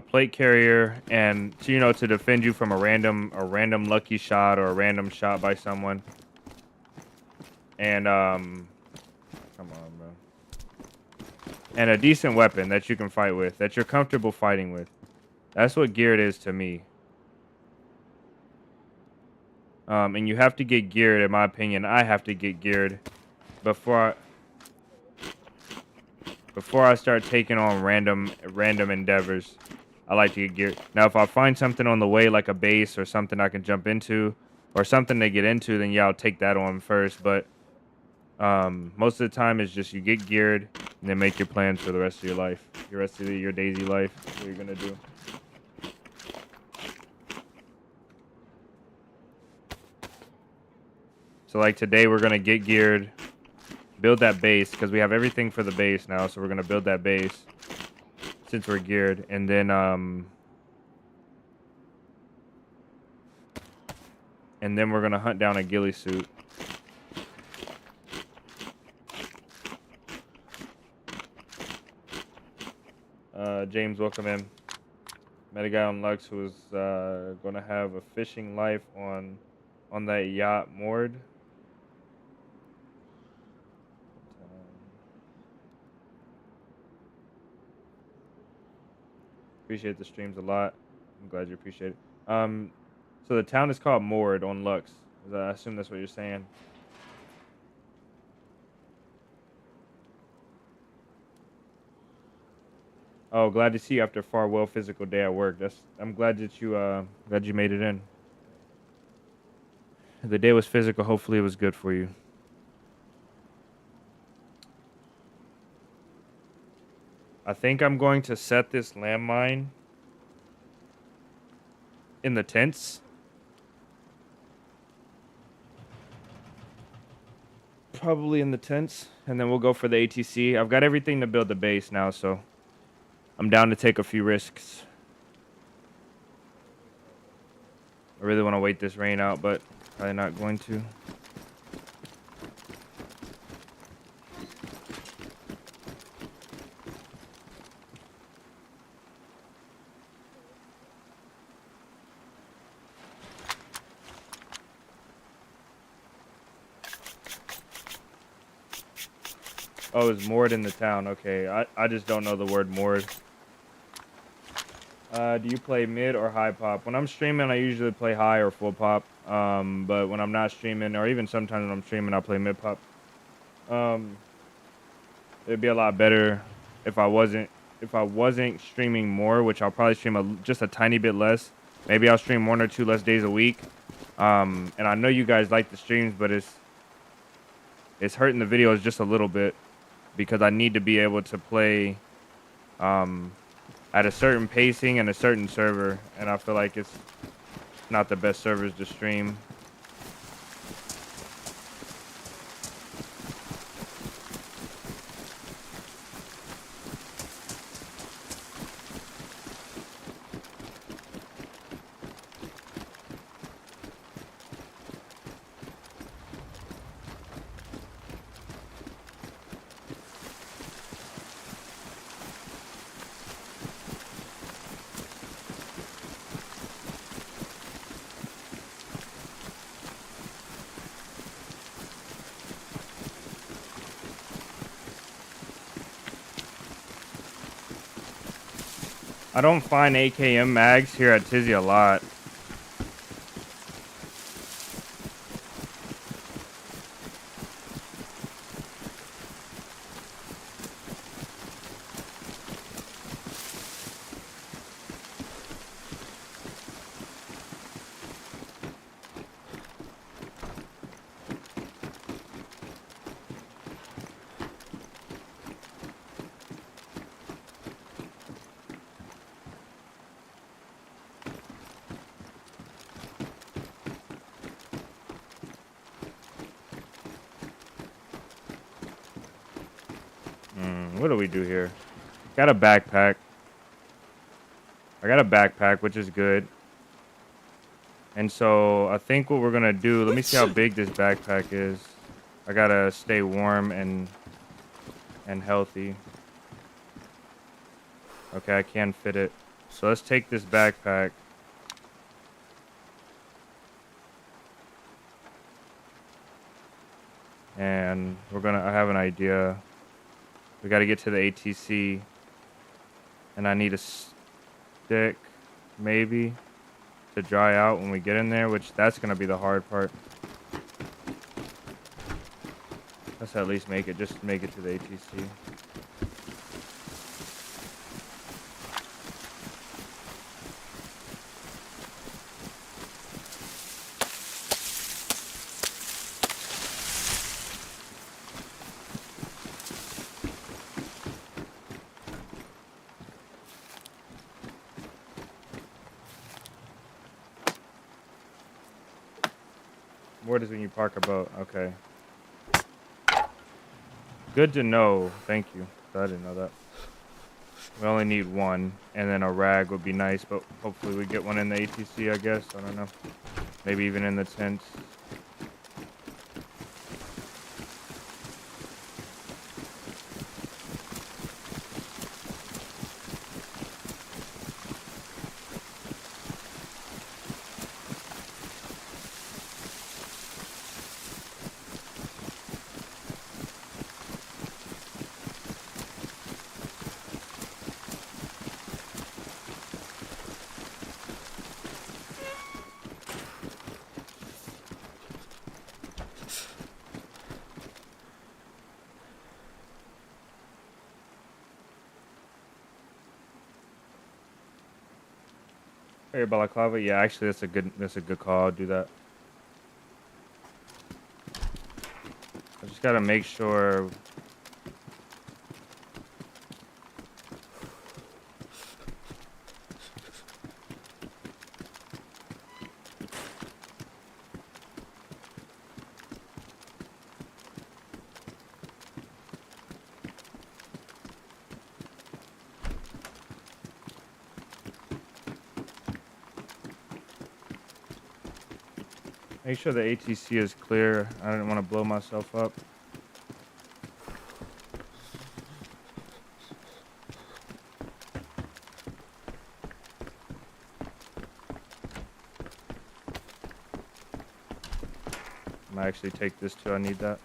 plate carrier, and to, you know, to defend you from a random lucky shot or a random shot by someone. And come on, bro. And a decent weapon that you can fight with, that you're comfortable fighting with. That's what geared is to me. And you have to get geared, in my opinion. I have to get geared before I start taking on random endeavors. I like to get geared. Now, if I find something on the way, like a base or something I can jump into, or something to get into, then yeah, I'll take that on first. But most of the time, it's just you get geared and then make your plans for the rest of your life, your DayZ life. What you're gonna do. So like today, we're gonna get geared, build that base, because we have everything for the base now. So we're gonna build that base since we're geared, and then we're gonna hunt down a ghillie suit. James, welcome in. Met a guy on Lux who was gonna have a fishing life on that yacht moored. Appreciate the streams a lot. I'm glad you appreciate it. So the town is called Moored on Lux. I assume that's what you're saying. Oh, glad to see you after a farewell physical day at work. I'm glad that you made it in. The day was physical. Hopefully, it was good for you. I think I'm going to set this landmine in the tents. Probably in the tents, and then we'll go for the ATC. I've got everything to build the base now, so I'm down to take a few risks. I really want to wait this rain out, but probably not going to. Oh, it's moored in the town. Okay, I just don't know the word moored. Do you play mid or high pop? When I'm streaming, I usually play high or full pop. But when I'm not streaming, or even sometimes when I'm streaming, I play mid pop. It'd be a lot better if I wasn't streaming more, which I'll probably stream just a tiny bit less. Maybe I'll stream 1 or 2 less days a week. And I know you guys like the streams, but it's hurting the videos just a little bit because I need to be able to play at a certain pacing and a certain server, and I feel like it's not the best servers to stream. I don't find AKM mags here at Tizzy a lot. What do we do here? Got a backpack. I got a backpack, which is good. And so I think what we're gonna do, let me see how big this backpack is. I gotta stay warm and healthy. Okay, I can fit it. So let's take this backpack. And I have an idea. We gotta get to the ATC. And I need a stick, maybe, to dry out when we get in there, which that's gonna be the hard part. Let's at least just make it to the ATC. Where is when you park a boat? Okay. Good to know. Thank you. I didn't know that. We only need one, and then a rag would be nice, but hopefully we get one in the ATC, I guess. I don't know. Maybe even in the tent. Hey, balaclava. Yeah, actually, that's a good call. I'll do that. I just gotta make sure. Make sure the ATC is clear. I didn't want to blow myself up. I might actually take this too. I need that.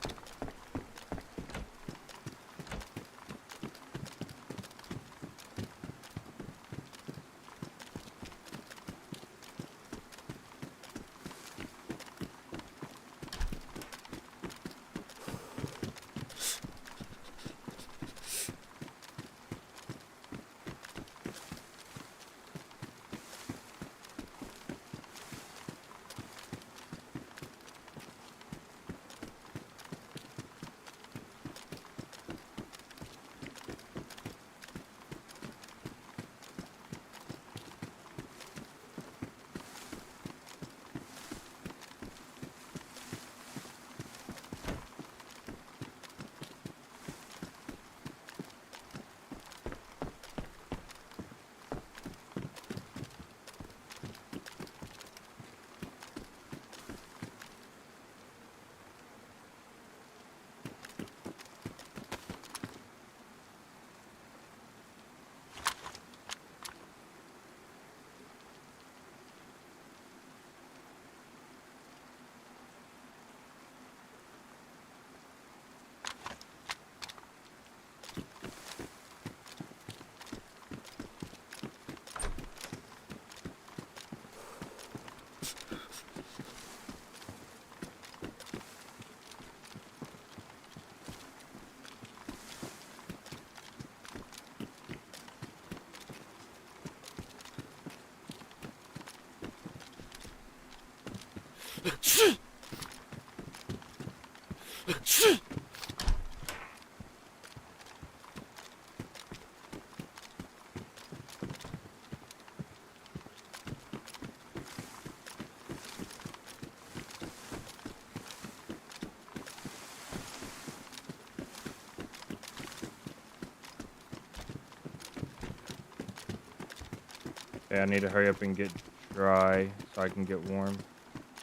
Yeah, I need to hurry up and get dry so I can get warm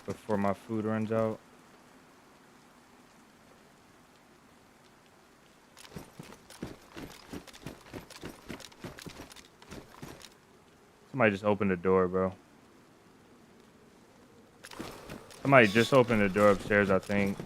before my food runs out. Somebody just opened the door, bro. Somebody just opened the door upstairs, I think.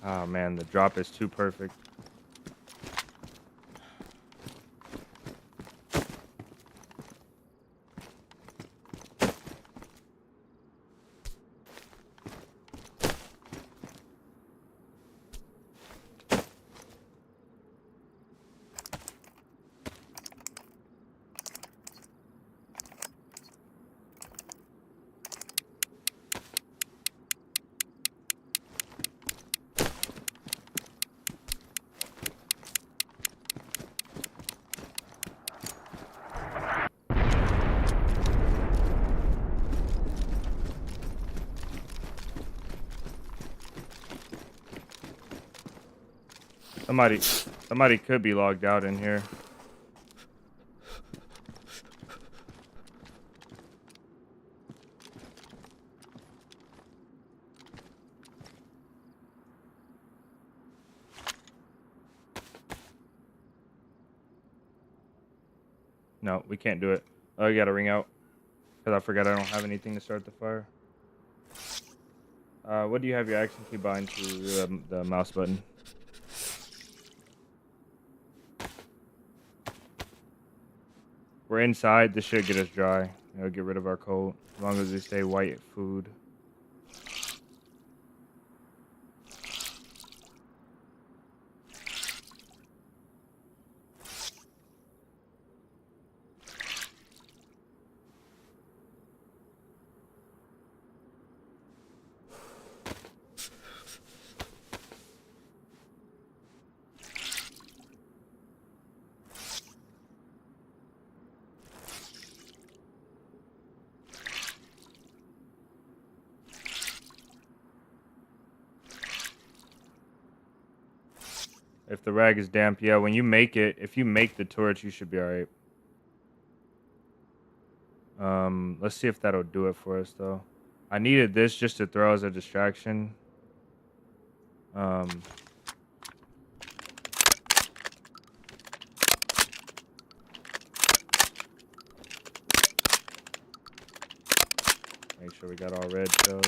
Oh man, the drop is too perfect. Somebody could be logged out in here. No, we can't do it. Oh, you gotta ring out. Because I forgot I don't have anything to start the fire. What do you have your action key bind to the mouse button? We're inside. This should get us dry. It'll get rid of our cold. As long as we stay white food. If the rag is damp, yeah, when you make it, if you make the torch, you should be alright. Let's see if that'll do it for us, though. I needed this just to throw as a distraction. Make sure we got all red shells.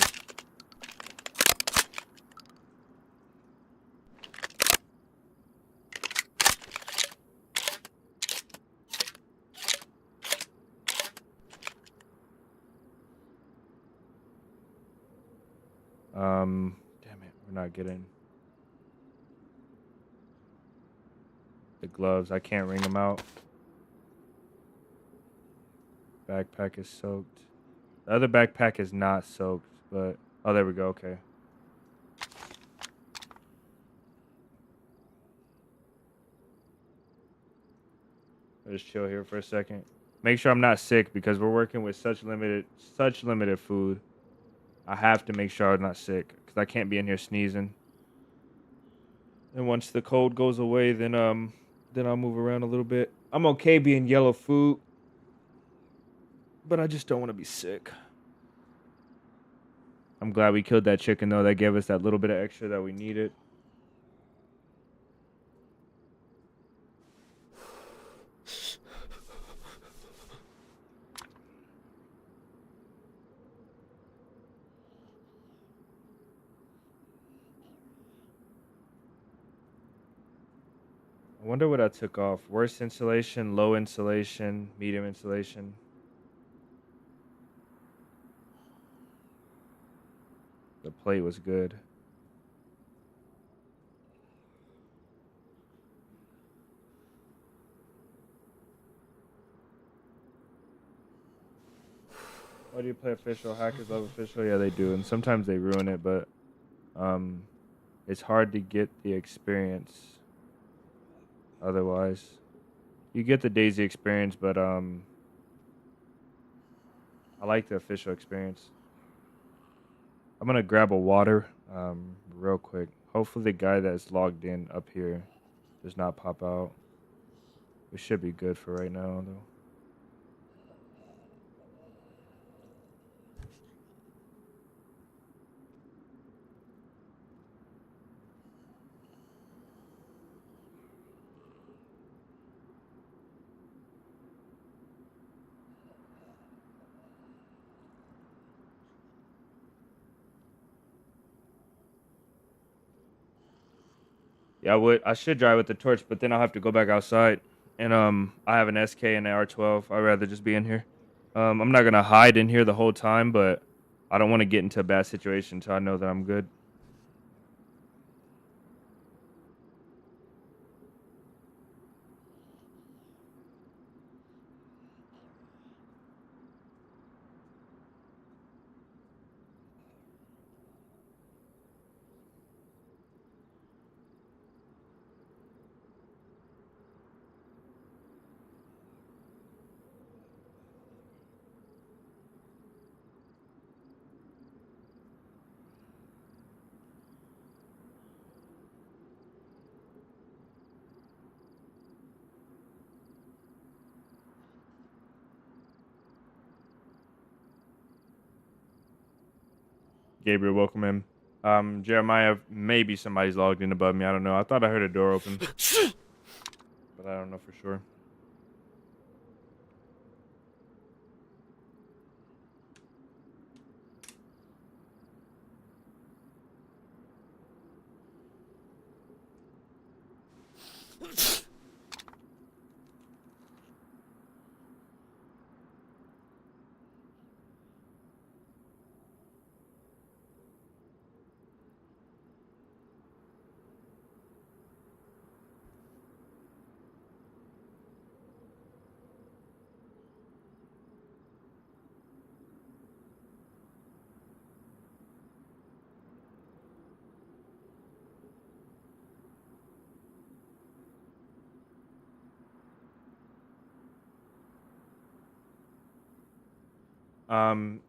Damn it, we're not getting the gloves. I can't wring them out. Backpack is soaked. The other backpack is not soaked, but oh, there we go. Okay. I'll just chill here for a second. Make sure I'm not sick because we're working with such limited food. I have to make sure I'm not sick because I can't be in here sneezing. And once the cold goes away, then I'll move around a little bit. I'm okay being yellow food, but I just don't want to be sick. I'm glad we killed that chicken though. That gave us that little bit of extra that we needed. I wonder what I took off. Worst insulation, low insulation, medium insulation. The plate was good. Why do you play official? Hackers love official. Yeah, they do, and sometimes they ruin it, but it's hard to get the experience. Otherwise, you get the DayZ experience, but I like the official experience. I'm gonna grab a water real quick. Hopefully the guy that's logged in up here does not pop out. We should be good for right now, though. Yeah, I should drive with the torch, but then I'll have to go back outside. And I have an SK and an R12. I'd rather just be in here. I'm not gonna hide in here the whole time, but I don't want to get into a bad situation until I know that I'm good. Gabriel, welcome in. Jeremiah, maybe somebody's logged in above me. I don't know. I thought I heard a door open, but I don't know for sure.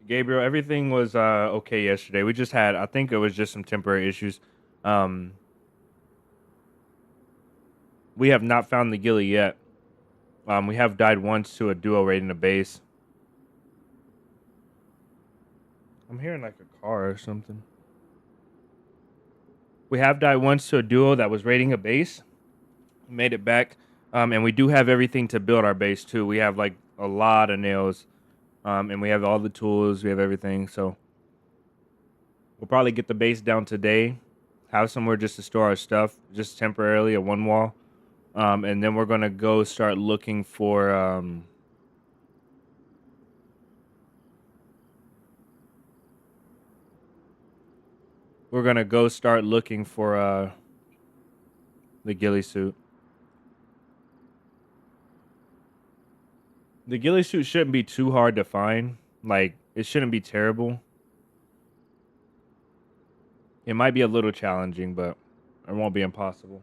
Gabriel, everything was okay yesterday. We just had, I think it was just some temporary issues. Um, we have not found the Ghillie yet. We have died once to a duo raiding a base. I'm hearing like a car or something. We have died once to a duo that was raiding a base. We made it back. And we do have everything to build our base too. We have like a lot of nails. And we have all the tools. We have everything. So we'll probably get the base down today. Have somewhere just to store our stuff, just temporarily at one wall. And then we're gonna go start looking for we're gonna go start looking for the ghillie suit. The ghillie suit shouldn't be too hard to find. Like, it shouldn't be terrible. It might be a little challenging, but it won't be impossible.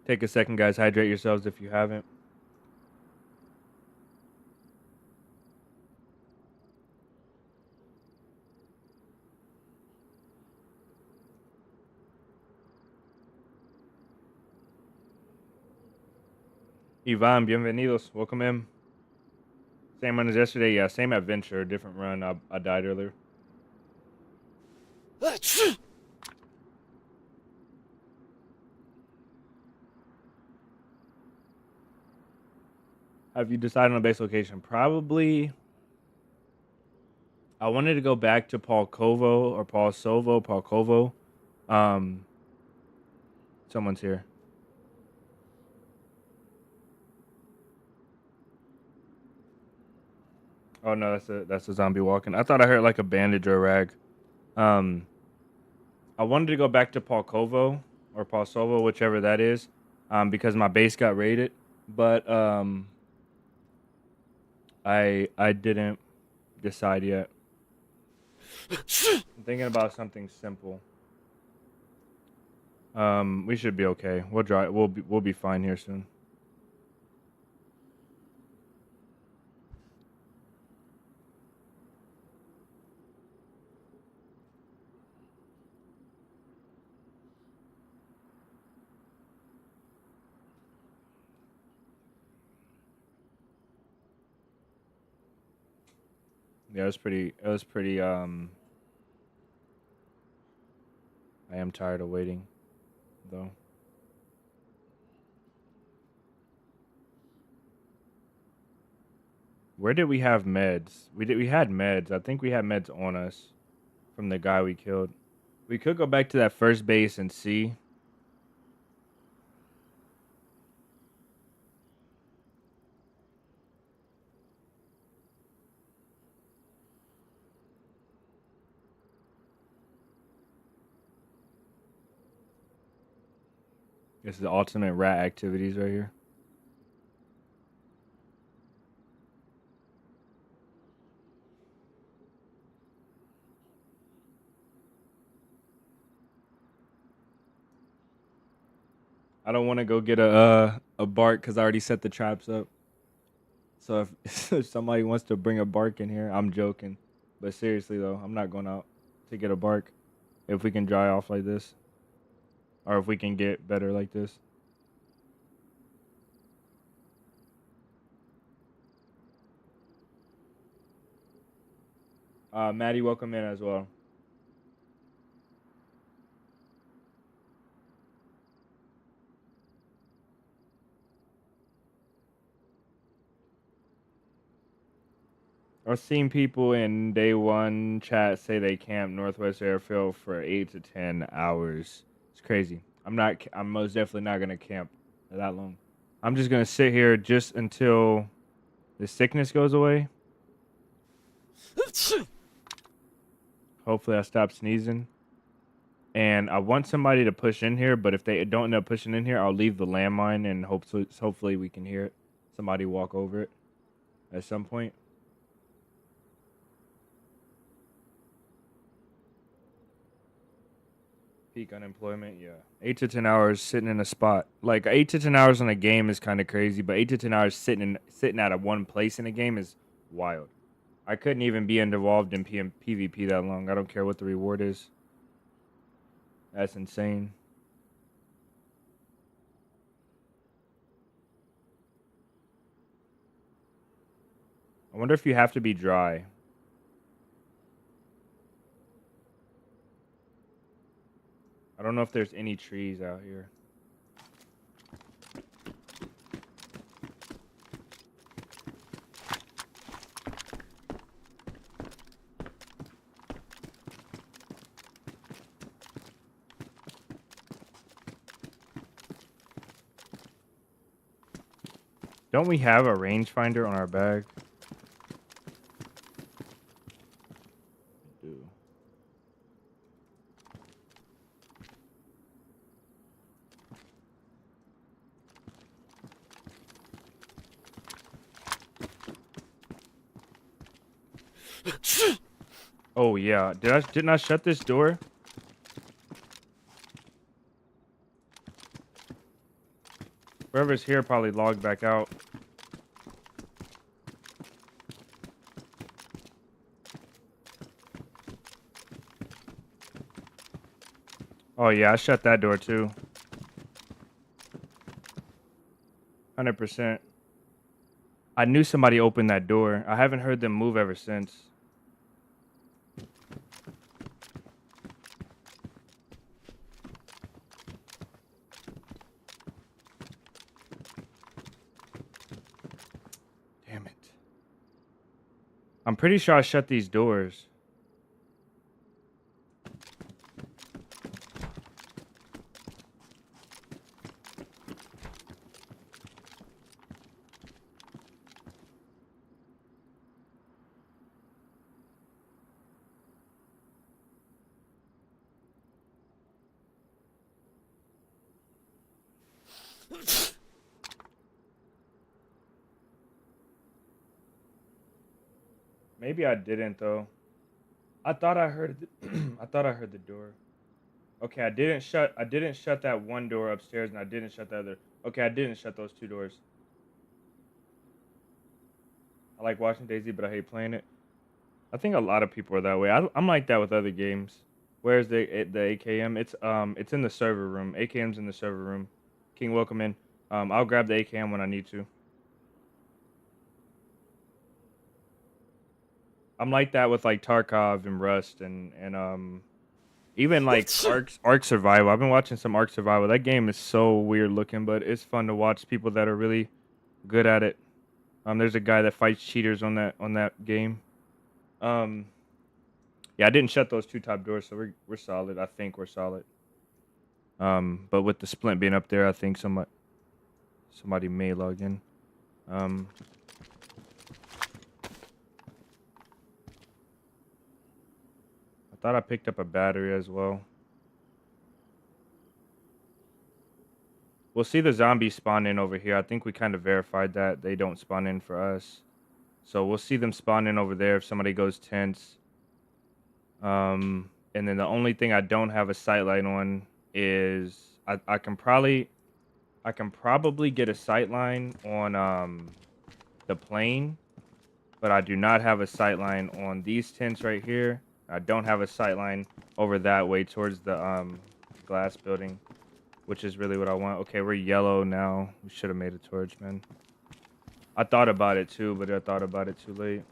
Take a second, guys. Hydrate yourselves if you haven't. Ivan, bienvenidos. Welcome in. Same run as yesterday. Yeah, same adventure. Different run. I died earlier. Have you decided on a base location? Probably. I wanted to go back to Polkovo or Polkovo. Someone's here. Oh no, that's a zombie walking. I thought I heard like a bandage or a rag. Um, I wanted to go back to Polkovo or Polsovo, whichever that is, because my base got raided. But I didn't decide yet. I'm thinking about something simple. We should be okay. We'll drive. We'll be fine here soon. Yeah, it was pretty. It was pretty. I am tired of waiting, though. Where did we have meds? We had meds. I think we had meds on us from the guy we killed. We could go back to that first base and see. This is the ultimate rat activities right here. I don't want to go get a bark because I already set the traps up. So if somebody wants to bring a bark in here, I'm joking. But seriously though, I'm not going out to get a bark if we can dry off like this, or if we can get better like this. Maddie, welcome in as well. I've seen people in day one chat say they camp Northwest Airfield for 8 to 10 hours. It's crazy. I'm most definitely not gonna camp that long. I'm just gonna sit here just until the sickness goes away. Hopefully, I stop sneezing. And I want somebody to push in here, but if they don't end up pushing in here, I'll leave the landmine and hopefully we can hear it. Somebody walk over it at some point. Peak unemployment, yeah. 8 to 10 hours sitting in a spot. Like 8 to 10 hours in a game is kind of crazy, but 8 to 10 hours sitting at a one place in a game is wild. I couldn't even be involved in PvP that long. I don't care what the reward is. That's insane. I wonder if you have to be dry. I don't know if there's any trees out here. Don't we have a rangefinder on our bag? We do. Oh yeah. Didn't I shut this door? Whoever's here probably logged back out. Oh yeah, I shut that door too. 100%. I knew somebody opened that door. I haven't heard them move ever since. Damn it. I'm pretty sure I shut these doors. Maybe I didn't though. I thought I heard I thought I heard the door. Okay, I didn't shut that one door upstairs and I didn't shut the other. Okay, I didn't shut those two doors. I like watching DayZ, but I hate playing it. I think a lot of people are that way. I'm like that with other games. Where's the AKM? It's in the server room. AKM's in the server room. King, welcome in. I'll grab the AKM when I need to. I'm like that with like Tarkov and Rust and even like Ark Survival. I've been watching some Ark Survival. That game is so weird looking, but it's fun to watch people that are really good at it. There's a guy that fights cheaters on that game. Um, yeah, I didn't shut those two top doors, so we're solid. I think we're solid. But with the splint being up there, I think somebody may log in. Um, I thought I picked up a battery as well. We'll see the zombies spawn in over here. I think we kind of verified that they don't spawn in for us. So we'll see them spawn in over there if somebody goes tense. And then the only thing I don't have a sight line on is I can probably get a sight line on the plane, but I do not have a sight line on these tents right here. I don't have a sight line over that way towards the glass building, which is really what I want. Okay, we're yellow now. We should have made a torch, man. I thought about it too, but I thought about it too late.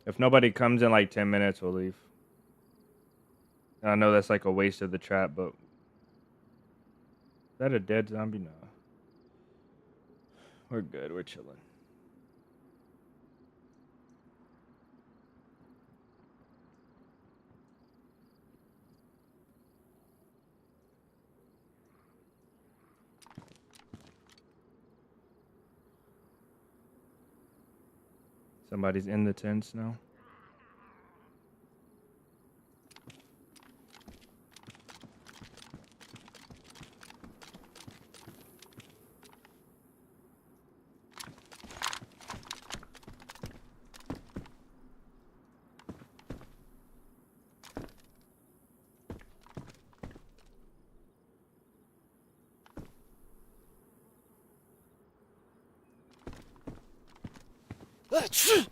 If nobody comes in like 10 minutes, we'll leave. I know that's like a waste of the trap, but is that a dead zombie? No. We're good. We're chilling. Somebody's in the tents now. Damn it.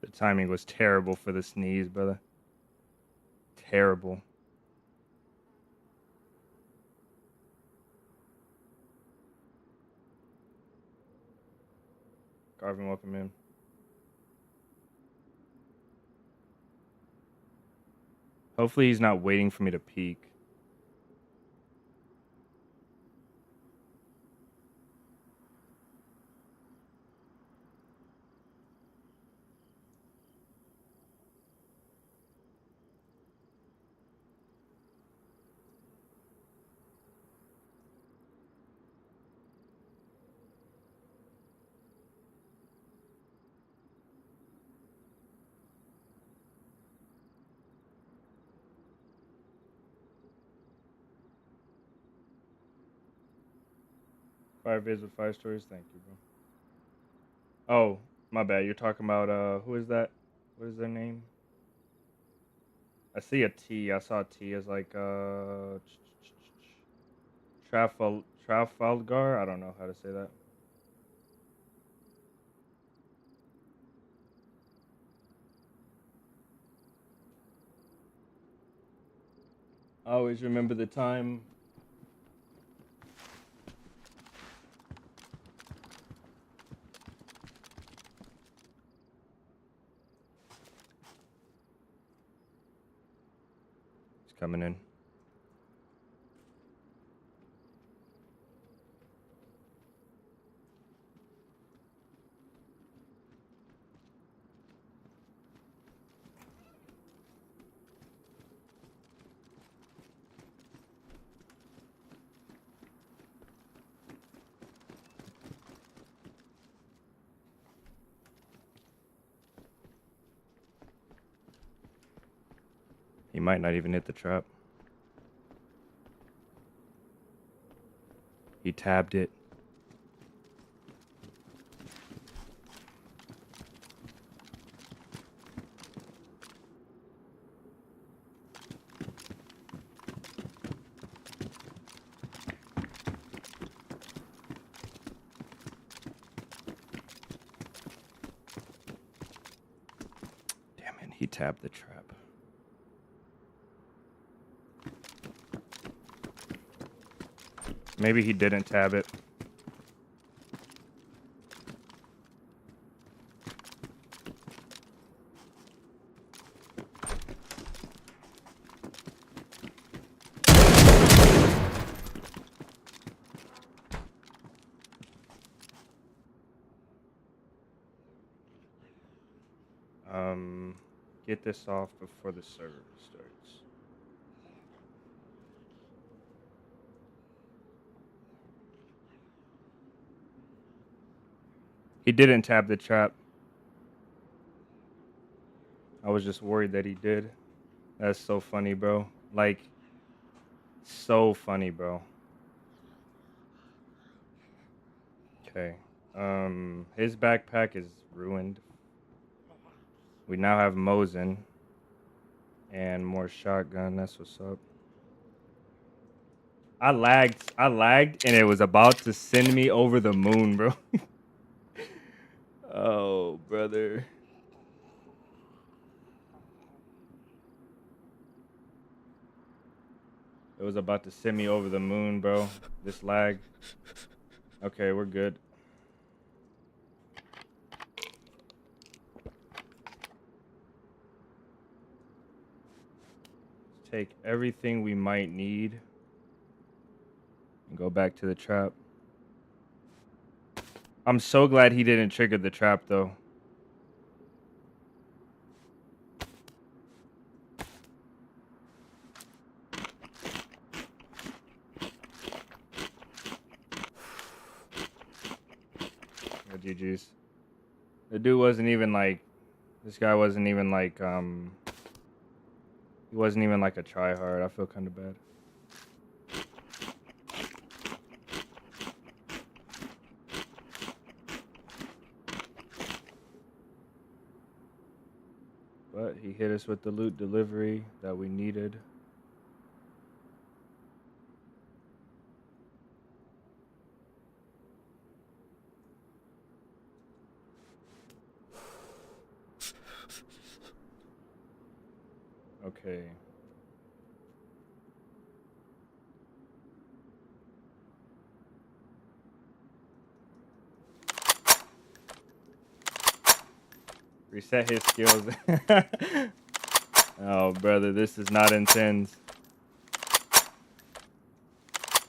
The timing was terrible for the sneeze, brother. Terrible. Garvin, welcome in. Hopefully he's not waiting for me to peek. Fire vids with 5 stories. Thank you, bro. Oh, my bad. You're talking about who is that? What is their name? I see a T. I saw a T as like Trafalgar. I don't know how to say that. I always remember the time. He's coming in. He might not even hit the trap. He tabbed it. Damn it, he tabbed the trap. Maybe he didn't tab it. Get this off before the server starts. He didn't tab the trap. I was just worried that he did. That's so funny, bro. Like, so funny, bro. Okay. His backpack is ruined. We now have Mosin and more shotgun. That's what's up. I lagged, and it was about to send me over the moon, bro. Oh, brother. It was about to send me over the moon, bro. This lag. Okay, we're good. Let's take everything we might need and go back to the trap. I'm so glad he didn't trigger the trap, though. Oh, GG's. The dude wasn't even like... This guy wasn't even like, He wasn't even like a tryhard. I feel kind of bad. But he hit us with the loot delivery that we needed. Okay. Reset his skills. Oh, brother, this is not intense.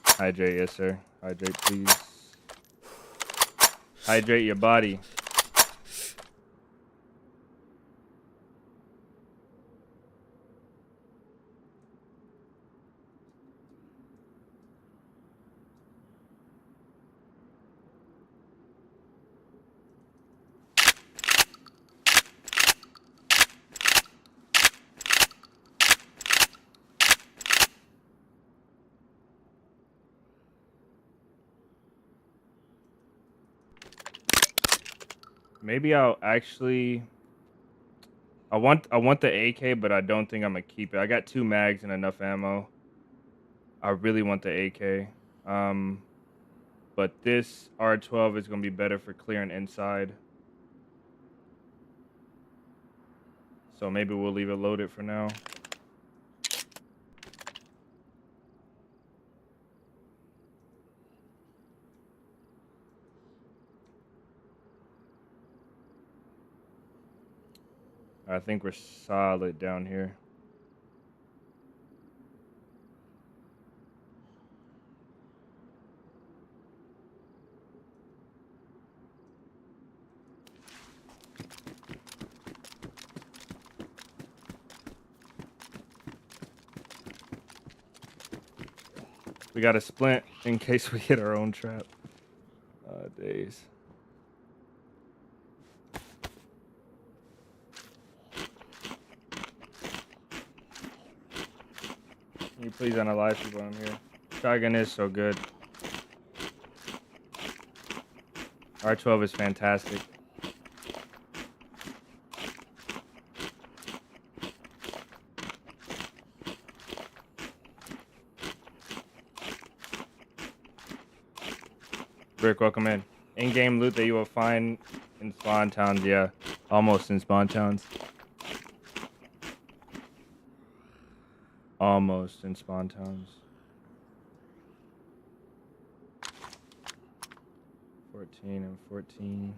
Hydrate, yes, sir. Hydrate, please. Hydrate your body. Maybe I'll actually... I want the AK, but I don't think I'm gonna keep it. I got 2 mags and enough ammo. I really want the AK. But this R12 is gonna be better for clearing inside. So maybe we'll leave it loaded for now. I think we're solid down here. We got a splint in case we hit our own trap. DayZ. Can you please unalive people? I'm here. Shotgun is so good. R12 is fantastic. Brick, welcome in. In-game loot that you will find in spawn towns. Yeah, almost in spawn towns. Almost in spawn towns. 14 and 14.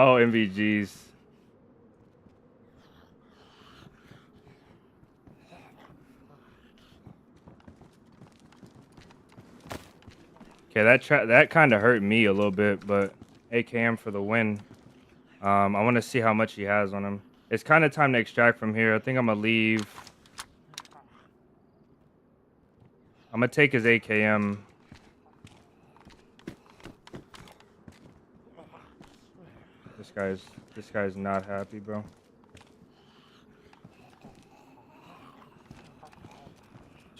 Oh, MVGs. Okay, that kind of hurt me a little bit, but AKM for the win. I want to see how much he has on him. It's kind of time to extract from here. I think I'm gonna leave. I'm gonna take his AKM. This guy's not happy, bro.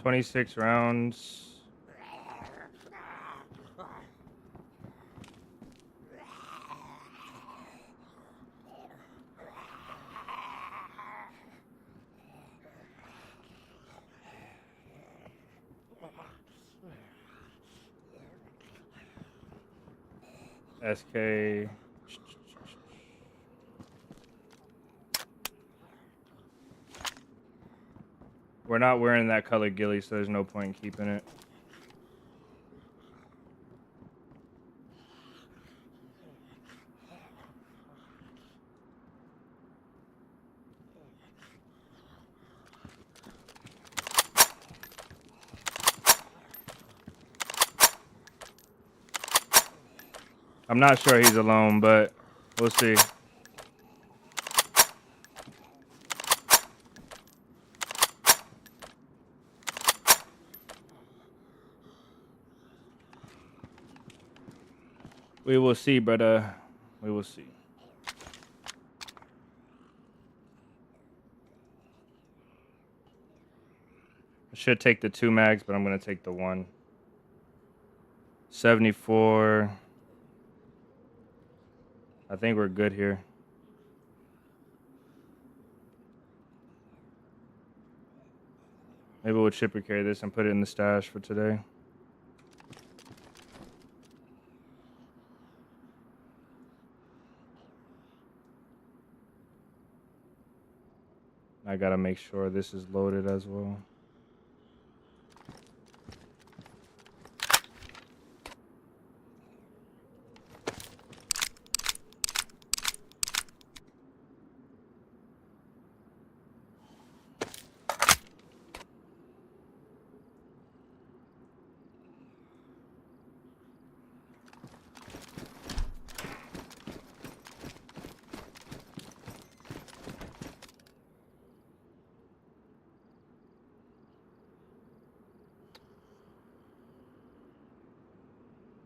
26 rounds. SK. We're not wearing that color ghillie, so there's no point in keeping it. I'm not sure he's alone, but we'll see. We will see, brother. We will see. I should take the 2 mags, but I'm going to take the 1. 74. I think we're good here. Maybe we'll chipper carry this and put it in the stash for today. I gotta make sure this is loaded as well.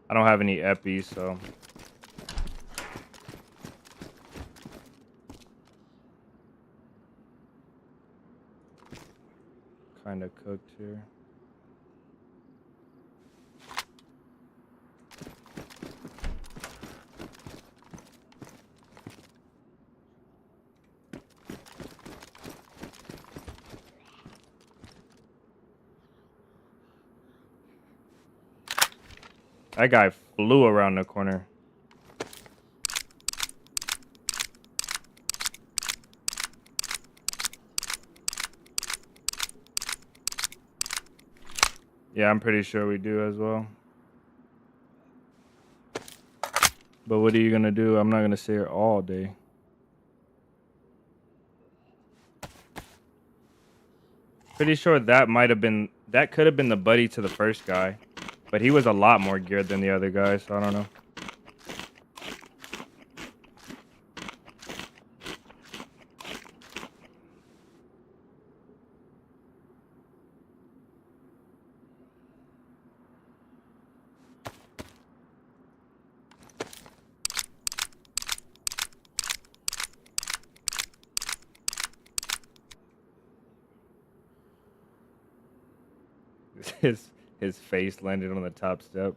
I don't have any epi, so kind of cooked here. That guy flew around the corner. Yeah, I'm pretty sure we do as well. But what are you gonna do? I'm not gonna stay here all day. Pretty sure that could have been the buddy to the first guy. But he was a lot more geared than the other guy, so I don't know. His face landed on the top step.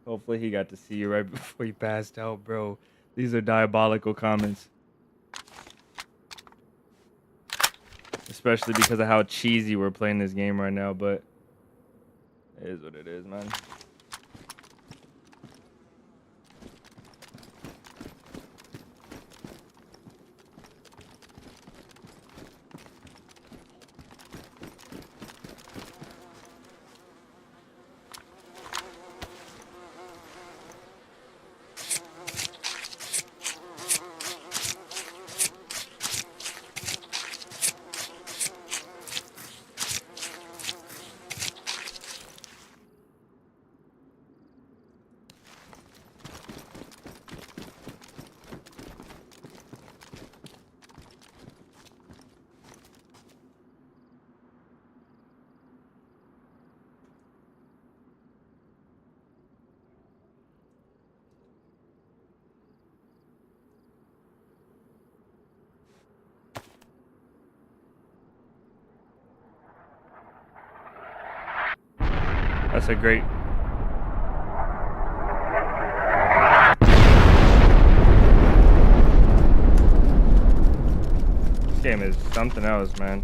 Hopefully he got to see you right before he passed out, bro. These are diabolical comments. Especially because of how cheesy we're playing this game right now, but it is what it is, man. That's a great. This game is something else, man.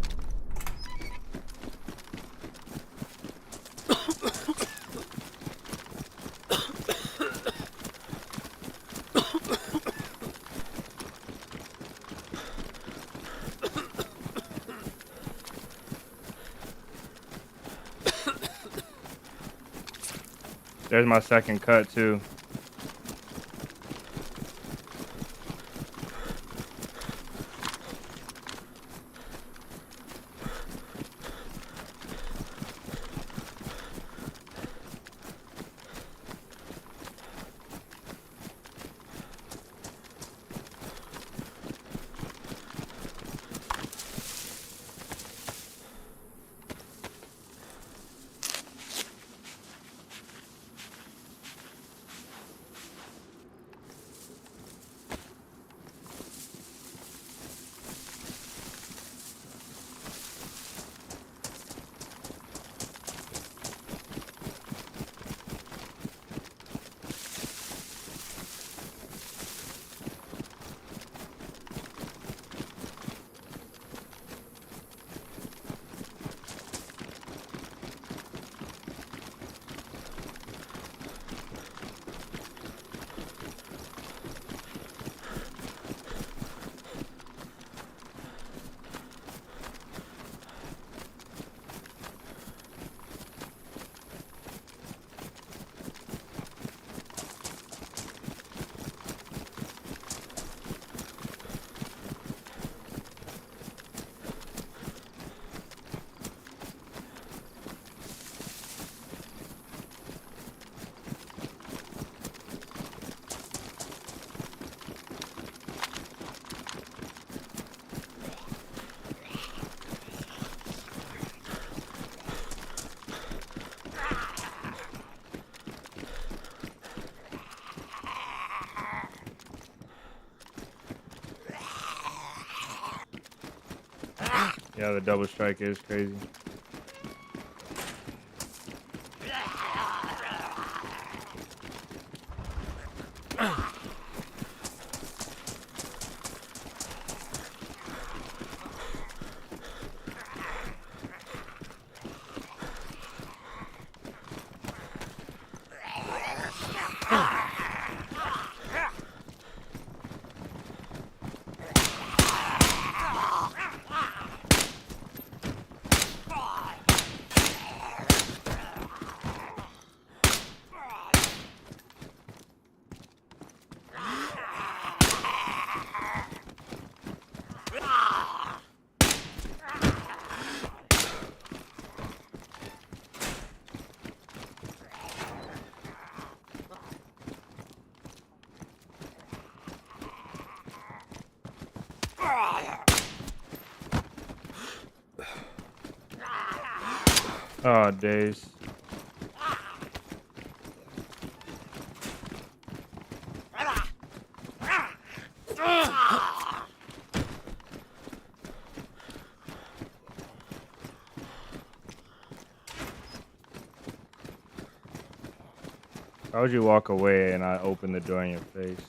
There's my second cut too. Yeah, the double strike is crazy. Oh, days. Why would you walk away and I open the door in your face?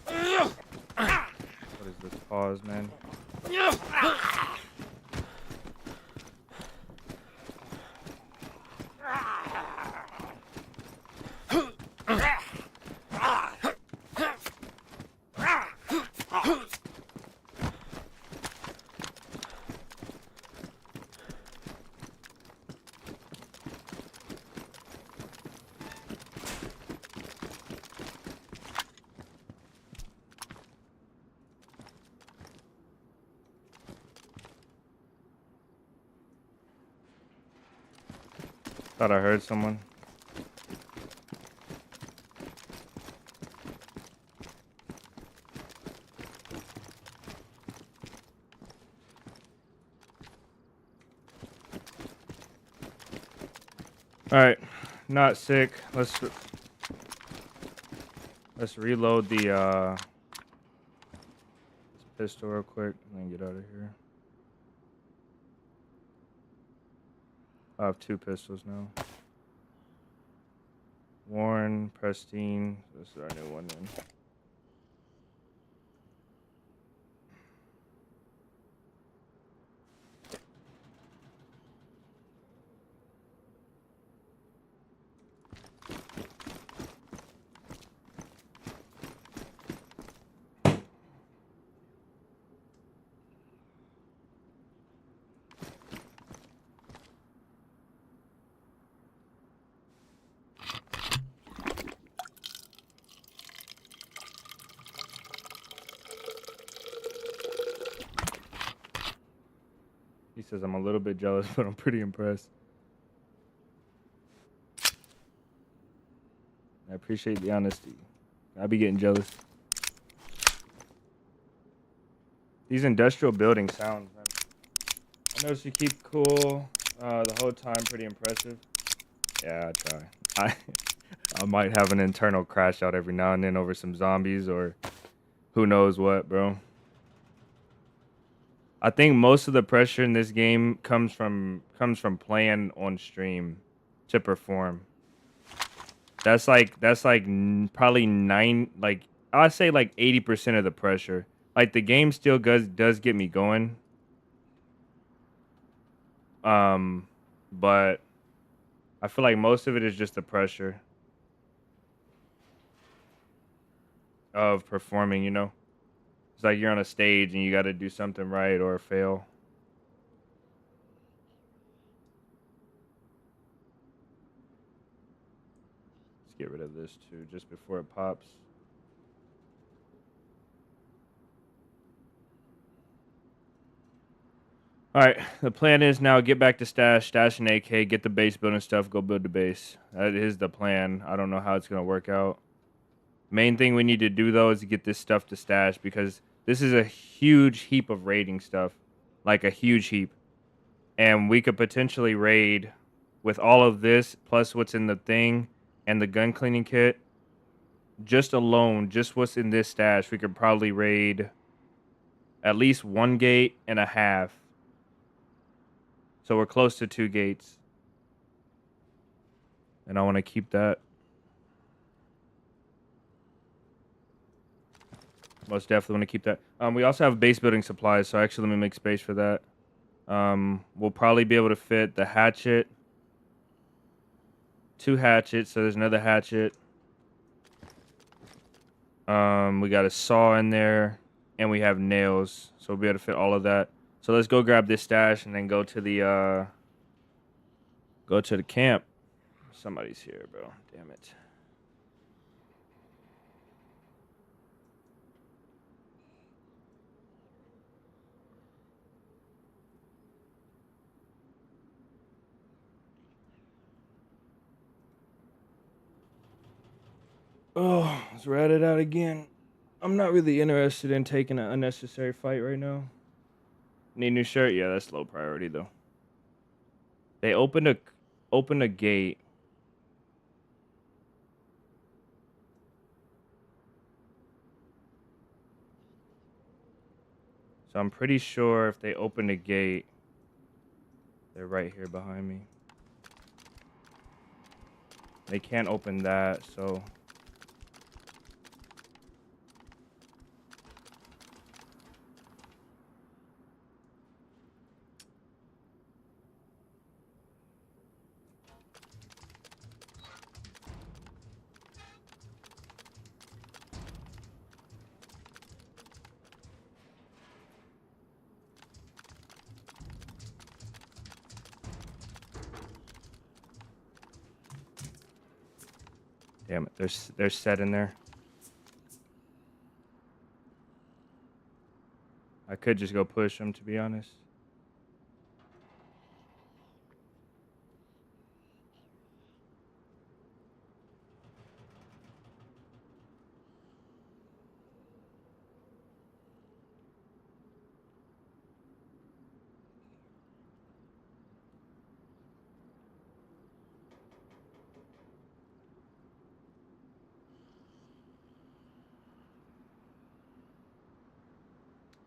What is this pause, man? Thought I heard someone. All right, not sick. Let's reload the this pistol real quick and then get out of here. I have 2 pistols now. Warren, Pristine. This is our new one then. He says I'm a little bit jealous, but I'm pretty impressed. I appreciate the honesty. I be getting jealous. These industrial building sounds, man. I notice you keep cool the whole time. Pretty impressive. Yeah, I try. I might have an internal crash out every now and then over some zombies or who knows what, bro. I think most of the pressure in this game comes from playing on stream to perform. That's like probably I'd say like 80% of the pressure. Like the game still does get me going. But I feel like most of it is just the pressure of performing, you know? It's like you're on a stage and you got to do something right or fail. Let's get rid of this too, just before it pops. All right, the plan is now get back to stash an AK, get the base building stuff, go build the base. That is the plan. I don't know how it's going to work out. Main thing we need to do, though, is get this stuff to stash because this is a huge heap of raiding stuff. Like a huge heap. And we could potentially raid with all of this, plus what's in the thing and the gun cleaning kit. Just alone, just what's in this stash, we could probably raid at least 1 gate and a half. So we're close to 2 gates. And I want to keep that. Most definitely want to keep that. We also have base building supplies, so actually let me make space for that. We'll probably be able to fit the hatchet. 2 hatchets, so there's another hatchet. We got a saw in there, and we have nails, so we'll be able to fit all of that. So let's go grab this stash and then go to the camp. Somebody's here, bro. Damn it. Oh, let's rat it out again. I'm not really interested in taking an unnecessary fight right now. Need a new shirt? Yeah, that's low priority though. They opened a gate. So I'm pretty sure if they open a gate, they're right here behind me. They can't open that, so damn it, they're set in there. I could just go push them, to be honest.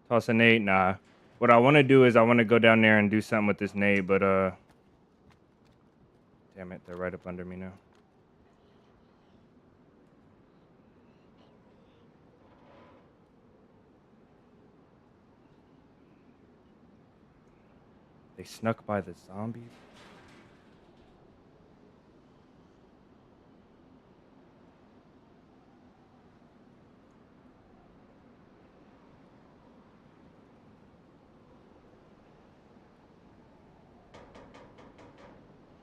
Toss a nade? Nah. What I want to do is I want to go down there and do something with this nade, but Damn it, they're right up under me now. They snuck by the zombies.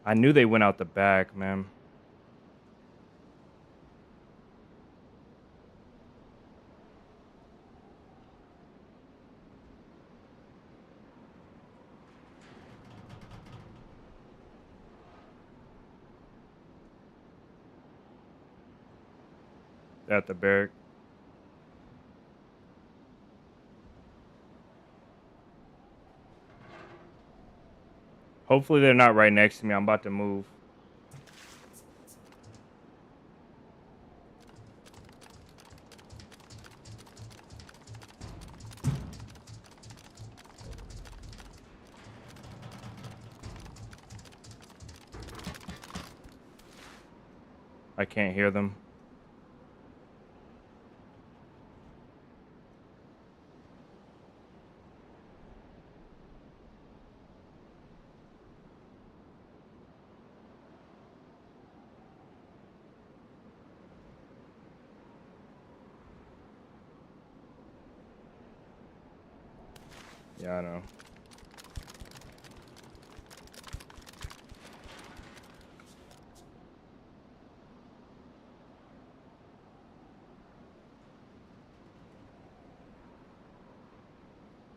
I knew they went out the back, man. They're at the barrack. Hopefully they're not right next to me. I'm about to move. I can't hear them. Yeah, I know.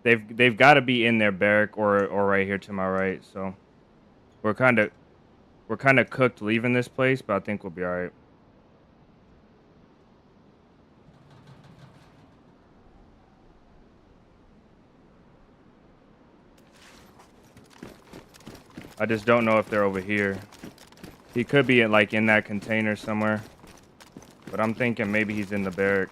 They've got to be in their barrack or right here to my right. So we're kind of cooked leaving this place, but I think we'll be all right. I just don't know if they're over here. He could be in that container somewhere, but I'm thinking maybe he's in the barrack.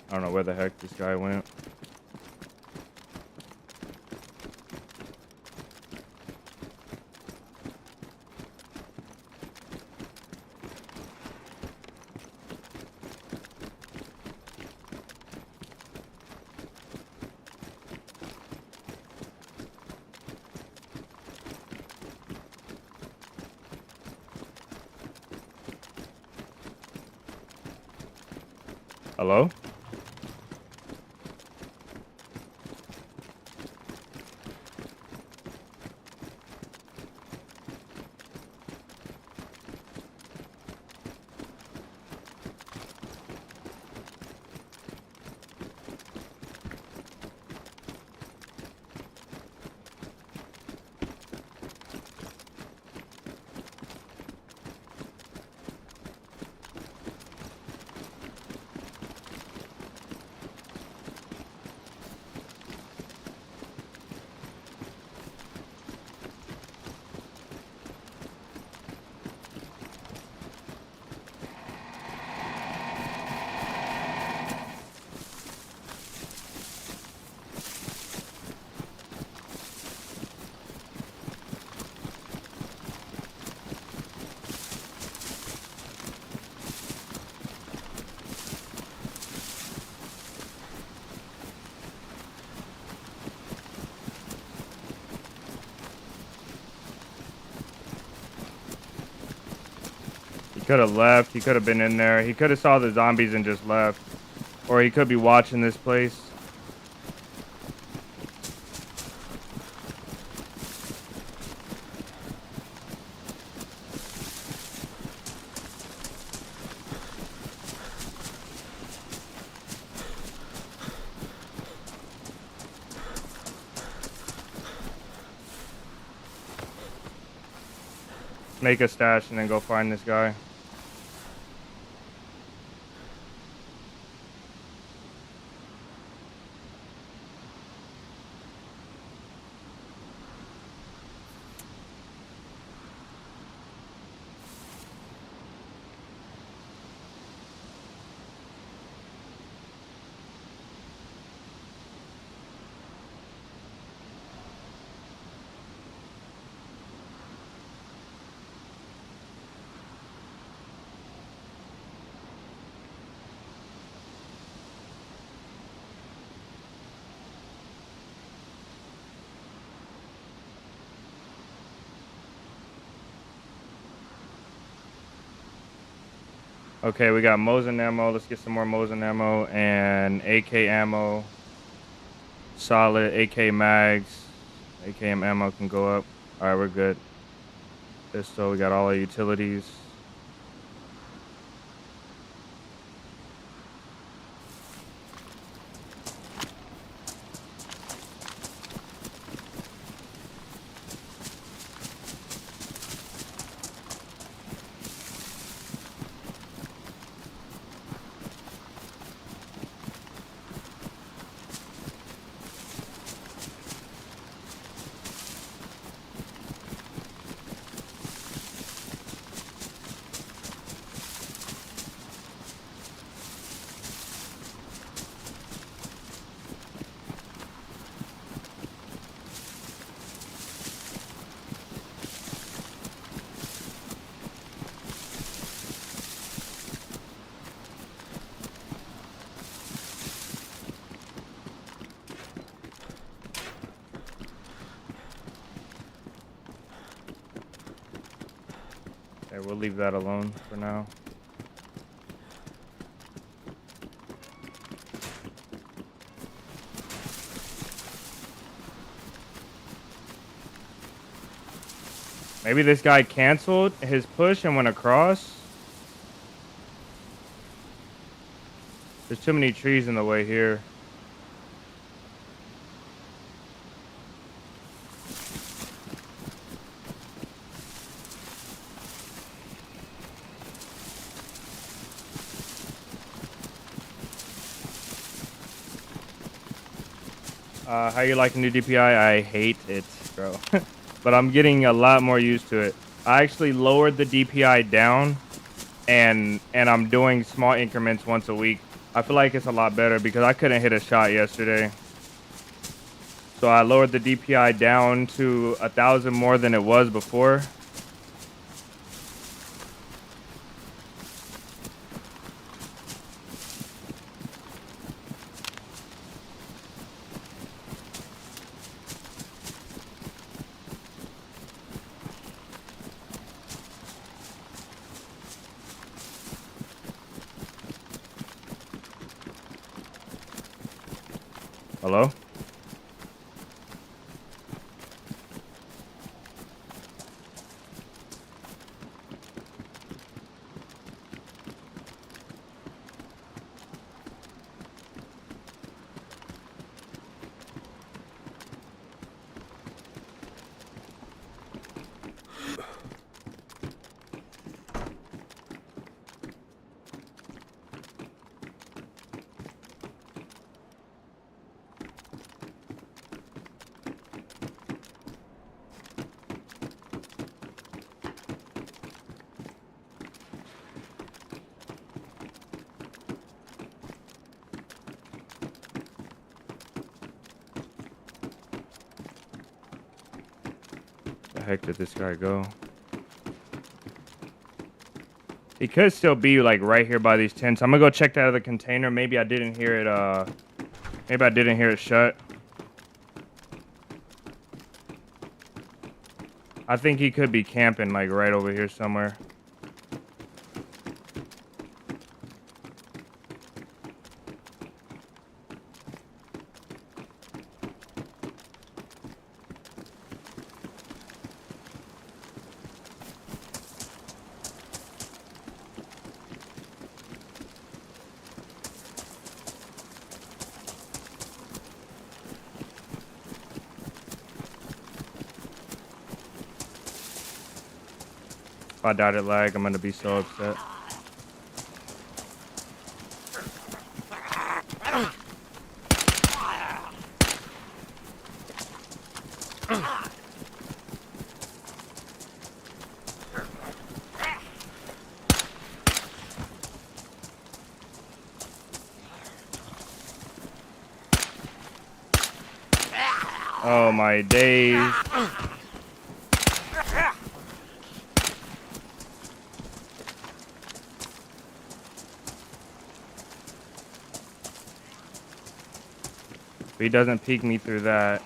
I don't know where the heck this guy went. Hello? He could have left. He could have been in there. He could have saw the zombies and just left. Or he could be watching this place. Make a stash and then go find this guy. Okay, we got Mosin ammo. Let's get some more Mosin ammo and AK ammo. Solid AK mags. AKM ammo can go up. All right, we're good. Pistol, we got all our utilities. Okay, we'll leave that alone for now. Maybe this guy canceled his push and went across. There's too many trees in the way here. How you liking new DPI? I hate it, bro. But I'm getting a lot more used to it. I actually lowered the DPI down and I'm doing small increments once a week. I feel like it's a lot better because I couldn't hit a shot yesterday. So I lowered the DPI down to 1,000 more than it was before. Hello? The heck did this guy go? He could still be like right here by these tents. I'm gonna go check that other container. Maybe I didn't hear it. Maybe I didn't hear it shut. I think he could be camping like right over here somewhere. If I died at lag, I'm gonna be so upset. Oh my days. If he doesn't peek me through that.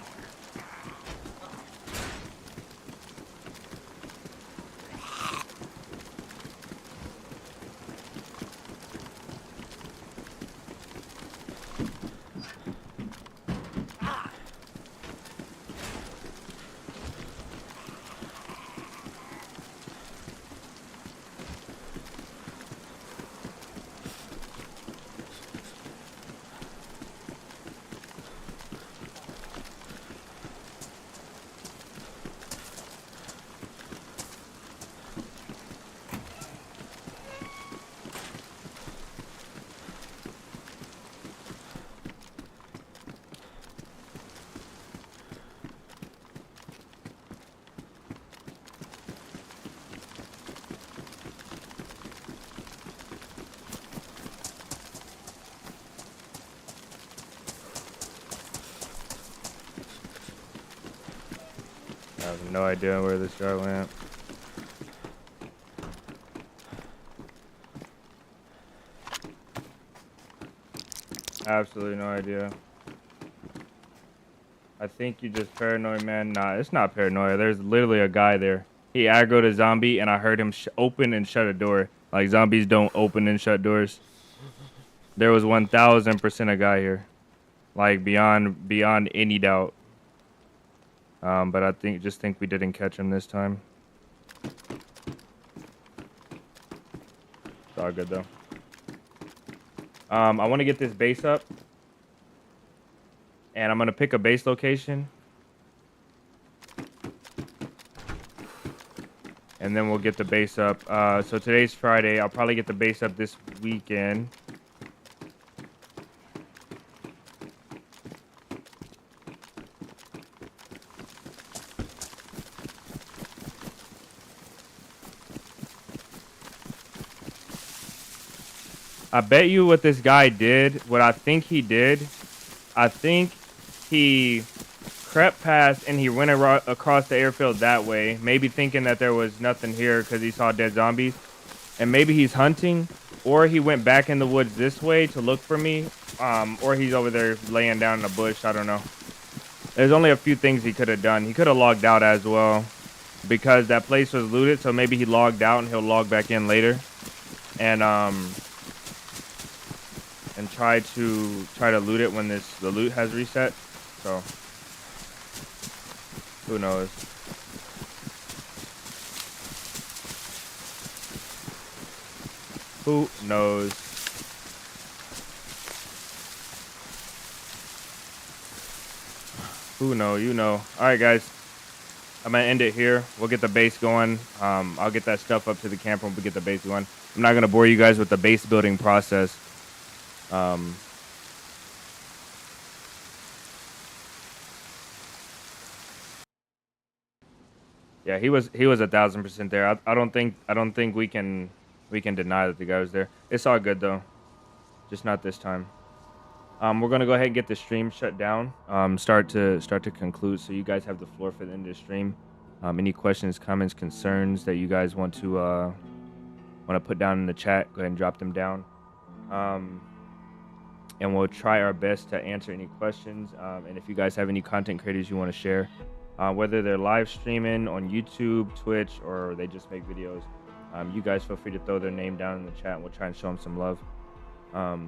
I have no idea where this guy went. Absolutely no idea. I think you just paranoid, man. Nah, it's not paranoia. There's literally a guy there. He aggroed a zombie, and I heard him open and shut a door. Like, zombies don't open and shut doors. There was 1000% a guy here. Like, beyond any doubt. But I just think we didn't catch him this time. It's all good, though. I want to get this base up. And I'm going to pick a base location. And then we'll get the base up. So today's Friday. I'll probably get the base up this weekend. I bet you what this guy did, what I think he did, I think he crept past and he went across the airfield that way, maybe thinking that there was nothing here because he saw dead zombies. And maybe he's hunting, or he went back in the woods this way to look for me, or he's over there laying down in a bush. I don't know. There's only a few things he could have done. He could have logged out as well because that place was looted, so maybe he logged out and he'll log back in later. And try to loot it when the loot has reset. So who knows? Who knows? Who know? You know. All right, guys. I'm gonna end it here. We'll get the base going. I'll get that stuff up to the camp when we get the base going. I'm not gonna bore you guys with the base building process. Yeah, he was 1000% there. I don't think we can deny that the guy was there. It's all good though, just not this time. We're gonna go ahead and get the stream shut down. Start to conclude. So you guys have the floor for the end of the stream. Any questions, comments, concerns that you guys want to put down in the chat, go ahead and drop them down. And we'll try our best to answer any questions. And if you guys have any content creators you want to share, whether they're live streaming on YouTube, Twitch, or they just make videos, you guys feel free to throw their name down in the chat and we'll try and show them some love. I'll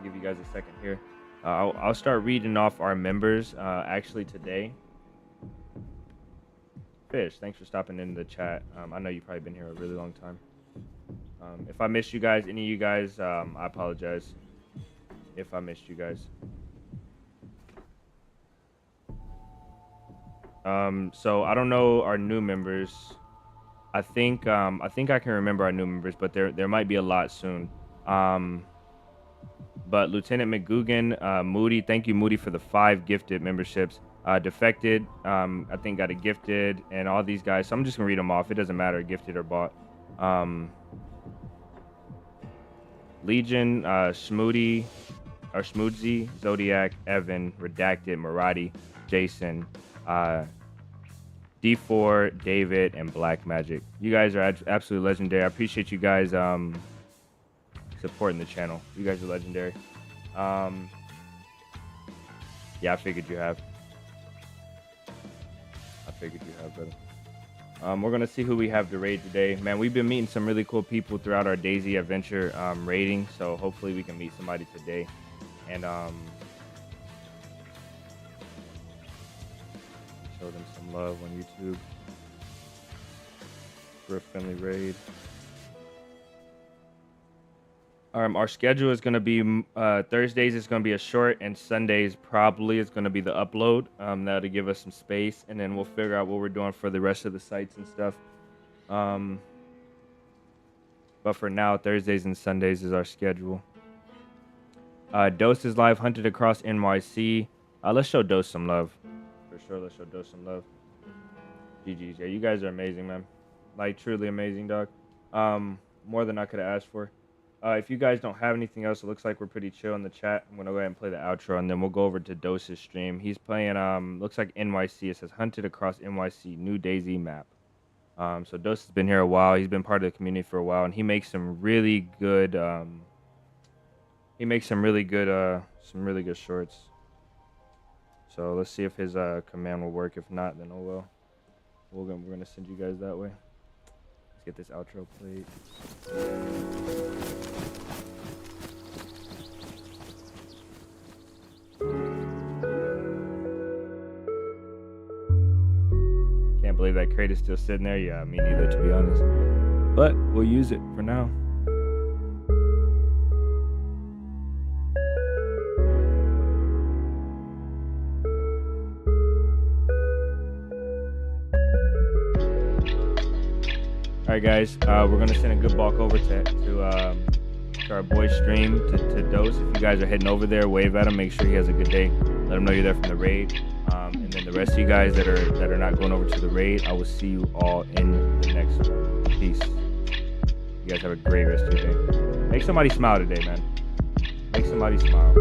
give you guys a second here. I'll start reading off our members actually today. Fish, thanks for stopping in the chat. I know you've probably been here a really long time. If I missed you guys, any of you guys, I apologize if I missed you guys. So I don't know our new members. I think I can remember our new members, but there might be a lot soon. But Lieutenant McGugan, Moody, thank you, Moody, for the 5 gifted memberships. Defected, I think got a gifted, and all these guys. So I'm just gonna read them off. It doesn't matter, gifted or bought. Legion, Schmoody, or Schmoodzy, Zodiac, Evan, Redacted, Marathi, Jason, D4, David, and Black Magic. You guys are absolutely legendary. I appreciate you guys supporting the channel. You guys are legendary. Yeah, I figured you have. Brother. We're gonna see who we have to raid today. Man, we've been meeting some really cool people throughout our DayZ adventure raiding, so hopefully we can meet somebody today. And show them some love on YouTube for a friendly raid. Our schedule is going to be Thursdays is going to be a short, and Sundays probably is going to be the upload. That'll give us some space, and then we'll figure out what we're doing for the rest of the sites and stuff. But for now, Thursdays and Sundays is our schedule. Dose is live, hunted across NYC. Let's show Dose some love. For sure, let's show Dose some love. GG's. Yeah, you guys are amazing, man. Like, truly amazing, dog. More than I could have asked for. If you guys don't have anything else, it looks like we're pretty chill in the chat. I'm gonna go ahead and play the outro, and then we'll go over to DayZ's stream. He's playing looks like NYC. It says hunted across NYC, new DayZ map. So DayZ has been here a while. He's been part of the community for a while, and he makes some really good shorts. So let's see if his command will work. If not, then oh well. We're gonna send you guys that way. Let's get this outro played. Can't believe that crate is still sitting there. Yeah, me neither, to be honest. But we'll use it for now. All right, guys. We're gonna send a good bulk over to our boy's stream to DayZ. If you guys are heading over there, wave at him. Make sure he has a good day. Let him know you're there from the raid. And then the rest of you guys that are not going over to the raid, I will see you all in the next one. Peace. You guys have a great rest of your day. Make somebody smile today, man. Make somebody smile.